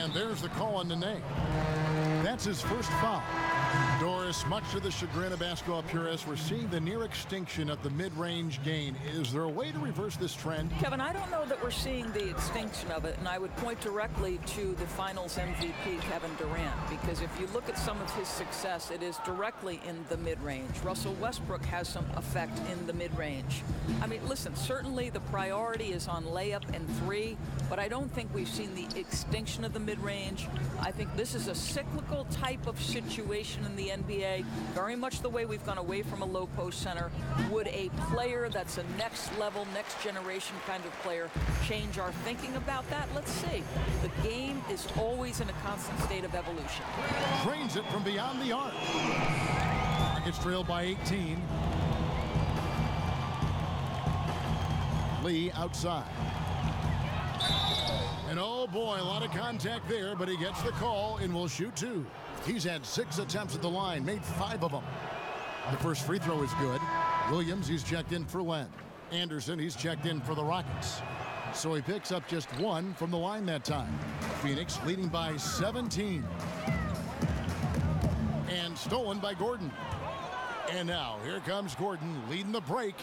And there's the call on Nene. That's his first foul. Doris, much to the chagrin of basketball purists, we're seeing the near extinction of the mid-range gain. Is there a way to reverse this trend? Kevin, I don't know that we're seeing the extinction of it, and I would point directly to the Finals MVP, Kevin Durant, because if you look at some of his success, it is directly in the mid-range. Russell Westbrook has some effect in the mid-range. I mean, listen, certainly the priority is on layup and three, but I don't think we've seen the extinction of the mid-range. I think this is a cyclical type of situation in the NBA, very much the way we've gone away from a low post center. Would a player that's a next level, next generation kind of player change our thinking about that? Let's see. The game is always in a constant state of evolution. Trains it from beyond the arc. Rockets trailed by 18. Lee outside. And oh boy, a lot of contact there, but he gets the call and will shoot two. He's had 6 attempts at the line, made 5 of them. The first free throw is good. Williams, he's checked in for Len. Anderson, he's checked in for the Rockets. So he picks up just 1 from the line that time. Phoenix leading by 17. And stolen by Gordon. And now here comes Gordon leading the break.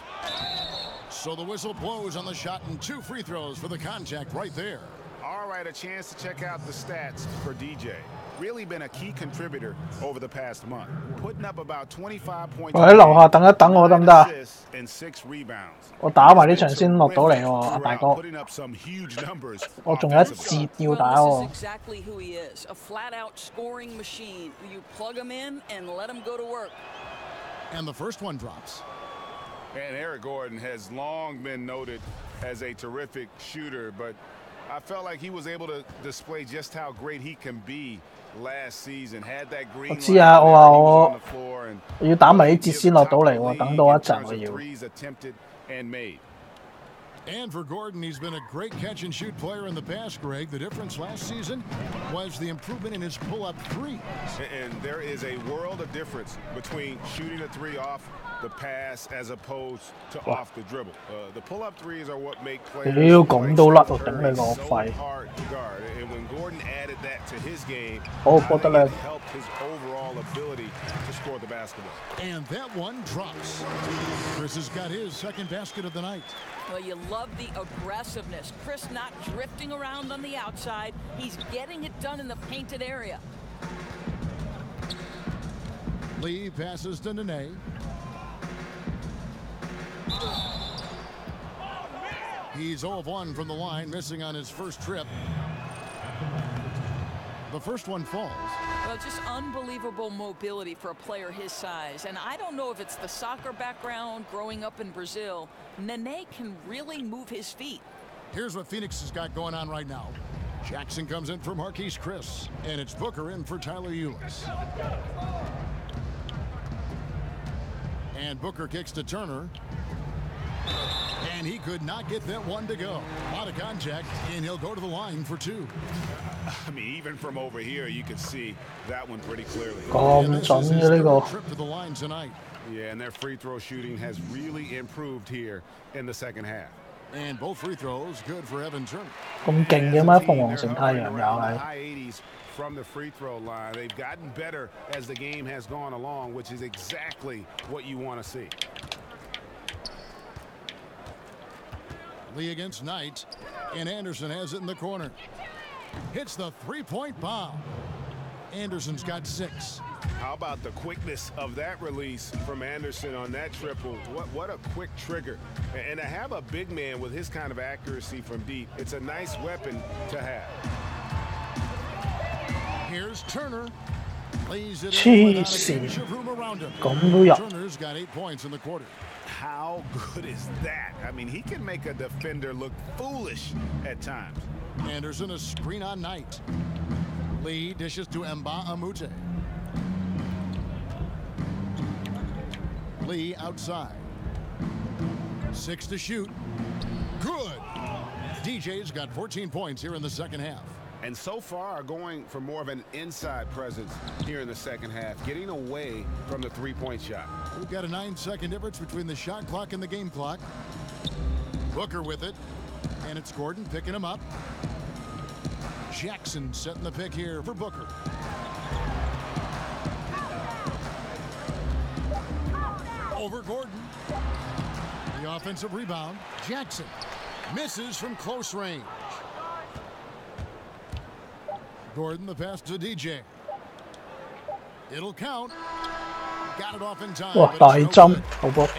So the whistle blows on the shot and 2 free throws for the contact right there. All right, a chance to check out the stats for DJ. Really been a key contributor over the past month, putting up about 25 points. 我喺樓下等一等我得唔得啊？ and 6 rebounds. 我打埋呢場先落到嚟喎，阿大哥。 Putting up some huge numbers. 我仲有一節要打喎。 This is exactly who he is, a flat-out scoring machine. You plug him in and let him go to work. And the first one drops. And Eric Gordon has long been noted as a terrific shooter, but I felt like he was able to display just how great he can be last season. Had that green 我知啊，我話我 floor and 要打埋呢節先落到嚟喎，等多一陣我要。 threes attempted and made. And for Gordon, he's been a great catch-and-shoot player in the past, Greg. The difference last season was the improvement in his pull-up threes. And there is a world of difference between shooting a three off the pass as opposed to off the dribble. The pull-up threes are what make players 屌咁都甩，我頂你個 so 肺！ hard to guard. And when Gordon added that to his game, 好 I 波得 think 啦 it。helped his overall ability to score the basketball. And that one drops. Chris has got his second basket of the night. Well, you love the aggressiveness. Chris not drifting around on the outside. He's getting it done in the painted area. Lee passes to Nene. He's 0 of 1 from the line, missing on his first trip. The first one falls. Well, just unbelievable mobility for a player his size. And I don't know if it's the soccer background, growing up in Brazil. Nene can really move his feet. Here's what Phoenix has got going on right now. Jackson comes in for Marquise Chris, and it's Booker in for Tyler Ulis. And Booker kicks to Turner. And he could not get that one to go. A lot of contact, and he'll go to the line for 2. I mean, even from over here, you can see that one pretty clearly. 咁準嘅呢個。 Trip to the line tonight. Yeah, and their free throw shooting has really improved here in the second half. And both free throws good for Evan Turner. 咁勁嘅咩？鳳凰城太陽又係。 High 80s from the free throw line. They've gotten better as the game has gone along, which is exactly what you want to see. Lee against Knight, and Anderson has it in the corner. hits the three-point bomb. Anderson's got 6. How about the quickness of that release from Anderson on that triple? What a quick trigger. And to have a big man with his kind of accuracy from deep, it's a nice weapon to have. Here's Turner. Lays it in without an inch of room around him. Turner's got 8 points in the quarter. How good is that? I mean, he can make a defender look foolish at times. Anderson a screen on Knight. Lee dishes to Mba Amute. Lee outside. 6 to shoot. Good. DJ's got 14 points here in the second half. And so far are going for more of an inside presence here in the second half, getting away from the three-point shot. We've got a 9-second difference between the shot clock and the game clock. Booker with it. And it's Gordon picking him up. Jackson setting the pick here for Booker. Over Gordon. The offensive rebound. Jackson misses from close range. Gordon the pass to DJ. It'll count. Got it off in time.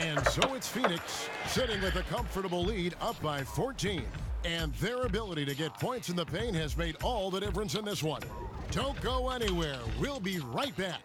And so it's Phoenix sitting with a comfortable lead up by 14. And their ability to get points in the paint has made all the difference in this one. Don't go anywhere. We'll be right back.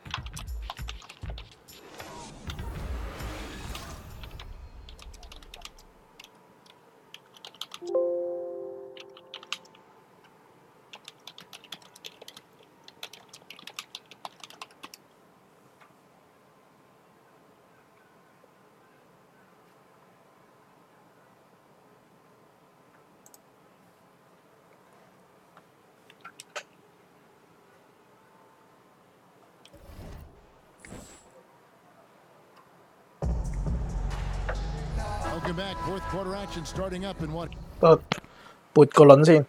Welcome back. Fourth quarter action starting up in what? 撥個輪先。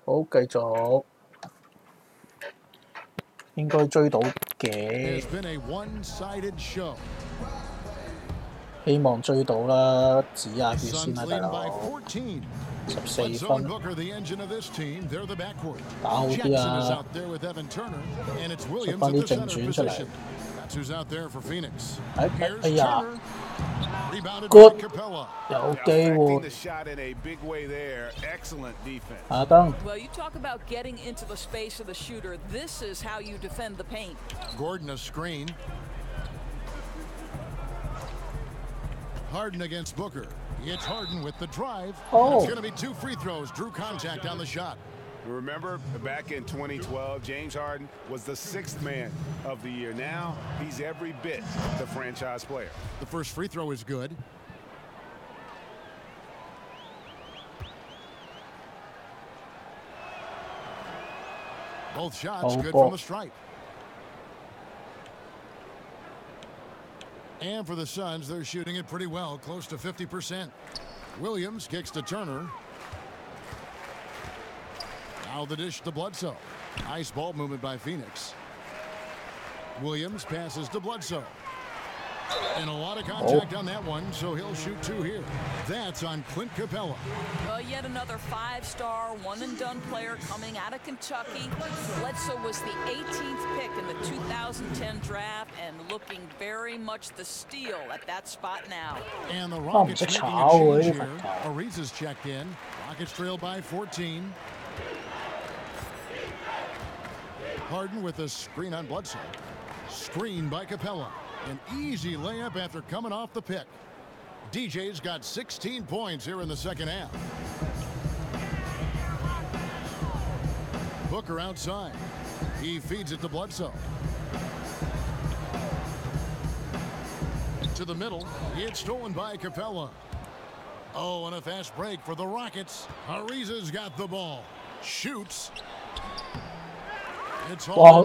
好，繼續，應該追到嘅，希望追到啦，指下血先啦，大佬。14分，打好啲啊！出翻啲正傳出嚟。哎呀 ，good， 有機會。阿登。Well, you talk about getting into the space of the shooter. This is how you defend the paint. Gordon a screen. Harden against Booker. It's Harden with the drive. It's going to be 2 free throws. Drew contact on the shot. Remember, back in 2012, James Harden was the 6th man of the year. Now, he's every bit the franchise player. The first free throw is good. Both shots good from the stripe. And for the Suns, they're shooting it pretty well, close to 50%. Williams kicks to Turner. Now the dish to Bledsoe. Nice ball movement by Phoenix. Williams passes to Bledsoe. And a lot of contact on that one, so he'll shoot 2 here. That's on Clint Capella. Well, yet another 5-star, one-and-done player coming out of Kentucky. Bledsoe was the 18th pick in the 2010 draft and looking very much the steal at that spot now. And the Rockets making a change here. Ariza's checked in. Rockets trail by 14. Harden with a screen on Bledsoe. Screen by Capella. An easy layup after coming off the pick. DJ's got 16 points here in the second half. Booker outside. He feeds it to Bledsoe. To the middle. It's stolen by Capella. Oh, and a fast break for the Rockets. Ariza's got the ball. Shoots. 哇，好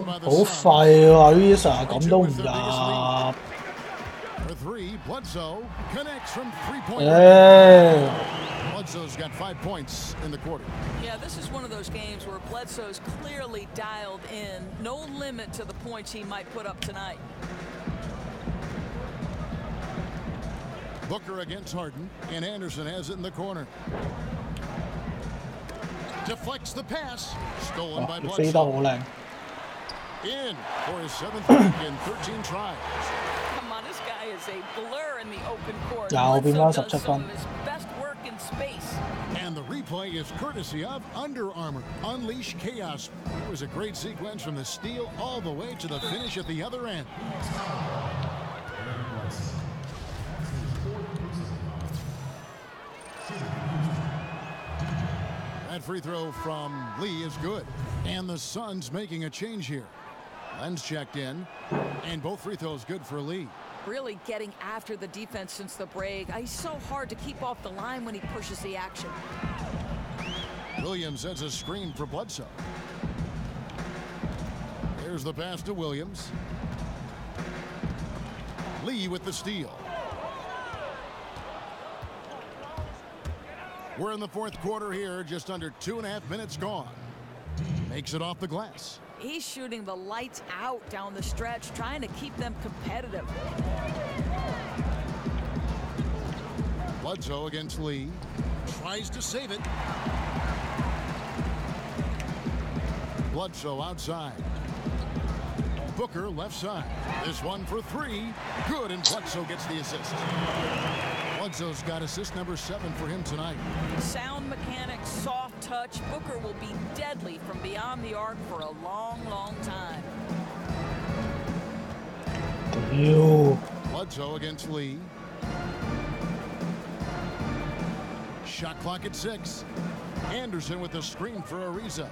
快啊 ！Ariza 咁都唔入。Bledsoe's got 5 points in the quarter. Yeah, this is one of those games where Bledsoe's clearly dialed in. No limit to the points he might put up tonight. Booker against Harden, and Anderson has it in the corner. Deflects the pass. Stolen by Bledsoe. In for his 7th week in 13 tries. Come on, this guy is a blur in the open court. 又變翻17分。 Best work in space. And the replay is courtesy of Under Armour. Unleash chaos. It was a great sequence from the steal all the way to the finish at the other end. That free throw from Lee is good. And the Suns making a change here. Len's checked in, and both free throws good for Lee. Really getting after the defense since the break. He's so hard to keep off the line when he pushes the action. Williams sets a screen for Bledsoe. Here's the pass to Williams. Lee with the steal. We're in the 4th quarter here, just under 2.5 minutes gone. Makes it off the glass. He's shooting the lights out down the stretch, trying to keep them competitive. Bledsoe against Lee. Tries to save it. Bledsoe outside. Booker left side. This one for 3. Good, and Bledsoe gets the assist. Bledsoe's got assist number 7 for him tonight. Sound mechanics, soft touch. Booker will be deadly from beyond the arc for a long, long time. Bledsoe against Lee. Shot clock at 6. Anderson with the screen for Ariza.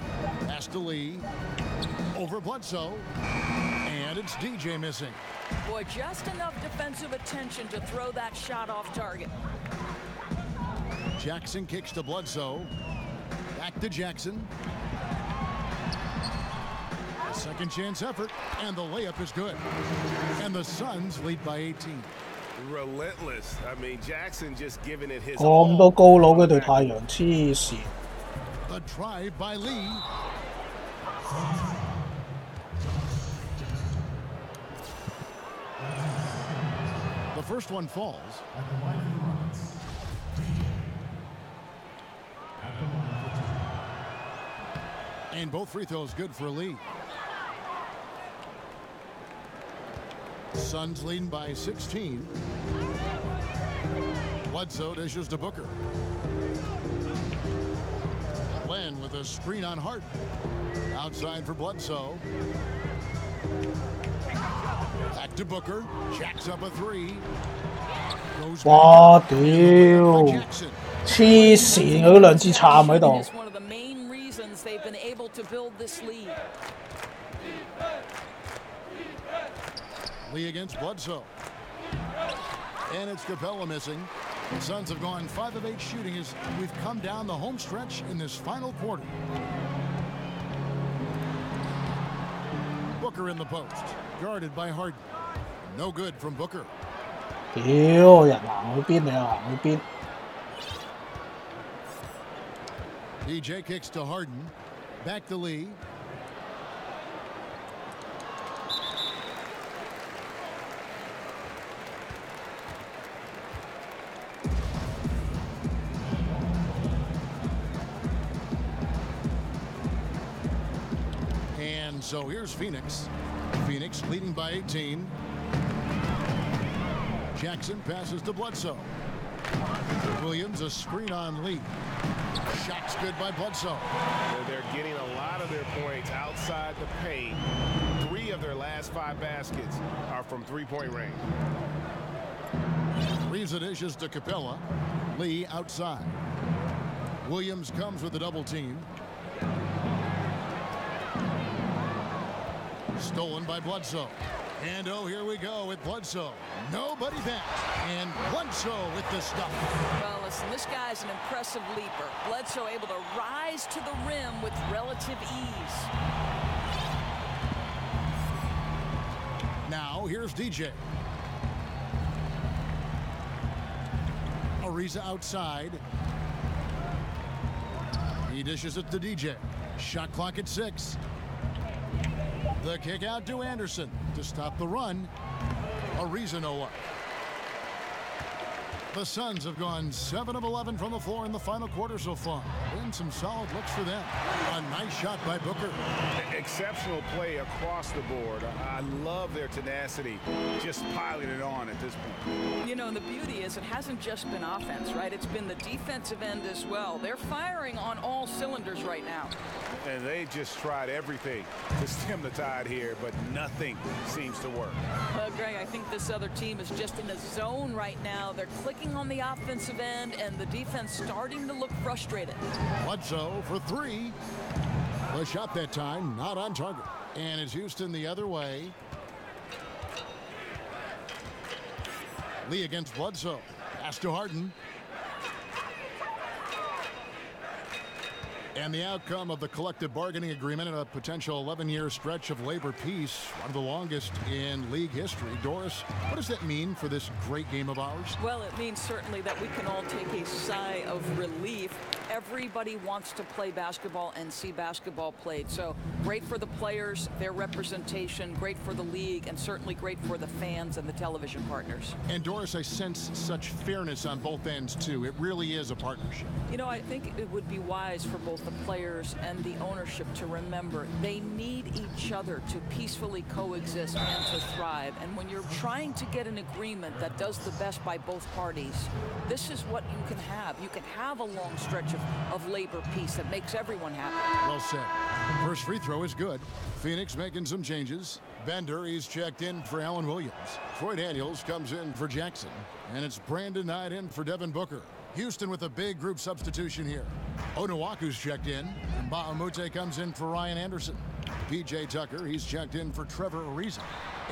Pass to Lee. Over Bledsoe. And it's DJ missing. Boy, just enough defensive attention to throw that shot off target. Jackson kicks to Bledsoe. Back to Jackson. A second chance effort, and the layup is good. And the Suns lead by 18. Relentless. I mean, Jackson just giving it his 咁多高佬嘅對太陽，黐線。 The drive by Lee. The first one falls. And both free throws good for Lee. Suns leading by 16. Bledsoe dishes to Booker. Len with a screen on Harden. Outside for Bledsoe. Back to Booker. Jacks up a 3. 哇屌！黐線，嗰兩支杉喺度。 One of the main reasons they've been able to build this lead. Lee against Bledsoe. And it's Capella missing. The Suns have gone 5 of 8 shooting as we've come down the home stretch in this final quarter. Booker in the post. Guarded by Harden. No good from Booker. 屌，人行去邊你又行去邊？ DJ kicks to Harden. Back to Lee. And so here's Phoenix. Phoenix leading by 18. Jackson passes to Bledsoe. Williams a screen on Lee. Shot's good by Bledsoe. They're getting a lot of their points outside the paint. 3 of their last 5 baskets are from three-point range. Leaves it dishes to Capella. Lee outside. Williams comes with a double team. Stolen by Bledsoe. And oh, here we go with Bledsoe. Nobody back. And Bledsoe with the stop. Well, listen, this guy's an impressive leaper. Bledsoe able to rise to the rim with relative ease. Now, here's DJ. Ariza outside. He dishes it to DJ. Shot clock at 6. The kick out to Anderson to stop the run. Ariza no up. The Suns have gone 7 of 11 from the floor in the final quarter so far. And some solid looks for them. A nice shot by Booker. Exceptional play across the board. I love their tenacity, just piling it on at this point. You know, and the beauty is it hasn't just been offense, right? It's been the defensive end as well. They're firing on all cylinders right now. And they just tried everything to stem the tide here, but nothing seems to work. Greg, I think this other team is just in a zone right now. They're clicking on the offensive end, and the defense starting to look frustrated. Bledsoe for 3. The shot that time not on target. And it's Houston the other way. Lee against Bledsoe. Pass to Harden. And the outcome of the collective bargaining agreement and a potential 11-year stretch of labor peace, one of the longest in league history. Doris, what does that mean for this great game of ours? Well, it means certainly that we can all take a sigh of relief. Everybody wants to play basketball and see basketball played. So great for the players, their representation, great for the league, and certainly great for the fans and the television partners. And Doris, I sense such fairness on both ends, too. It really is a partnership. You know, I think it would be wise for both the players and the ownership to remember they need each other to peacefully coexist and to thrive. And when you're trying to get an agreement that does the best by both parties, this is what you can have. You can have a long stretch of labor peace that makes everyone happy. Well said. First free throw is good. Phoenix making some changes. Bender, he's checked in for Allen Williams. Troy Daniels comes in for Jackson. And it's Brandon Knight in for Devin Booker. Houston with a big group substitution here. Onuaku's checked in. And Ba'amute comes in for Ryan Anderson. PJ Tucker, he's checked in for Trevor Ariza.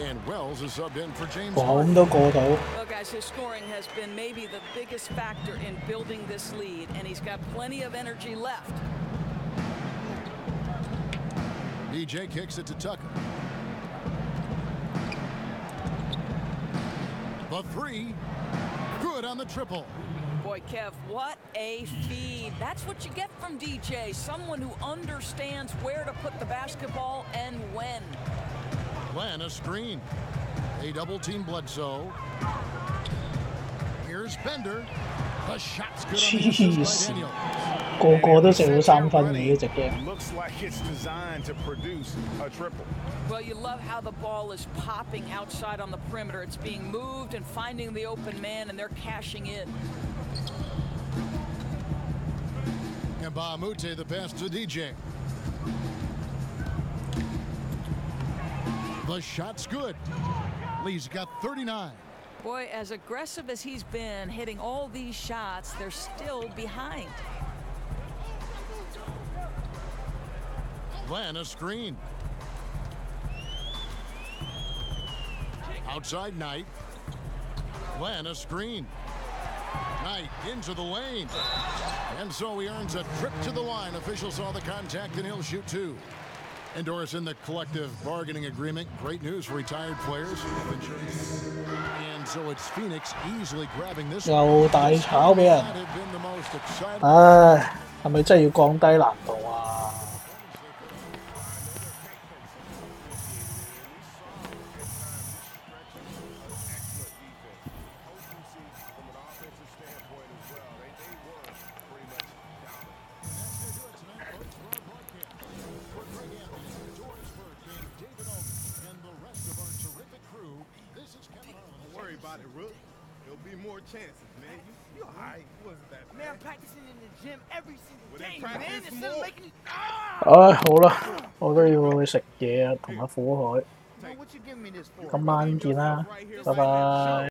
And Wells is subbed in for James Harden. Well, guys, his scoring has been maybe the biggest factor in building this lead, and he's got plenty of energy left. DJ kicks it to Tucker. The 3. Good on the triple. Boy, Kev, what a feed. That's what you get from DJ. Someone who understands where to put the basketball and when. Glenn a screen. They double team Bledsoe. Here's Bender. The shot's good on the assist by Daniel. 個個都食到3分嘅呢隻 game。 Looks like it's designed to produce a triple. Well, you love how the ball is popping outside on the perimeter. It's being moved and finding the open man, and they're cashing in. And Ba'amute the pass to DJ. The shot's good. Lee's got 39. Boy, as aggressive as he's been hitting all these shots, they're still behind. Glenn a screen. Outside Knight. Glenn a screen. Knight into the lane. And so he earns a trip to the line. Officials saw the contact and he'll shoot 2. Endorsing the collective bargaining agreement. Great news for retired players. And so it's Phoenix easily grabbing this. 又大炒俾人，唉，係咪真係要降低難度啊？About it, Rook. There'll be more chances, man. You alright? You wasn't that bad. Man, I'm practicing in the gym every single Well, day, then man. practice Instead of more. making... 唉，好啦，我都要去食嘢啊，同阿苦海。 Man, what you giving me this for? 今晚見啦，拜拜。